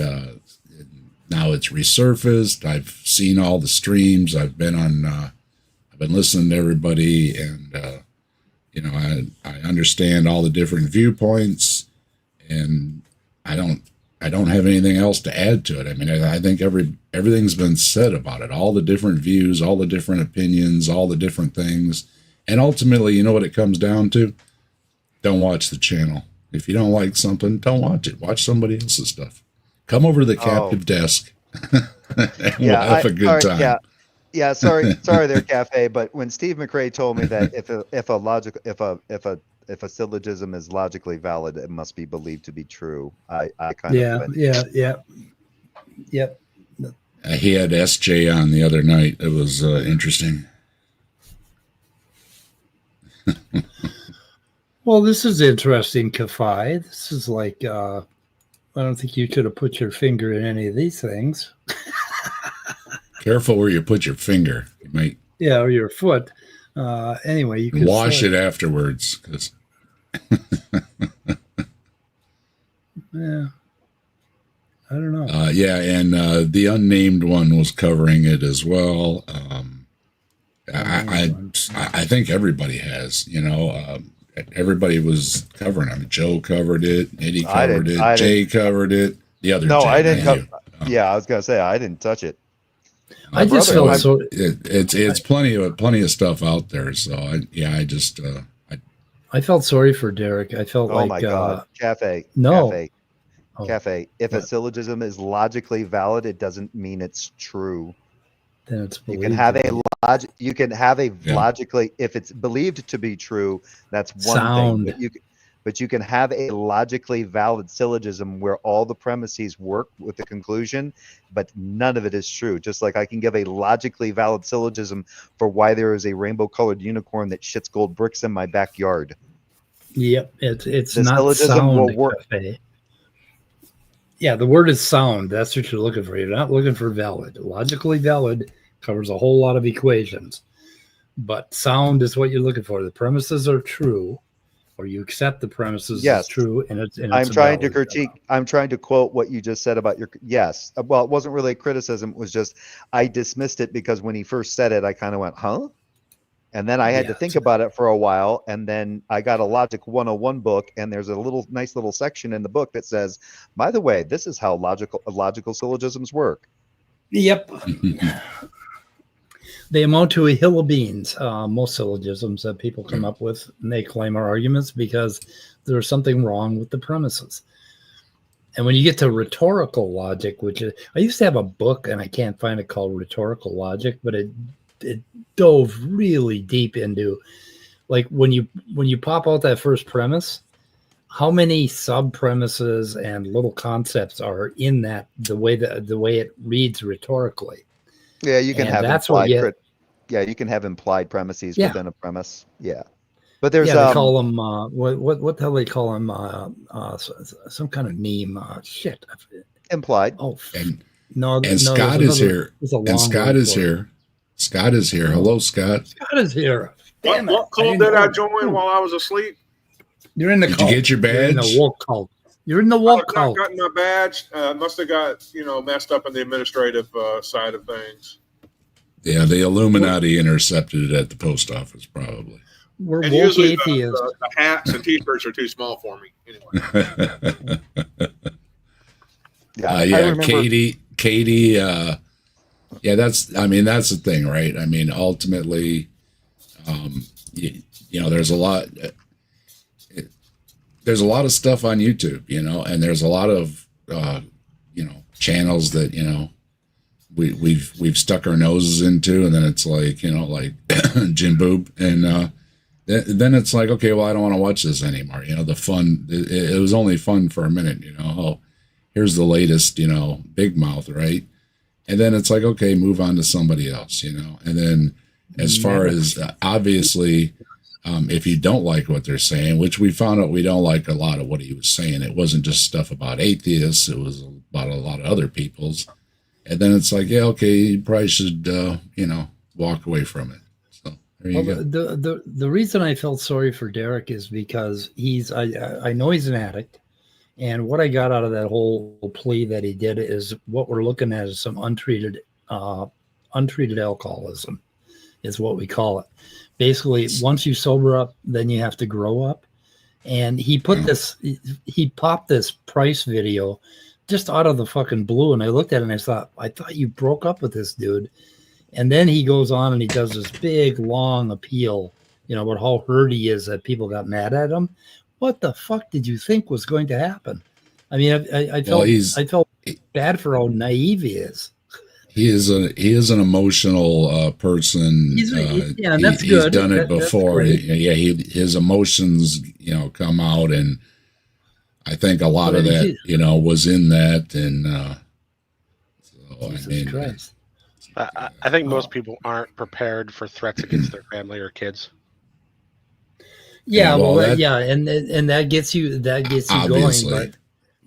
now it's resurfaced. I've seen all the streams. I've been listening to everybody, and You know, I understand all the different viewpoints, and I don't have anything else to add to it. I mean, I think everything's been said about it, all the different views, all the different opinions, all the different things. And ultimately, you know what it comes down to? Don't watch the channel. If you don't like something, don't watch it. Watch somebody else's stuff. Come over to the captive desk and we'll have a good time. Yeah, sorry there, Cafe. But when Steve McRae told me that if a syllogism is logically valid, it must be believed to be true. I kind of went, Yep. He had SJ on the other night. It was interesting. Well, this is interesting, Kafai. This is like, I don't think you should have put your finger in any of these things. Careful where you put your finger. You might or your foot. Anyway, you can wash it afterwards. 'Cause yeah, I don't know. and the unnamed one was covering it as well. I think everybody has. You know, everybody was covering. I mean, Joe covered it. Eddie covered it. Jay covered it. The other no, Jay, I didn't. Yeah, I was gonna say I didn't touch it. I just felt so. It's plenty of stuff out there. So I felt sorry for Derek. I felt oh like, my God, Cafe. No. Cafe. Oh, Cafe. If a what? syllogism is logically valid, it doesn't mean it's true. Then it's You believed. can have a Yeah. logically, if it's believed to be true, that's one Sound. thing. But you can have a logically valid syllogism where all the premises work with the conclusion, but none of it is true. Just like I can give a logically valid syllogism for why there is a rainbow-colored unicorn that shits gold bricks in my backyard. Yep, it's The not syllogism sound. will work. Cafe. Yeah, the word is sound. That's what you're looking for. You're not looking for valid. Logically valid covers a whole lot of equations, but sound is what you're looking for. The premises are true, or you accept the premises Yes. as true, and it's I'm trying to valid. critique. I'm trying to quote what you just said about your. Yes. Well, it wasn't really a criticism. It was just I dismissed it because when he first said it, I kind of went, huh? And then I had to think about it for a while. And then I got a Logic 101 book, and there's a nice little section in the book that says, by the way, this is how logical syllogisms work. Yep. They amount to a hill of beans. Most syllogisms that people come up with, and they claim are arguments because there's something wrong with the premises. And when you get to rhetorical logic, which is, I used to have a book, and I can't find it, called Rhetorical Logic, but it dove really deep into, like, when you pop out that first premise, how many sub premises and little concepts are in that, the way it reads rhetorically. Yeah, you can And have that's what implied. You can have implied premises Yeah. within a premise. Yeah, but there's they call them what the hell they call them, some kind of meme. Shit. implied. Oh And no. and Scott is here. And Scott is here. Scott is here. Hello, Scott. Scott is here. Damn What it. call did I join while I was asleep? You're in the Did cult. you get your You're in badge? the woke cult. You're in the I've woke not cult. gotten my badge. Must have got messed up in the administrative side of things. Yeah, the Illuminati intercepted it at the post office, probably. We're And woke usually atheists. the hats and T-shirts are too small for me. Anyway, Yeah, I Yeah, remember. Katie. That's the thing, right? I mean, ultimately, there's a lot. There's a lot of stuff on YouTube, and there's a lot of channels that we've stuck our noses into, and then it's like Jim Boob, and then it's like, okay, well, I don't want to watch this anymore. The fun, it was only fun for a minute. Oh, here's the latest, Big Mouth, right? And then it's like, okay, move on to somebody else, and then as far as obviously, if you don't like what they're saying, which we found out we don't like a lot of what he was saying, it wasn't just stuff about atheists, it was about a lot of other people's. And then it's like, yeah, okay, you probably should, walk away from it. So there you go. The reason I felt sorry for Derek is because I know he's an addict, and what I got out of that whole plea that he did is what we're looking at is some untreated alcoholism, is what we call it. Basically, once you sober up, then you have to grow up. And he put this, he popped this Price video just out of the fucking blue. And I looked at it and I thought you broke up with this dude. And then he goes on and he does this big, long appeal, about how hurt he is that people got mad at him. What the fuck did you think was going to happen? I mean, I felt bad for how naive he is. He is an emotional person. And that's he's good. done it before. His emotions, come out, and I think a lot of that, was in that. And Jesus Christ. I think most people aren't prepared for threats against their family or kids. Yeah, and that gets you obviously going.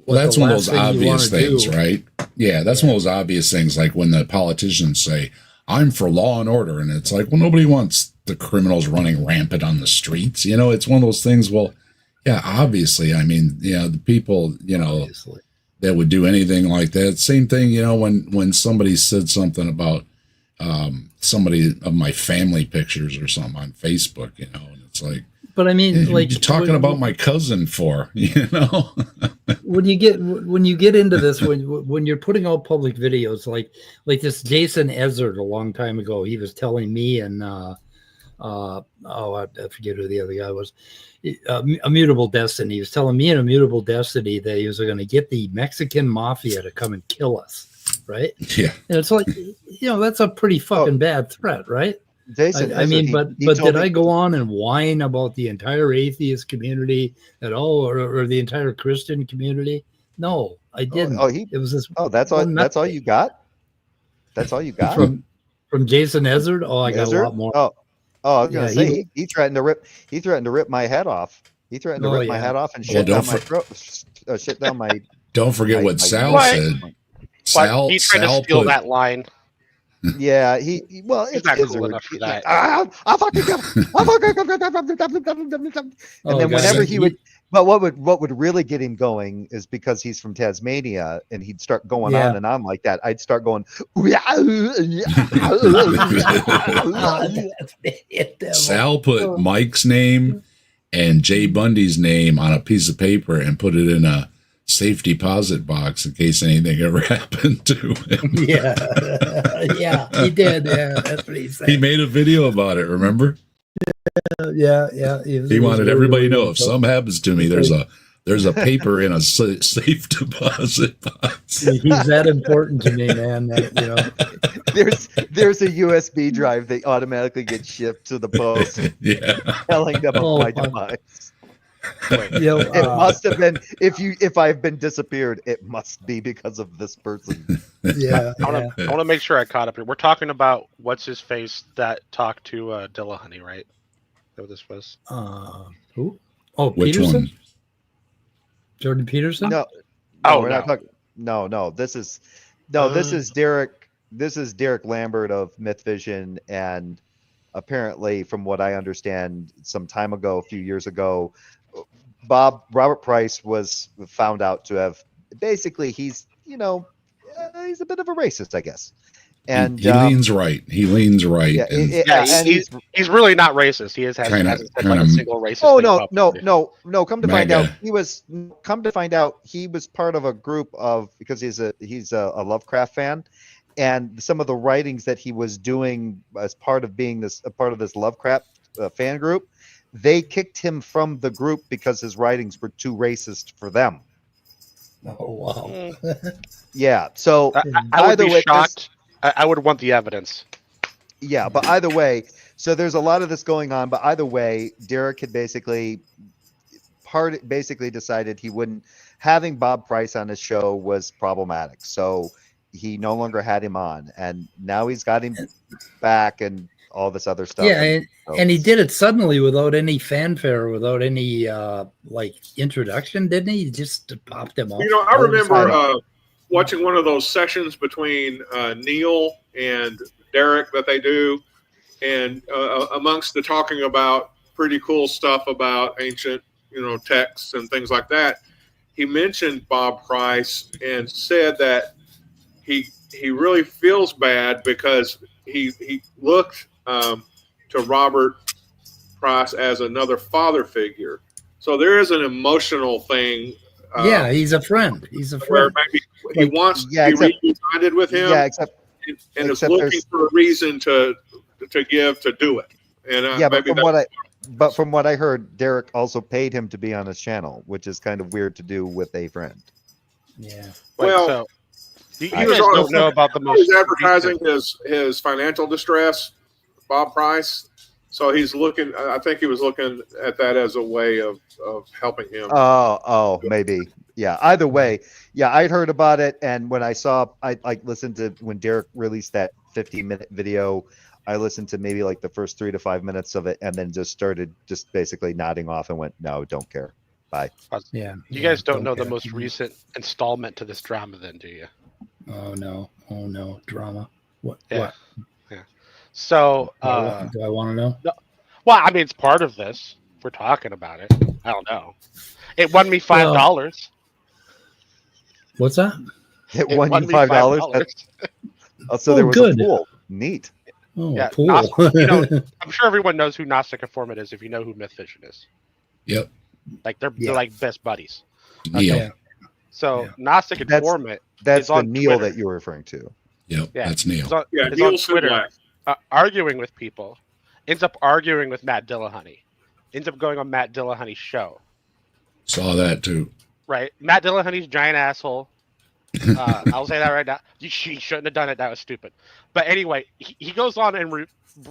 Well, that's one of those obvious things, right? Yeah, that's one of those obvious things, like when the politicians say, "I'm for law and order," and it's like, well, nobody wants the criminals running rampant on the streets. It's one of those things. Well, yeah, obviously. I mean, the people, obviously, that would do anything like that. Same thing, when somebody said something about somebody of my family pictures or something on Facebook, and it's like, but I mean, like, you're talking about my cousin for, when you get into this, when you're putting out public videos, like this Jason Ezard a long time ago, he was telling me and I forget who the other guy was, Immutable Destiny. He was telling me and Immutable Destiny that he was going to get the Mexican mafia to come and kill us, right? Yeah, and it's like, that's a pretty fucking bad threat, right? Jason, I mean, but did I go on and whine about the entire atheist community at all, or the entire Christian community? No, I didn't. It was this. Oh, that's all. That's all you got. That's all you got from Jason Ezard. Oh, I got a lot more. I was gonna say he threatened to rip. He threatened to rip my head off. He threatened to rip my head off and shit down my throat. Shit down my. Don't forget what Sal said. Sal, he tried to steal that line. Yeah, he's not cool enough for that. And then whenever he would, but what would really get him going is because he's from Tasmania and he'd start going on and on like that. I'd start going. Sal put Mike's name and Jay Bundy's name on a piece of paper and put it in a safe deposit box in case anything ever happened to him. Yeah, he did. Yeah, that's what he said. He made a video about it, remember? Yeah. He wanted everybody to know if something happens to me, there's a paper in a safe deposit box. He's that important to me, man. There's a USB drive that automatically gets shipped to the post. Yeah, telling them of my demise. It must have been if I've been disappeared, it must be because of this person. Yeah, I want to make sure I caught up here. We're talking about what's his face that talked to Dillahunty, right? That what this was? Who? Oh, which Peterson? one? Jordan Peterson? No. We're not talking. No. This is Derek. This is Derek Lambert of Mythvision, and apparently, from what I understand, some time ago, a few years ago, Robert Price was found out to have basically he's a bit of a racist, I guess. And he leans right. Yeah, he's really not racist. He hasn't said like a single racist. Oh no! Come to find out, he was part of a group of, because he's a Lovecraft fan, and some of the writings that he was doing as part of being a part of this Lovecraft fan group, they kicked him from the group because his writings were too racist for them. Oh wow! Yeah. So I would be shocked. I would want the evidence. Yeah, but either way, so there's a lot of this going on. But either way, Derek had basically decided he wouldn't, having Bob Price on his show was problematic. So he no longer had him on, and now he's got him back and all this other stuff. Yeah, and he did it suddenly without any fanfare, without any introduction, didn't he? He just popped him off. I remember watching one of those sessions between Neil and Derek that they do, and amongst the talking about pretty cool stuff about ancient, texts and things like that, he mentioned Bob Price and said that he really feels bad because he looked to Robert Price as another father figure. So there is an emotional thing. Yeah, he's a friend. He's a Where friend. maybe he wants Yeah, to be reunited with him. Yeah, except and is except looking there's- for a reason to give to do it. And yeah, but maybe from what I heard, Derek also paid him to be on his channel, which is kind of weird to do with a friend. Yeah. Well, so you he guys was don't know about the most he's advertising his financial distress, Bob Price. So he's looking. I think he was looking at that as a way of helping him. Oh, maybe. Yeah. Either way, yeah, I'd heard about it, and when I listened to when Derek released that 15-minute video. I listened to maybe like the first 3 to 5 minutes of it, and then just started basically nodding off and went, "No, don't care, bye." Yeah. You guys don't know the care. most recent installment to this drama, then, do you? Oh no, drama. What? Yeah. What? Yeah. So, do I want to know? well, I mean, it's part of this. If we're talking about it. I don't know. It won me $5. What's that? It won you $5. So Oh, there was good. a pool. Neat. Oh, Yeah, pool. I'm sure everyone knows who Gnostic Informant is if you know who Myth Vision is. Yep. Like they're Yeah. like best buddies. Neil. Yeah. So Yeah. Gnostic Informant That's is the on Neil Twitter. that you were referring to. Yep. Yeah. That's Neil. is on, Yeah, is Neil on Twitter Sidlack. arguing with people, ends up arguing with Matt Dillahunty, ends up going on Matt Dillahunty's show. Saw that too. Right? Matt Dillahunty's a giant asshole. I'll say that right now. He shouldn't have done it. That was stupid. But anyway, he goes on and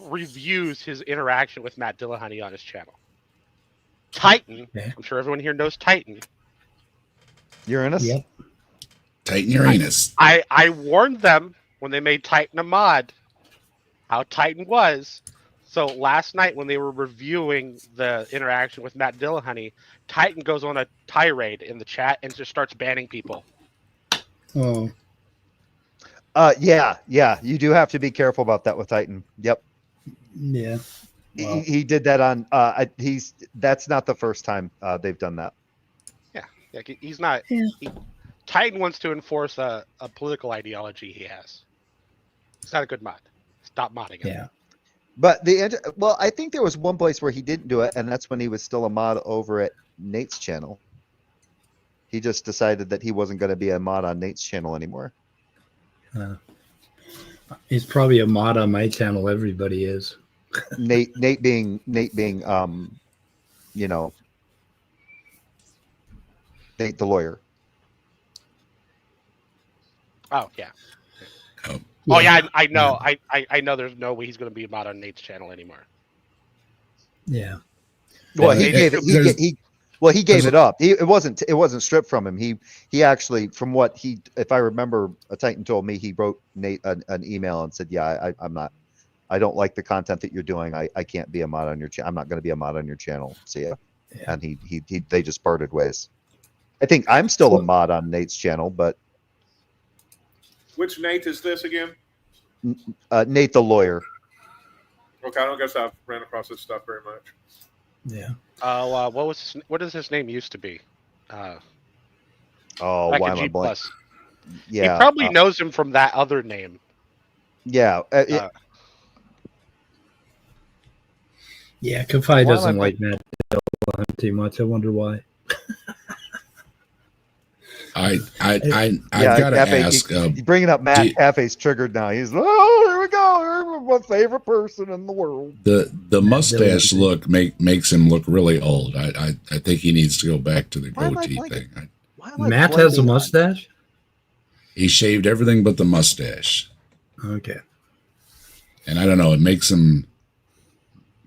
reviews his interaction with Matt Dillahunty on his channel. Titan, Okay. I'm sure everyone here knows Titan. Uranus? Yep. Titan Uranus. I warned them when they made Titan a mod how Titan was. So last night when they were reviewing the interaction with Matt Dillahunty, Titan goes on a tirade in the chat and just starts banning people. Oh. Yeah. You do have to be careful about that with Titan. Yep. Yeah. Wow. He did that on. That's not the first time they've done that. Yeah, he's not. Yeah. Titan wants to enforce a political ideology he has. It's not a good mod. Stop modding him. Yeah. But I think there was one place where he didn't do it, and that's when he was still a mod over at Nate's channel. He just decided that he wasn't going to be a mod on Nate's channel anymore. He's probably a mod on my channel. Everybody is. Nate being Nate the lawyer. Oh yeah. Oh. Oh yeah, I know. I know. There's no way he's going to be a mod on Nate's channel anymore. Yeah. Well, Yeah, he gave it. there's- He gave it up. It wasn't stripped from him. He actually, from what if I remember, a Titan told me he wrote Nate an email and said, "Yeah, I'm not. I don't like the content that you're doing. I can't be a mod on your channel. I'm not going to be a mod on your channel." See ya. Yeah. And they just parted ways. I think I'm still a mod on Nate's channel, but Which Nate is this again? Nate the lawyer. Okay, I don't guess I've ran across this stuff very much. Yeah. What does his name used to be? Oh, Back why in am I G blank? Plus. Yeah, He probably knows him from that other name. yeah. Yeah. Kafai Why am doesn't I- like Matt Dillahunty much. I wonder why. I've Yeah, got to Cafe, ask. bringing up Matt do you- Cafe's triggered now. He's here we go. My favorite person in the world. The mustache look makes him look really old. I think he needs to go back to the Why am I goatee blanking? thing. Why am I Matt has a blanking on- mustache. He shaved everything but the mustache, Okay. and I don't know. It makes him.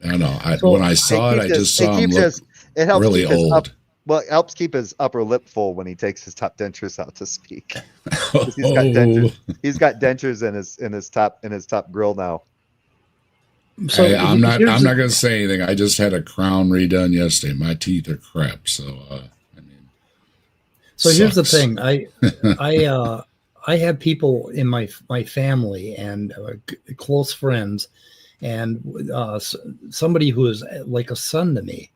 I don't know. So, when I saw it, I just saw him look it helps really keep his old. up, well, it helps keep his upper lip full when he takes his top dentures out to speak. 'Cause he's got dentures. He's got dentures in his top grill now. So Hey, I'm not here's going to say anything. I just had a crown redone yesterday. My teeth are crap, so I mean. So here's the sucks. thing. I have people in my family and close friends, and somebody who is like a son to me,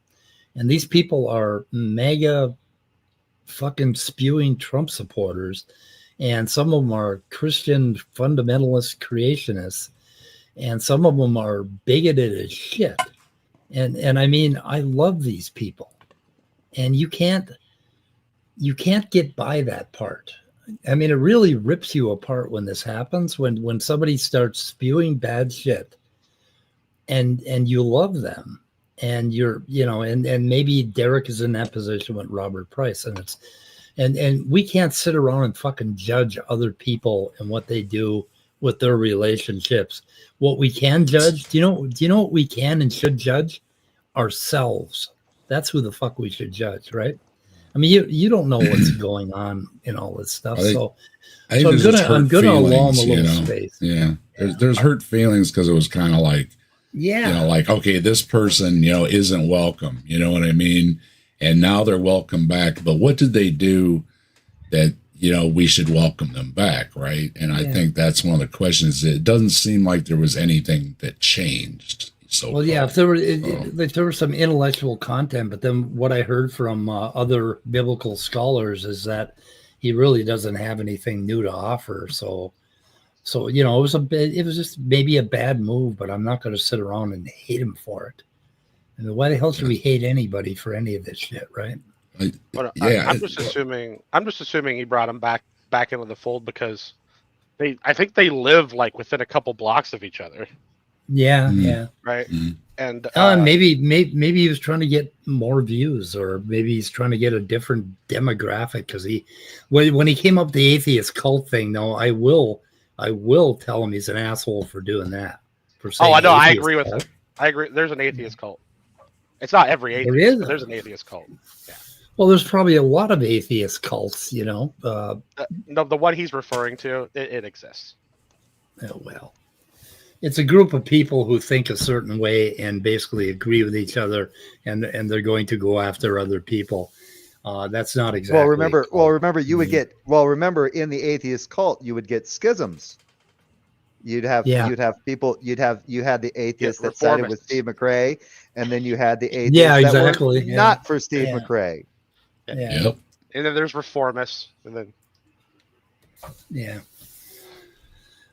and these people are mega fucking spewing Trump supporters, and some of them are Christian fundamentalist creationists, and some of them are bigoted as shit. And I mean, I love these people, and you can't get by that part. I mean, it really rips you apart when this happens, when somebody starts spewing bad shit, and you love them, and you're, you know, and maybe Derek is in that position with Robert Price, and it's and we can't sit around and fucking judge other people and what they do with their relationships. What we can judge, do you know what we can and should judge? Ourselves. That's who the fuck we should judge, right? I mean, you don't know what's going on in all this stuff. I think I'm gonna allow him a little you know? space. Yeah, there's hurt feelings because it was kind of like, Yeah. you know, like, okay, this person, you know, isn't welcome. You know what I mean? And now they're welcome back. But what did they do that, you know, we should welcome them back, right? And I think that's one of the questions. It doesn't seem like there was anything that changed. So Well, yeah, if there was some intellectual content, but then what I heard from other biblical scholars is that he really doesn't have anything new to offer. So you know, it was just maybe a bad move, but I'm not going to sit around and hate him for it. I mean, why the hell should we hate anybody for any of this shit, right? But Yeah, I'm just assuming he brought him back into the fold because I think they live like within a couple blocks of each other, Yeah, Mm. yeah. right? Mhm. And Maybe he was trying to get more views, or maybe he's trying to get a different demographic. Because when he came up with the atheist cult thing, though, I will tell him he's an asshole for doing that. For saying I know, I atheist agree with cult. him. I agree. There's an atheist cult. It's not every There atheist, is. but there's an atheist cult. Yeah. Well, there's probably a lot of atheist cults, you know. No, the one he's referring to, it exists. Oh, well, it's a group of people who think a certain way and basically agree with each other, and they're going to go after other people. That's not exactly. Well, remember, you would get. Well, remember, in the atheist cult, you would get schisms. You'd have people. You had the atheists that sided with Steve McRae, and then you had the atheists that were not for Steve McRae. Yeah. Yep. And then there's reformists, and then Yeah.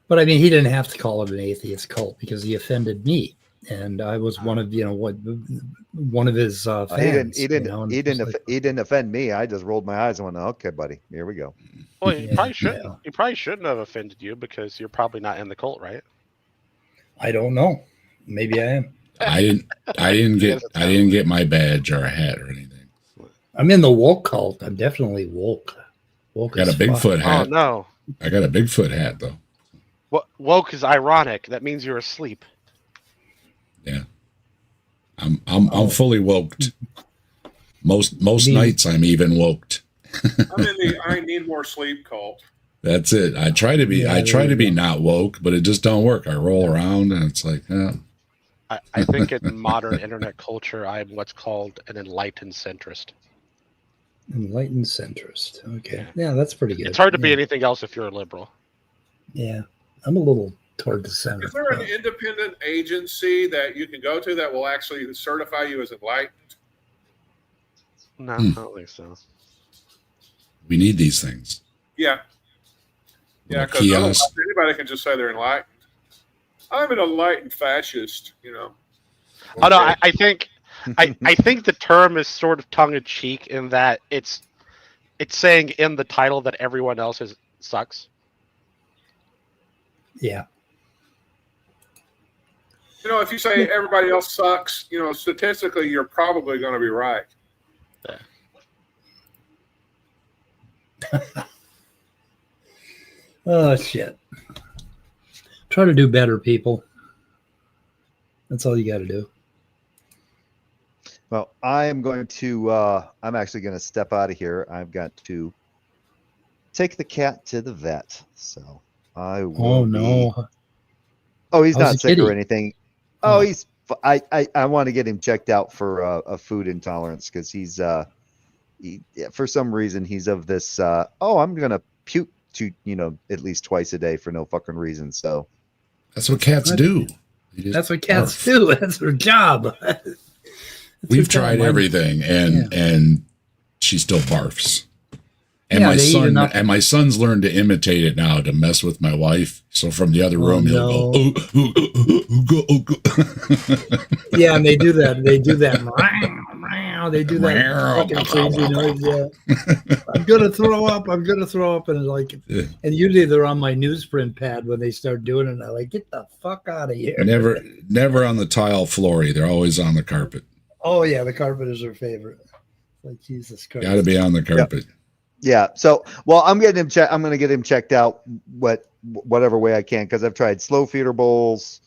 But I mean, he didn't have to call it an atheist cult because he offended me, and I was one of his fans. He didn't offend me. I just rolled my eyes and went, "Okay, buddy, here we go." well, he Yeah, probably shouldn't. yeah. He probably shouldn't have offended you because you're probably not in the cult, right? I don't know. Maybe I am. I didn't get my badge or a hat or anything. I'm in the woke cult. I'm definitely woke. Woke Got a as fuck. Bigfoot Oh hat. no, I got a Bigfoot hat though. woke is ironic. That means you're asleep. Yeah. I'm fully woked. Most Me- nights I'm even woked. I'm in the I need more sleep cult. That's it. I try to be Yeah, I try there to be you go. not woke, but it just don't work. I roll around and it's like, I think in modern internet culture, I'm what's called an enlightened centrist. Enlightened centrist. Okay. Yeah, that's pretty good. It's hard to be Yeah. anything else if you're a liberal. Yeah. I'm a little toward the center. Is there an independent agency that you can go to that will actually certify you as enlightened? No, I don't think so. we need these things. Yeah. Yeah, Little because kiosks. anybody can just say they're enlightened. I'm an enlightened fascist, you know. Oh no, I think I think the term is sort of tongue in cheek in that it's saying in the title that everyone else sucks. Yeah. You know, if you say everybody else sucks, you know, statistically, you're probably going to be right. Oh shit. Try to do better, people. That's all you got to do. Well, I am going to. I'm actually going to step out of here. I've got to take the cat to the vet. So I will. Oh be- no. Oh, he's How's not the sick kitty? or anything. Oh, he's. I want to get him checked out for a food intolerance because he's. For some reason, he's of this. I'm gonna puke to at least twice a day for no fucking reason. So. That's what cats do. They just That's what cats barf. do. That's their job. That's We've their tried job. everything and she still barfs. And Yeah, my they eat son enough- and my son's learned to imitate it now to mess with my wife. So from the other room, he'll no. go, Yeah, and they do that. They do that. They do that fucking crazy noise. Yeah. I'm gonna throw up. I'm gonna throw up, and it's like, Yeah. and usually they're on my newsprint pad when they start doing it. And I'm like, get the fuck out of here. Never on the tile floor. They're always on the carpet. Oh yeah, the carpet is her favorite. Like Jesus Christ. Got to be on the carpet. Yeah. So, well, I'm going to get him checked out whatever way I can, because I've tried slow feeder bowls,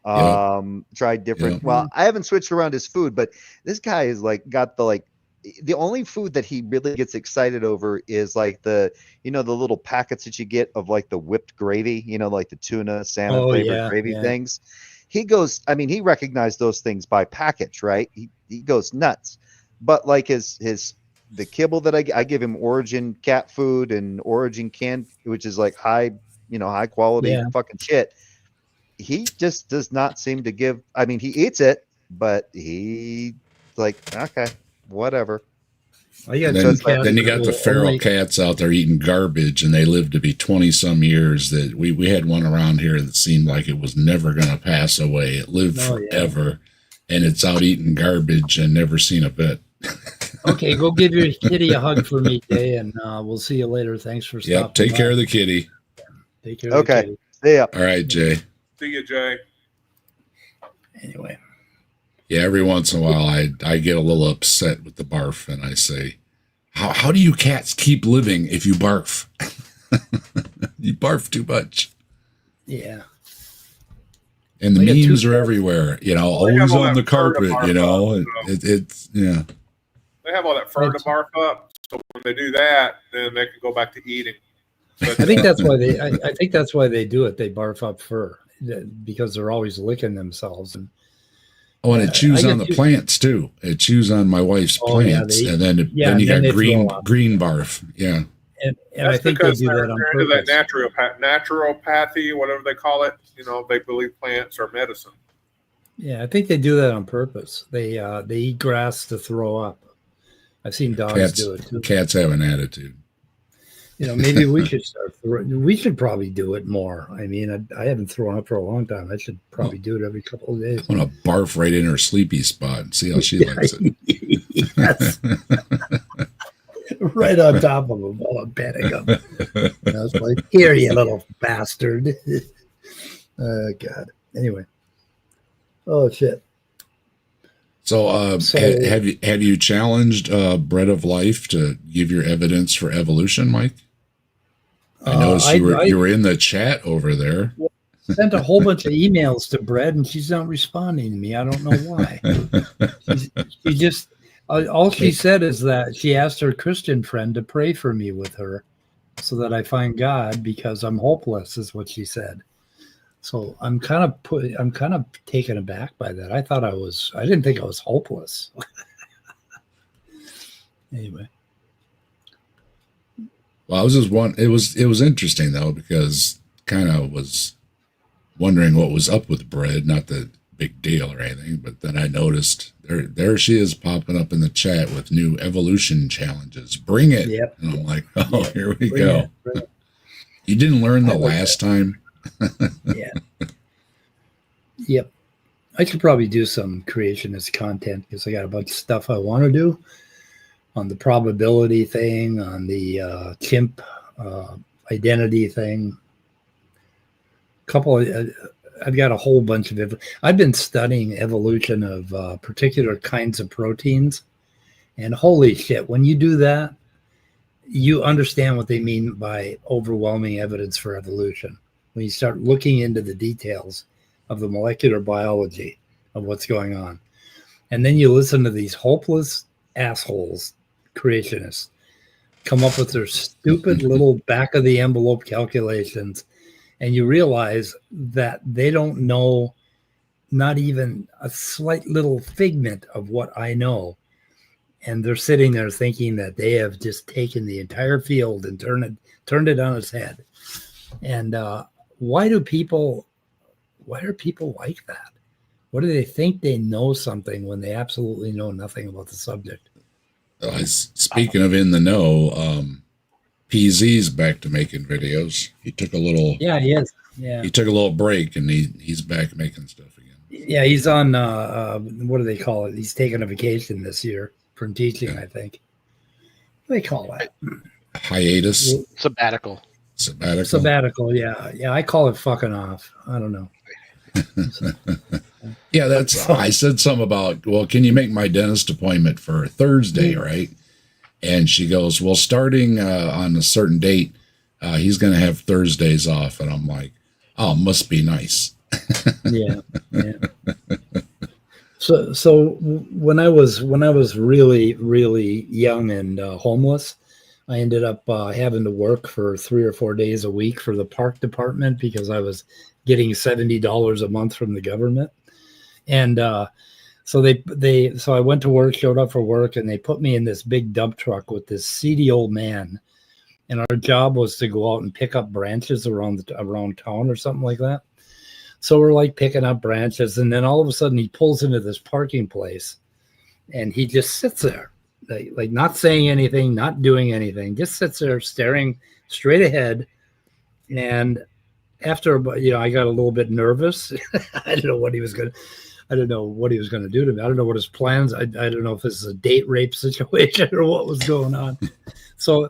tried different. Yeah. Well, I haven't switched around his food, but this guy is like got the only food that he really gets excited over is like the little packets that you get of like the whipped gravy, like the tuna salmon flavored gravy things. He goes, I mean, he recognized those things by package, right? He goes nuts. But like the kibble that I give him, Origin cat food and Origin canned, which is like high quality fucking shit. He just does not seem to give. I mean, he eats it, but he like, okay, whatever. I got Then you got the feral cats out there eating garbage, and they live to be 20 some years. That we had one around here that seemed like it was never going to pass away. It lived forever, and it's out eating garbage and never seen a vet. Okay, go give your kitty a hug for me, Jay, and we'll see you later. Thanks for stopping. Yep, take care of the kitty. Take care of the kitty. See ya. All right, Jay. See you, Jay. Anyway. Yeah, every once in a while I get a little upset with the barf, and I say, how do you cats keep living if you barf? You barf too much. Yeah. And the I got memes are everywhere, always all on the that fur to carpet, barf up, it's, yeah. They have all that fur to barf up, so when they do that, then they can go back to eating. But, I think that's why they. I think that's why they do it. They barf up fur because they're always licking themselves. And and it chews on the plants too. It chews on my wife's plants, and then you got green barf. Yeah, and I think they do that on into purpose. that naturopathy, whatever they call it. They believe plants are medicine. Yeah, I think they do that on purpose. They eat grass to throw up. I've seen dogs do it too. Cats have an attitude. Maybe we should start. We should probably do it more. I mean, I haven't thrown up for a long time. I should probably do it every couple of days. I'm gonna barf right in her sleepy spot and see how she likes it. Yes. Right on top of them while I'm petting them. I was like, "Here, you little bastard." Oh God. Anyway. Oh shit. So, have you challenged Bread of Life to give your evidence for evolution, Mike? I noticed you were in the chat over there. Sent a whole bunch of emails to Bread, and she's not responding to me. I don't know why. she just all she said is that she asked her Christian friend to pray for me with her, so that I find God because I'm hopeless, is what she said. So I'm kind of taken aback by that. I didn't think I was hopeless. Anyway. Well, it was interesting though, because kind of was wondering what was up with Bread, not the big deal or anything, but then I noticed there she is popping up in the chat with new evolution challenges. Bring it. Yep. And I'm like, here we go. You didn't learn the last time. Yeah. Yep. I should probably do some creationist content because I got a bunch of stuff I want to do on the probability thing, on the chimp identity thing. I've got a whole bunch of I've been studying evolution of particular kinds of proteins, and holy shit, when you do that, you understand what they mean by overwhelming evidence for evolution. When you start looking into the details of the molecular biology of what's going on. And then you listen to these hopeless assholes, creationists, come up with their stupid little back of the envelope calculations. And you realize that they don't know not even a slight little figment of what I know. And they're sitting there thinking that they have just taken the entire field and turned it on its head. And why are people like that? What do they think they know something when they absolutely know nothing about the subject? Speaking of in the know, PZ's back to making videos. He took a little Yeah, he is. Yeah. he took a little break, and he's back making stuff again. Yeah, he's on what do they call it? He's taking a vacation this year from teaching, I think. What do they call that? Hiatus, Sabbatical. sabbatical. Yeah, I call it fucking off. I don't know. Yeah, that's. I said something about, well, can you make my dentist appointment for Thursday, right? And she goes, well, starting on a certain date, he's going to have Thursdays off, and I'm like, oh, must be nice. Yeah. So when I was really, really young and homeless, I ended up having to work for 3 or 4 days a week for the park department because I was getting $70 a month from the government. And so I went to work, showed up for work, and they put me in this big dump truck with this seedy old man. And our job was to go out and pick up branches around town or something like that. So we're like picking up branches, and then all of a sudden he pulls into this parking place, and he just sits there, like not saying anything, not doing anything, just sits there staring straight ahead. And after, I got a little bit nervous. I didn't know what he was going to do to me. I don't know what his plans. I don't know if this is a date rape situation or what was going on. So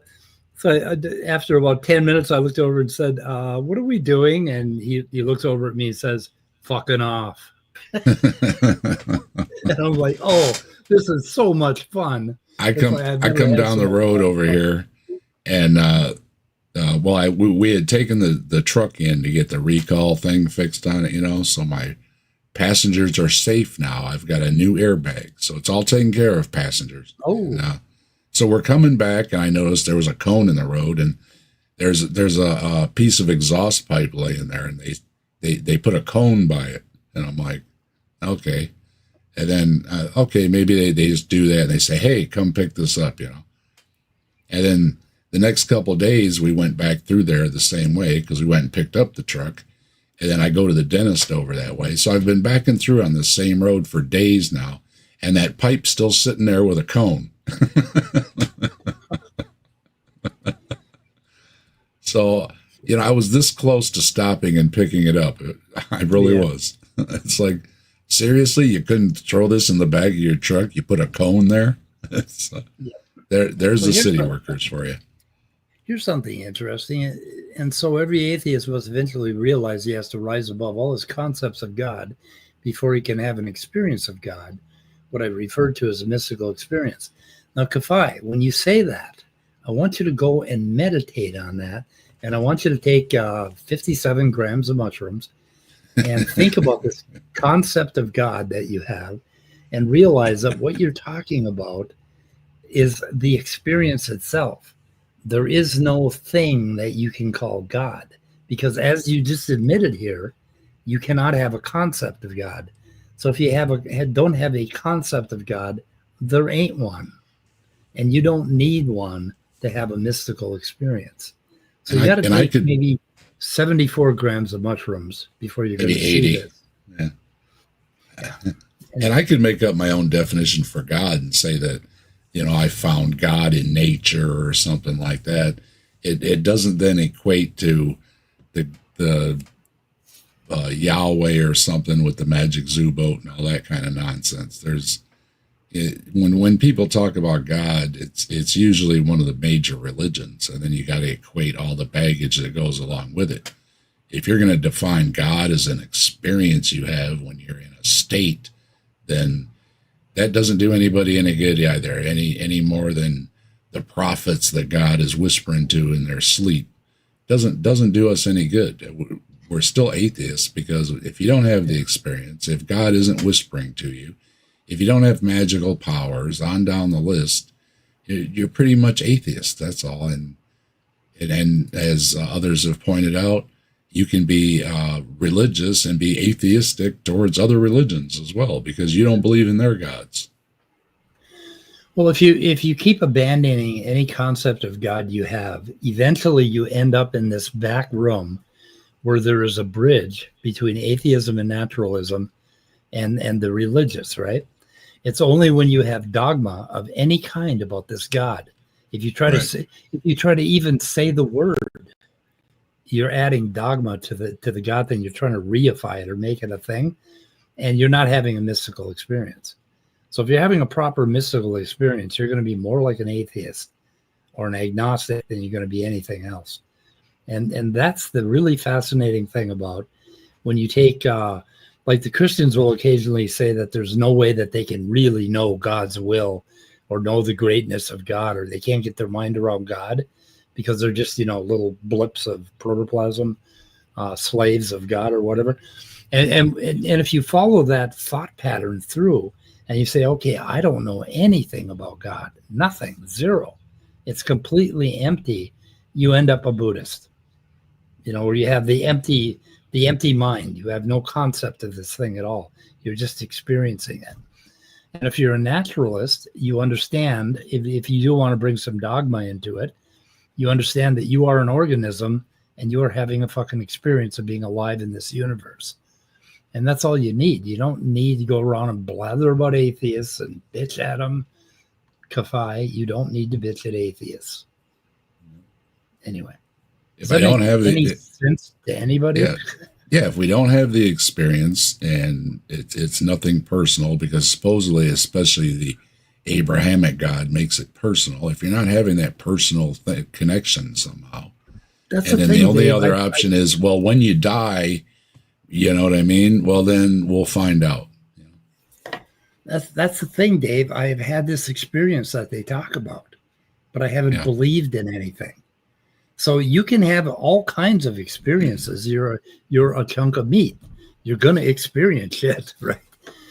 after about 10 minutes, I looked over and said, what are we doing? And he looks over at me and says, fucking off. And I'm like, oh, this is so much fun. I come down the road over here, and we had taken the truck in to get the recall thing fixed on it, so my passengers are safe now. I've got a new airbag, so it's all taken care of, passengers. Oh. And, so we're coming back, and I noticed there was a cone in the road, and there's a piece of exhaust pipe laying there, and they put a cone by it, and I'm like, okay. And then, okay, maybe they just do that, and they say, hey, come pick this up, And then the next couple of days, we went back through there the same way because we went and picked up the truck, and then I go to the dentist over that way. So I've been backing through on the same road for days now, and that pipe's still sitting there with a cone. So, I was this close to stopping and picking it up. I really was. It's like, seriously, you couldn't throw this in the back of your truck? You put a cone there? There's the city workers for you. Here's something interesting. And so every atheist must eventually realize he has to rise above all his concepts of God before he can have an experience of God, what I referred to as a mystical experience. Now, Kafai, when you say that, I want you to go and meditate on that. And I want you to take 57 grams of mushrooms and think about this concept of God that you have and realize that what you're talking about is the experience itself. There is no thing that you can call God because, as you just admitted here, you cannot have a concept of God. So if you don't have a concept of God, there ain't one. And you don't need one to have a mystical experience. So you got to take maybe 74 grams of mushrooms before you're going to see this. Yeah. And I could make up my own definition for God and say that, I found God in nature or something like that. It doesn't then equate to the Yahweh or something with the magic zoo boat and all that kind of nonsense. When people talk about God, it's usually one of the major religions, and then you got to equate all the baggage that goes along with it. If you're going to define God as an experience you have when you're in a state, then that doesn't do anybody any good either, any more than the prophets that God is whispering to in their sleep. Doesn't do us any good. We're still atheists because if you don't have the experience, if God isn't whispering to you, if you don't have magical powers on down the list, you're pretty much atheist. That's all. And as others have pointed out, you can be religious and be atheistic towards other religions as well because you don't believe in their gods. Well, if you keep abandoning any concept of God you have, eventually you end up in this back room where there is a bridge between atheism and naturalism and the religious, right? It's only when you have dogma of any kind about this God. If you try to Right. say, if you try to even say the word, you're adding dogma to the God thing. You're trying to reify it or make it a thing, and you're not having a mystical experience. So if you're having a proper mystical experience, you're going to be more like an atheist or an agnostic than you're going to be anything else. And that's the really fascinating thing about when you take like the Christians will occasionally say that there's no way that they can really know God's will or know the greatness of God, or they can't get their mind around God because they're just, little blips of protoplasm, slaves of God or whatever. And if you follow that thought pattern through and you say, okay, I don't know anything about God, nothing, zero, it's completely empty, you end up a Buddhist, where you have the empty mind. You have no concept of this thing at all. You're just experiencing it. And if you're a naturalist, you understand, if you do want to bring some dogma into it, you understand that you are an organism and you are having a fucking experience of being alive in this universe. And that's all you need. You don't need to go around and blather about atheists and bitch at them. Kafai, you don't need to bitch at atheists. Anyway. If I don't have any sense to anybody? Yeah, if we don't have the experience and it's nothing personal, because supposedly, especially the Abrahamic God makes it personal. If you're not having that personal connection somehow, that's and then the only other option is, well, when you die, you know what I mean? Well, then we'll find out. That's the thing, Dave. I have had this experience that they talk about, but I haven't believed in anything. So you can have all kinds of experiences. You're a chunk of meat. You're going to experience shit, right?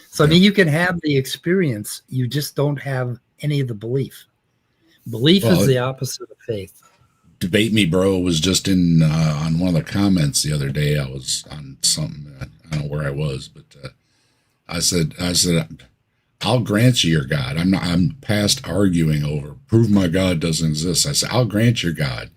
So I mean, you can have the experience. You just don't have any of the belief. Belief is the opposite of faith. Debate Me Bro was just in on one of the comments the other day. I was on something. I don't know where I was, but I said, I'll grant you your God. I'm past arguing over prove my God doesn't exist. I said, I'll grant your God.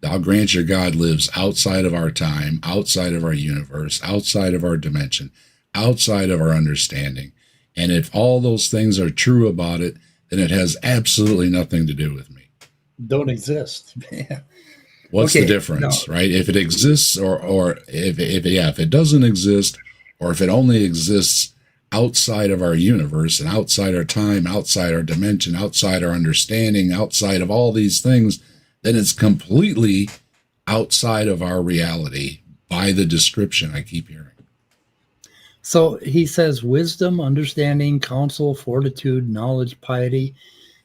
I'll grant your God lives outside of our time, outside of our universe, outside of our dimension, outside of our understanding. And if all those things are true about it, then it has absolutely nothing to do with me. Don't exist. What's the difference, right? If it exists or if it doesn't exist, or if it only exists outside of our universe and outside our time, outside our dimension, outside our understanding, outside of all these things, then it's completely outside of our reality by the description I keep hearing. So he says wisdom, understanding, counsel, fortitude, knowledge, piety.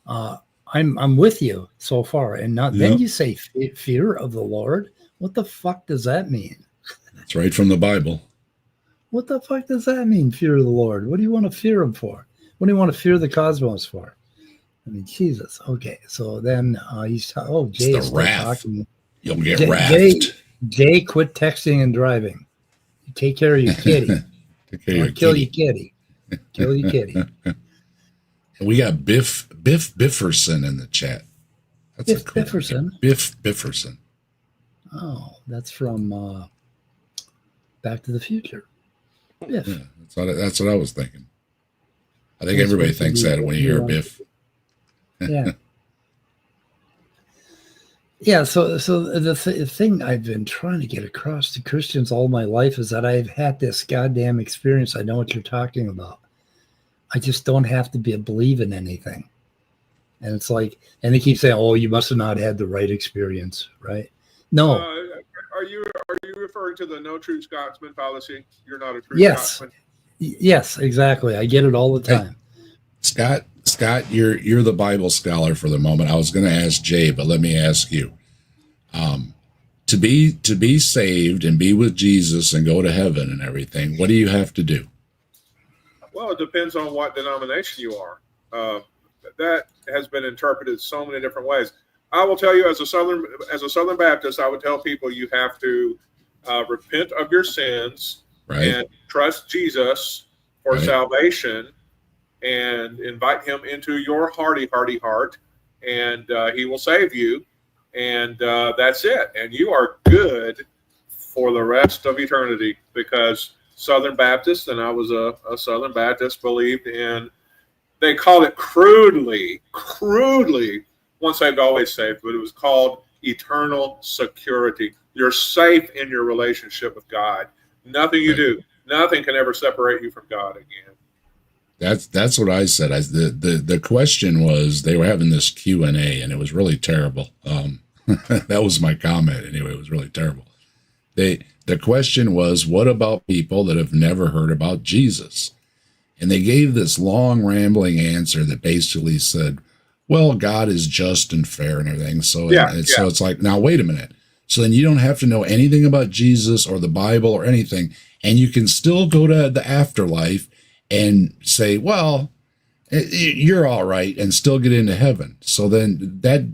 I'm with you so far. And then you say fear of the Lord. What the fuck does that mean? It's right from the Bible. What the fuck does that mean, fear of the Lord? What do you want to fear him for? What do you want to fear the cosmos for? I mean, Jesus. Okay, so then he's Jay is still talking. You'll get wrapped. Jay, quit texting and driving. Take care of your kitty. Kill your kitty. Kill your kitty. And we got Biff Bifferson in the chat. That's Biff Bifferson. Biff Bifferson. Oh, that's from Back to the Future. Biff. Yeah, that's what I was thinking. I think everybody thinks that when you hear Biff. Yeah. Yeah, so the thing I've been trying to get across to Christians all my life is that I've had this goddamn experience. I know what you're talking about. I just don't have to believe in anything. And it's like, and they keep saying, oh, you must have not had the right experience, right? No. Are you referring to the no true Scotsman fallacy? You're not a true Scotsman. Yes, exactly. I get it all the time. Hey, Scott, you're the Bible scholar for the moment. I was going to ask Jay, but let me ask you. To be saved and be with Jesus and go to heaven and everything, what do you have to do? Well, it depends on what denomination you are. That has been interpreted so many different ways. I will tell you, as a Southern Baptist, I would tell people you have to repent of your sins and trust Jesus for salvation, and invite him into your hearty heart, and he will save you, and that's it. And you are good for the rest of eternity, because Southern Baptists, and I was a Southern Baptist, believed in, they call it crudely once saved, always saved, but it was called eternal security. You're safe in your relationship with God. Nothing you do, nothing can ever separate you from God again. That's what I said. The question was, they were having this Q&A, and it was really terrible. That was my comment anyway. It was really terrible. The question was, what about people that have never heard about Jesus? And they gave this long rambling answer that basically said, well, God is just and fair and everything. So, so it's like, now wait a minute. So then you don't have to know anything about Jesus or the Bible or anything, and you can still go to the afterlife and say, well, you're all right, and still get into heaven. So then that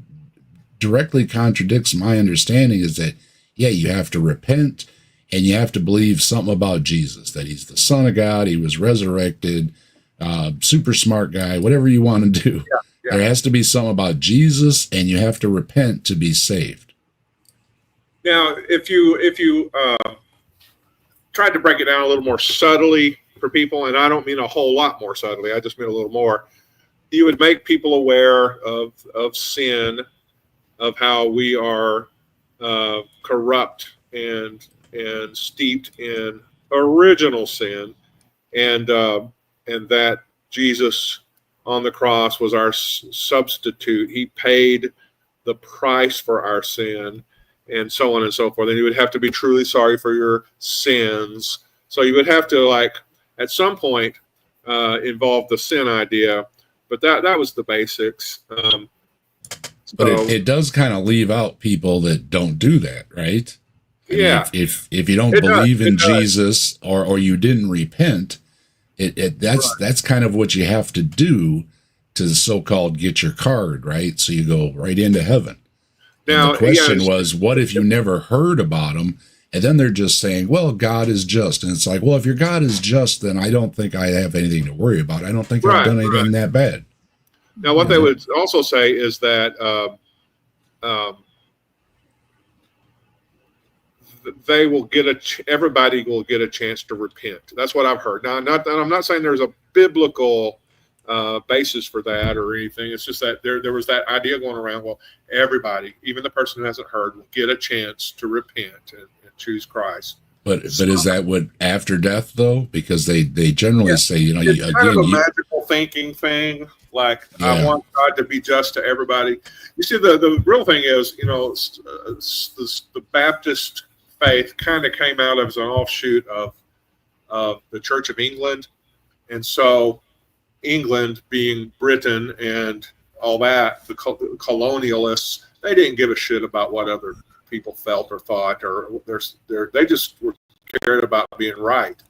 directly contradicts my understanding, is that, yeah, you have to repent and you have to believe something about Jesus, that he's the Son of God, he was resurrected, super smart guy, whatever you want to do. There has to be something about Jesus, and you have to repent to be saved. Now, if you tried to break it down a little more subtly for people, and I don't mean a whole lot more subtly, I just mean a little more, you would make people aware of sin, of how we are corrupt and steeped in original sin, and that Jesus on the cross was our substitute. He paid the price for our sin, and so on and so forth. And you would have to be truly sorry for your sins. So you would have to, like, at some point, involve the sin idea. But that was the basics. But it does kind of leave out people that don't do that, right? I mean, if you don't believe in Jesus, or you didn't repent, that's kind of what you have to do to so-called get your card, right? So you go right into heaven. Now, the question was, what if you never heard about him? And then they're just saying, well, God is just. And it's like, well, if your God is just, then I don't think I have anything to worry about. I don't think I've done anything that bad. Now, what they would also say is that they will everybody will get a chance to repent. That's what I've heard. Now, I'm not saying there's a biblical basis for that or anything. It's just that there was that idea going around. Well, everybody, even the person who hasn't heard, will get a chance to repent and choose Christ. But is that what after death though? Because they generally say, it's kind of a magical thinking thing. Like, I want God to be just to everybody. You see, the real thing is, the Baptist faith kind of came out as an offshoot of the Church of England. And so England, being Britain and all that, the colonialists, they didn't give a shit about what other people felt or thought, or they just were cared about being right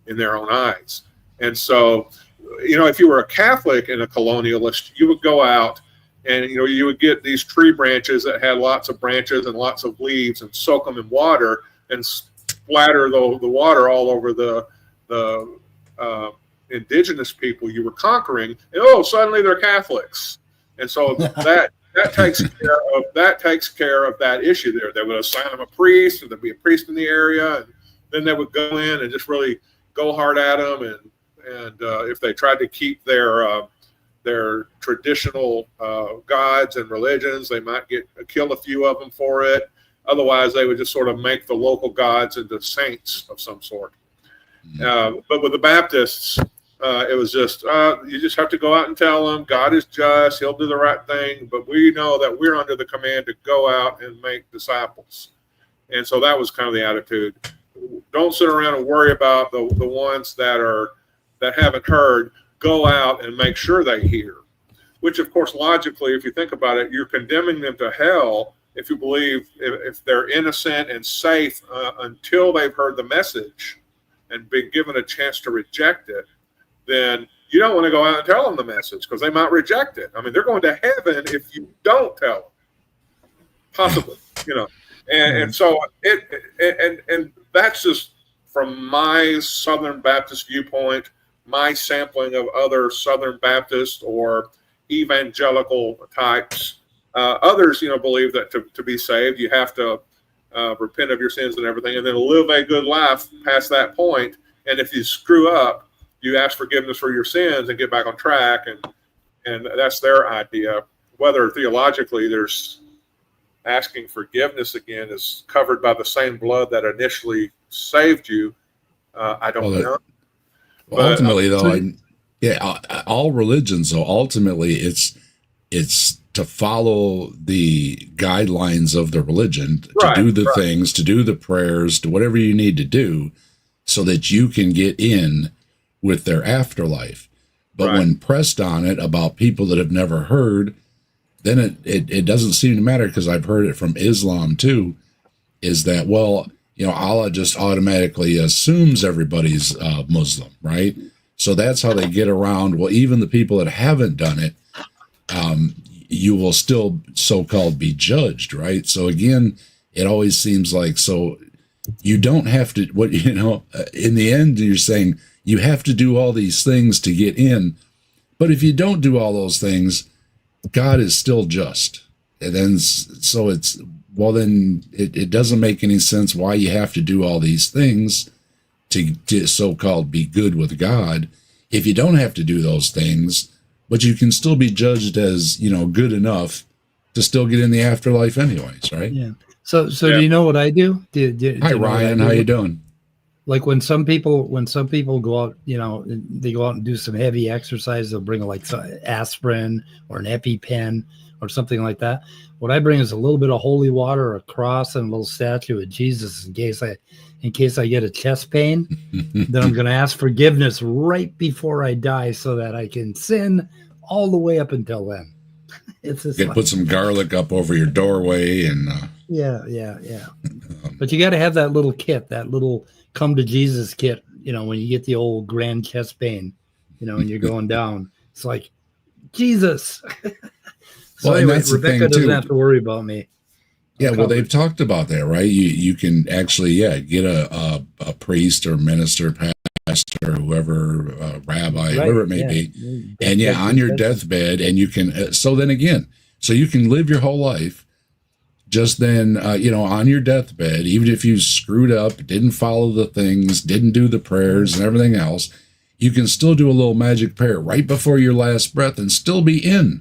in their own eyes. And so, if you were a Catholic and a colonialist, you would go out and, you would get these tree branches that had lots of branches and lots of leaves and soak them in water and splatter the water all over the indigenous people you were conquering. And suddenly they're Catholics. And so that takes care of that issue there. They would assign them a priest, and there'd be a priest in the area, and then they would go in and just really go hard at them, and if they tried to keep their traditional gods and religions, they might kill a few of them for it. Otherwise, they would just sort of make the local gods into saints of some sort. But with the Baptists, it was just, you just have to go out and tell them God is just, he'll do the right thing. But we know that we're under the command to go out and make disciples. And so that was kind of the attitude. Don't sit around and worry about the ones that haven't heard. Go out and make sure they hear. Which, of course, logically, if you think about it, you're condemning them to hell if you believe if they're innocent and safe until they've heard the message and been given a chance to reject it. Then you don't want to go out and tell them the message, because they might reject it. I mean, they're going to heaven if you don't tell them. Possibly, And so and that's just from my Southern Baptist viewpoint, my sampling of other Southern Baptist or evangelical types. Others, believe that to be saved, you have to repent of your sins and everything, and then live a good life past that point. And if you screw up, you ask forgiveness for your sins and get back on track. And that's their idea. whether theologically there's asking forgiveness again is covered by the same blood that initially saved you. I don't know. Well, ultimately, though, all religions, though, ultimately, it's to follow the guidelines of the religion, to do the things, to do the prayers, to whatever you need to do, so that you can get in with their afterlife. But when pressed on it about people that have never heard, then it doesn't seem to matter, because I've heard it from Islam too, is that, well, Allah just automatically assumes everybody's Muslim, right? So that's how they get around. Well, even the people that haven't done it, you will still so-called be judged, right? So again, it always seems like, so you don't have to, in the end, you're saying you have to do all these things to get in. But if you don't do all those things, God is still just. And then, so then it doesn't make any sense why you have to do all these things to so-called be good with God, if you don't have to do those things, but you can still be judged as, good enough to still get in the afterlife anyways, right? Yeah. So do you know what I do? Hi, Ryan. How you doing? Like when some people go out, they go out and do some heavy exercise, they'll bring like some aspirin or an EpiPen or something like that. What I bring is a little bit of holy water, a cross, and a little statue of Jesus in case I get a chest pain. Then I'm going to ask forgiveness right before I die, so that I can sin all the way up until then. It's just put some garlic up over your doorway and. Yeah. But you got to have that little kit, that little come to Jesus kit. When you get the old grand chest pain, and you're going down, it's like Jesus. So well, anyway, Rebecca doesn't have to worry about me. Yeah, well, they've talked about that, right? You can actually, get a priest or minister, pastor, whoever, rabbi, whoever it may be, and on your deathbed, and you can. So then again, so you can live your whole life. Just then, on your deathbed, even if you screwed up, didn't follow the things, didn't do the prayers and everything else, you can still do a little magic prayer right before your last breath and still be in.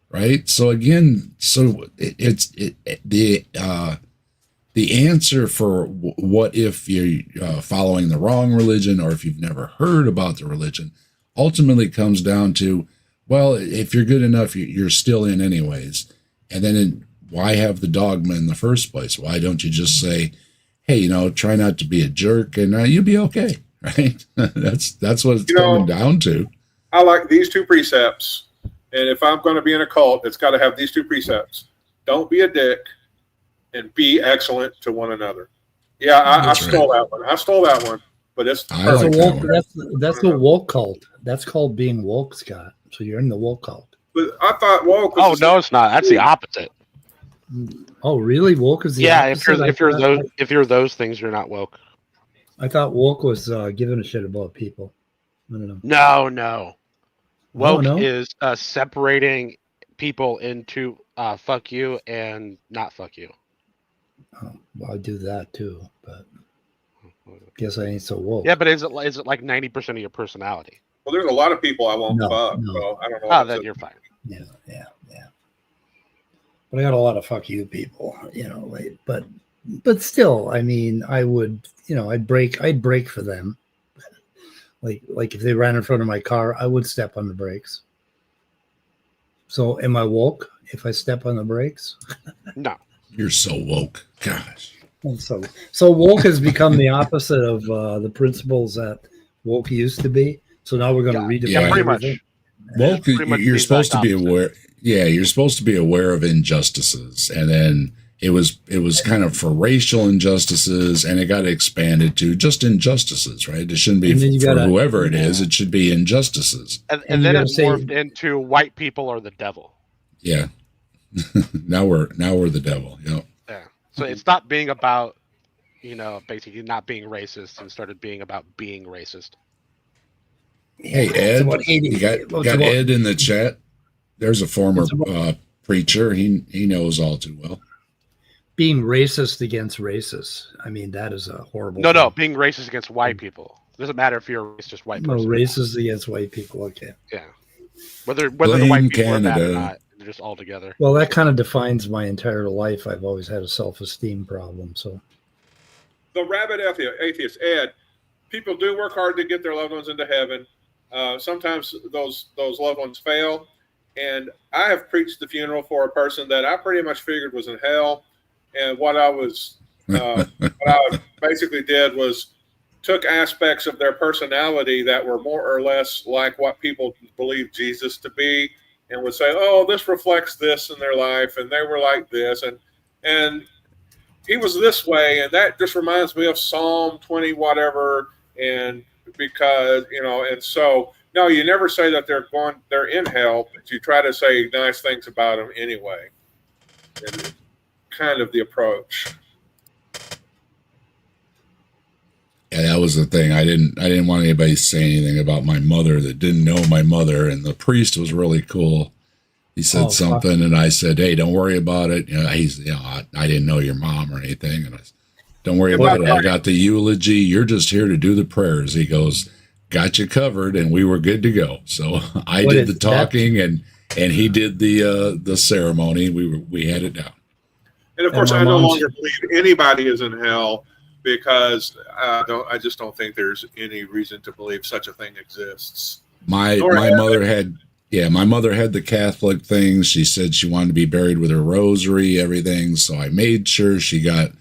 Right. So again, the answer for what if you're following the wrong religion, or if you've never heard about the religion, ultimately comes down to, well, if you're good enough, you're still in anyways. And then why have the dogma in the first place? Why don't you just say, hey, try not to be a jerk and you'll be okay. Right. That's what it's coming down to. I like these two precepts. And if I'm going to be in a cult, it's got to have these two precepts. Don't be a dick, and be excellent to one another. Yeah, I stole that one. I stole that one. But that's a woke cult. That's called being woke, Scott. So you're in the woke cult. But I thought woke. Oh no, it's not. That's the opposite. Oh really? Woke is the opposite? If you're those things, you're not woke. I thought woke was giving a shit about people. I don't know. No. Woke is separating people into fuck you and not fuck you. Oh, well, I do that too, but guess I ain't so woke. Yeah, but is it like 90% of your personality? Well, there's a lot of people I won't fuck, so I don't know. Oh, then you're fine. Yeah. But I got a lot of fuck you people, but still, I mean, I would, I'd brake for them. Like if they ran in front of my car, I would step on the brakes. So am I woke if I step on the brakes? No. You're so woke. Gosh. So woke has become the opposite of the principles that woke used to be. So now we're going to redefine. Yeah, pretty much. Woke, you're supposed to be aware. Yeah, you're supposed to be aware of injustices, and then it was kind of for racial injustices, and it got expanded to just injustices, right? It shouldn't be for whoever it is. It should be injustices. And then it morphed into white people are the devil. Yeah. now we're the devil. Yeah. Yeah. So it's not being about, basically not being racist, and started being about being racist. Hey Ed, you got Ed in the chat. There's a former preacher. He knows all too well. Being racist against racists. I mean, that is a horrible thing. No, being racist against white people. It doesn't matter if you're a racist white person. No, racist against white people. Okay. Yeah. Whether the white people are bad or not, it They're just all together. Well, that kind of defines my entire life. I've always had a self-esteem problem. So The rabid atheist, Ed. People do work hard to get their loved ones into heaven. Sometimes those loved ones fail. And I have preached the funeral for a person that I pretty much figured was in hell. And what I basically did was took aspects of their personality that were more or less like what people believe Jesus to be, and would say, "Oh, this reflects this in their life, and they were like this, and he was this way, and that just reminds me of Psalm 20 whatever." And because and so no, you never say that they're in hell, but you try to say nice things about them anyway. And kind of the approach. Yeah, that was the thing. I didn't want anybody to say anything about my mother that didn't know my mother, and the priest was really cool. He said something, and I said, "Hey, don't worry about it." I didn't know your mom or anything, and I said, "Don't worry about it. I got the eulogy. You're just here to do the prayers." He goes, "Got you covered," and we were good to go. So I did the talking, and he did the ceremony. We had it down. And of course, I no longer believe anybody is in hell, because I just don't think there's any reason to believe such a thing exists. My mother had the Catholic things. She said she wanted to be buried with her rosary, everything. So I made sure she got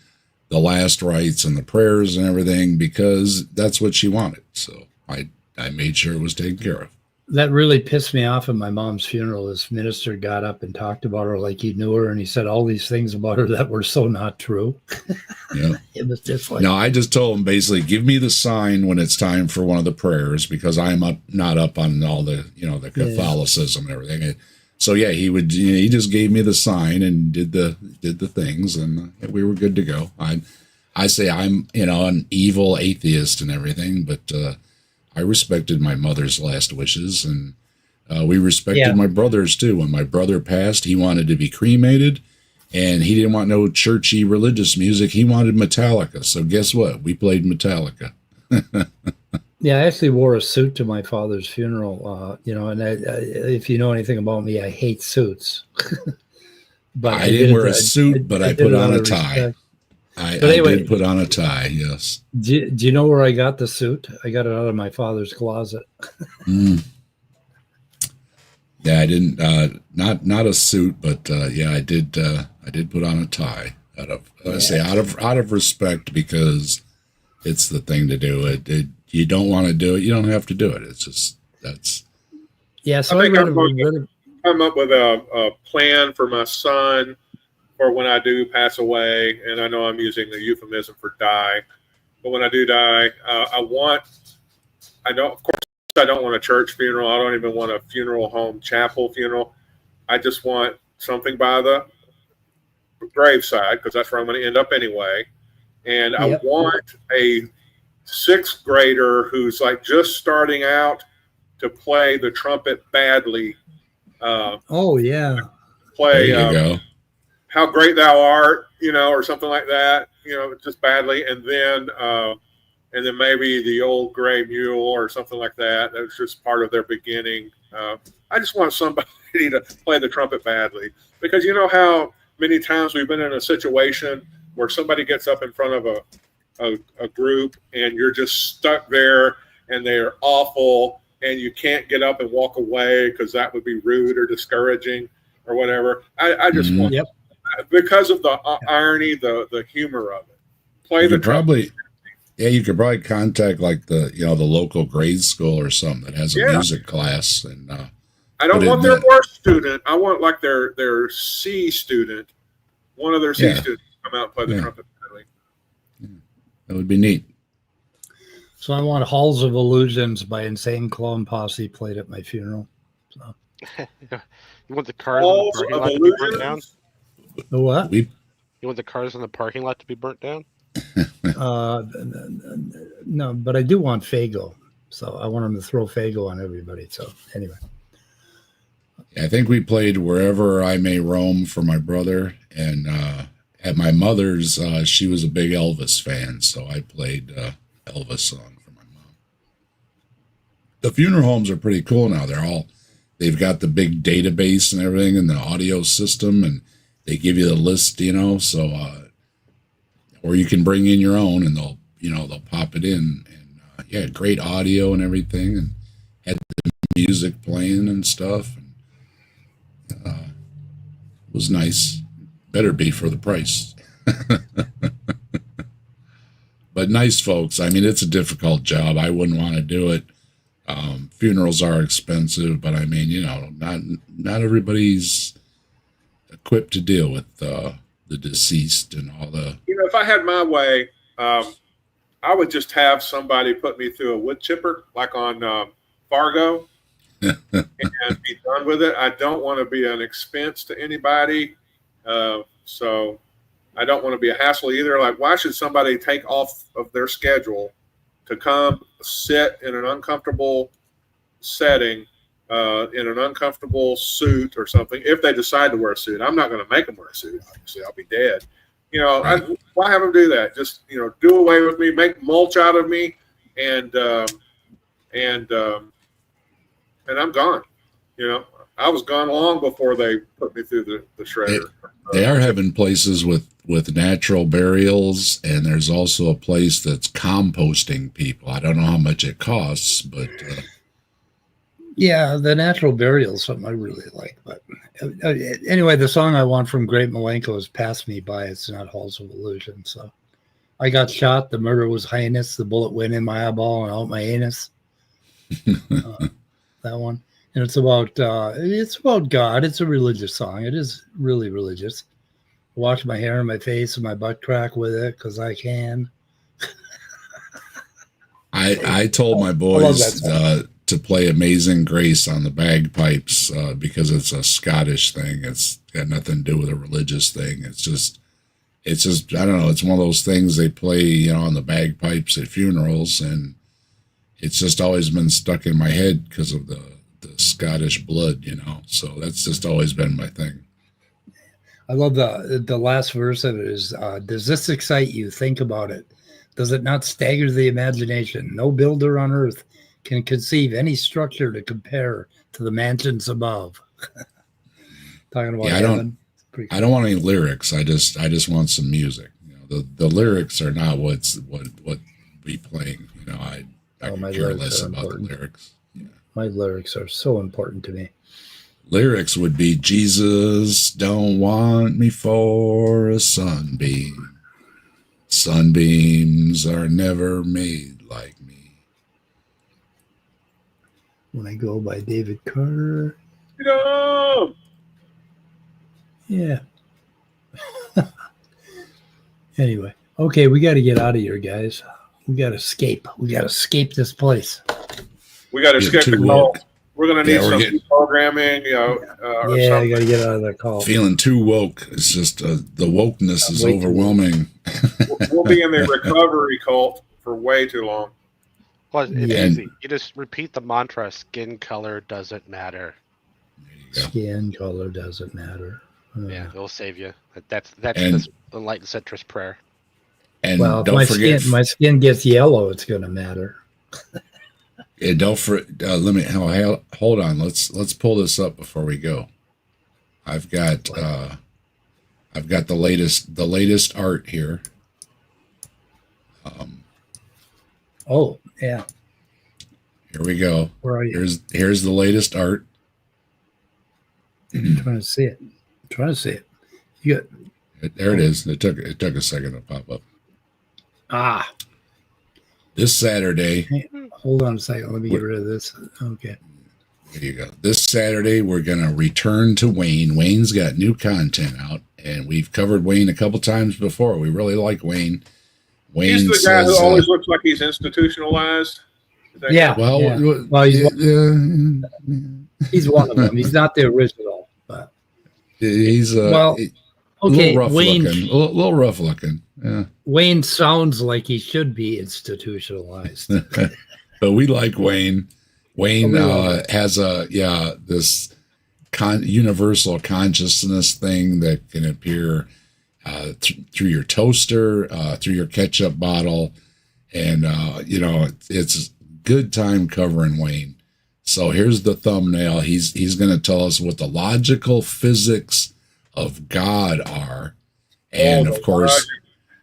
the last rites and the prayers and everything, because that's what she wanted. So I made sure it was taken care of. that really pissed me off at my mom's funeral. This minister got up and talked about her like he knew her, and he said all these things about her that were so not true. Yeah. It was just like, no, I just told him basically, give me the sign when it's time for one of the prayers, because I'm not up on all the, the Catholicism and everything. So yeah, he just gave me the sign and did the things, and we were good to go. I say I'm, an evil atheist and everything, but, I respected my mother's last wishes, and we respected my brother's too. When my brother passed, he wanted to be cremated, and he didn't want no churchy religious music. He wanted Metallica. So guess what? We played Metallica. yeah, I actually wore a suit to my father's funeral. And if you know anything about me, I hate suits. But I didn't wear a suit, but I put on a tie. I did put on a tie, yes. Do you know where I got the suit? I got it out of my father's closet. Yeah, I didn't. Not a suit, but I did put on a tie out of respect, because it's the thing to do. You don't want to do it, you don't have to do it. It's just that's. Yeah, so I think I'm going to come up with a plan for my son. Or when I do pass away, and I know I'm using the euphemism for die, but when I do die, I don't want a church funeral. I don't even want a funeral home chapel funeral. I just want something by the graveside, because that's where I'm going to end up anyway. And I want a 6th grader who's like just starting out to play the trumpet badly. Play. There you go. How Great Thou Art, or something like that, just badly. And then maybe the Old Gray Mule or something like that. That was just part of their beginning. I just want somebody to play the trumpet badly, because you know how many times we've been in a situation where somebody gets up in front of a group, and you're just stuck there, and they're awful, and you can't get up and walk away because that would be rude or discouraging or whatever. I just want, because of the irony, the humor of it. Play the trumpet. You could probably contact like the local grade school or something that has a music class, and I don't want their worst student. I want like their C student, one of their C students to come out and play the trumpet. That would be neat. So I want Halls of Illusions by Insane Clown Posse played at my funeral. So. You want the cars in the parking lot to be burnt down? The what? You want the cars in the parking lot to be burnt down? No, but I do want Fago. So I want them to throw Fago on everybody. So anyway. I think we played Wherever I May Roam for my brother. And at my mother's, she was a big Elvis fan. So I played Elvis song for my mom. The funeral homes are pretty cool now. They're all they've got the big database and everything in the audio system, and they give you the list, so or you can bring in your own, and they'll pop it in, and yeah, great audio and everything, and had the music playing and stuff, and it was nice. Better be for the price. But nice folks. I mean, it's a difficult job. I wouldn't want to do it. Funerals are expensive, but I mean, not everybody's equipped to deal with the deceased and all the. If I had my way, I would just have somebody put me through a wood chipper, like on Fargo, and be done with it. I don't want to be an expense to anybody, so I don't want to be a hassle either. Like, why should somebody take off of their schedule to come sit in an uncomfortable setting, in an uncomfortable suit or something? If they decide to wear a suit, I'm not going to make them wear a suit. Obviously, I'll be dead. Why have them do that? Just do away with me, make mulch out of me, and I'm gone. I was gone long before they put me through the shredder. They are having places with natural burials, and there's also a place that's composting people. I don't know how much it costs, but yeah, the natural burial is something I really like. But anyway, the song I want from Great Milenko is "Pass Me By." It's not Halls of Illusion. So I got shot. The murder was heinous. The bullet went in my eyeball and out my anus. That one. And it's about God. It's a religious song. It is really religious. I wash my hair and my face and my butt crack with it because I can. I told my boys to play Amazing Grace on the bagpipes because it's a Scottish thing. It's got nothing to do with a religious thing. It's just I don't know. It's one of those things they play, on the bagpipes at funerals, and it's just always been stuck in my head because of the Scottish blood, So that's just always been my thing. I love the last verse of it is, does this excite you? Think about it. Does it not stagger the imagination? No builder on earth can conceive any structure to compare to the mansions above. Talking about heaven. I don't want any lyrics. I just want some music. The lyrics are not what we playing. I could care less about the lyrics. Yeah. My lyrics are so important to me. Lyrics would be, Jesus don't want me for a sunbeam. Sunbeams are never made like me. When I Go by David Carter. Yeah. Anyway, okay, we got to get out of here, guys. We got to escape. We got to escape this place. We got to skip the call. We're going to need some programming, yeah, I got to get out of that call. Feeling too woke. It's just the wokeness is overwhelming. We'll be in the recovery cult for way too long. Well, it's easy. You just repeat the mantra: "Skin color doesn't matter." Skin color doesn't matter. Yeah, it'll save you. That's the enlightened centrist prayer. And well, if my skin gets yellow, it's going to matter. And let me hold on. Let's pull this up before we go. I've got the latest art here. Oh yeah. Here we go. Where are you? Here's the latest art. I'm trying to see it. You got there it is. It took a second to pop up. This Saturday. Hey, hold on a second. Let me get rid of this. Okay. There you go. This Saturday, we're going to return to Wayne. Wayne's got new content out, and we've covered Wayne a couple times before. We really like Wayne. He's the guy who always looks like he's institutionalized. Yeah. Well, he's one of them. He's not the original, but he's okay. A little rough looking. Yeah. Wayne sounds like he should be institutionalized. But we like Wayne. Wayne has this universal consciousness thing that can appear through your toaster, through your ketchup bottle, and it's a good time covering Wayne. So here's the thumbnail. He's going to tell us what the logical physics of God are, and Oh, of course, logic.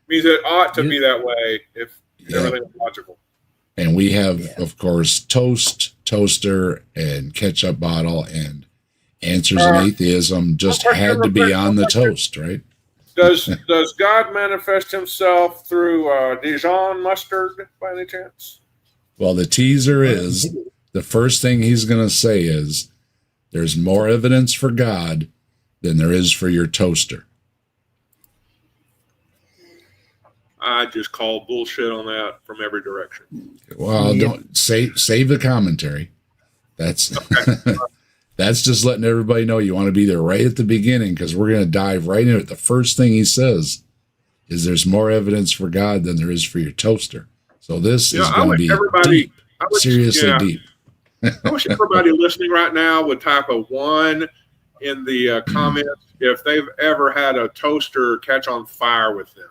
Means it ought to be that way if Yeah. everything is logical. and we have, Yeah. of course, toast, toaster, and ketchup bottle, and answers in atheism just question had to real be quick, on the question. toast, right? Does God manifest Himself through Dijon mustard by any chance? Well, the teaser is the first thing he's going to say is there's more evidence for God than there is for your toaster. I just call bullshit on that from every direction. Well, Yep. don't save the commentary. That's that's just letting everybody know you want to be there right at the beginning, because we're going to dive right into it. The first thing he says is there's more evidence for God than there is for your toaster. So this Yeah, is I going to wish be everybody, deep, I wish, seriously yeah, deep. I wish everybody listening right now would type a 1 in the comments if they've ever had a toaster catch on fire with them,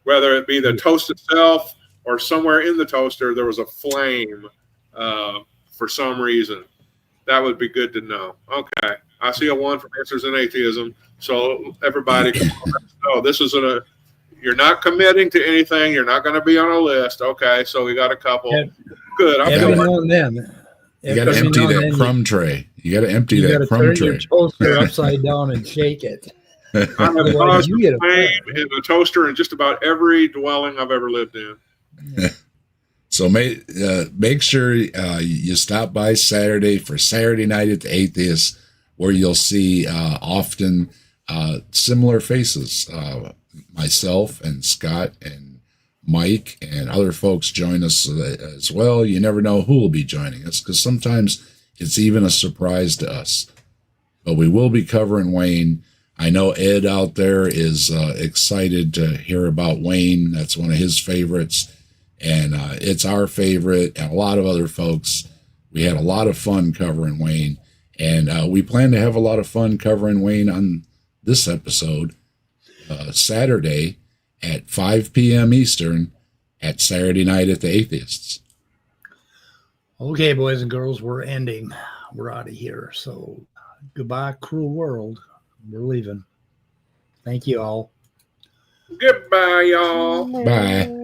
whether it be the toast itself or somewhere in the toaster there was a flame for some reason. That would be good to know. Okay, I see a 1 from Answers in Atheism. So everybody, can know this is you're not committing to anything. You're not going to be on a list. Okay, so we got a couple. Yeah. Good. I'm Every feeling now and then. You got to every empty now and that then crumb tray. You got to empty You got that to crumb turn tray. your toaster upside down and shake it. I have Otherwise, caused you get a flame in a toaster in just about every dwelling I've ever lived in. So make sure you stop by Saturday for Saturday Night at the Atheist, where you'll see often similar faces. Myself and Scott and Mike and other folks join us as well. You never know who will be joining us, because sometimes it's even a surprise to us. But we will be covering Wayne. I know Ed out there is excited to hear about Wayne. That's one of his favorites. And it's our favorite, and a lot of other folks. We had a lot of fun covering Wayne, and we plan to have a lot of fun covering Wayne on this episode Saturday at 5 p.m. Eastern at Saturday Night at the Atheists. Okay, boys and girls, we're ending. We're out of here. So goodbye, cruel world. We're leaving. Thank you all. Goodbye, y'all. Bye.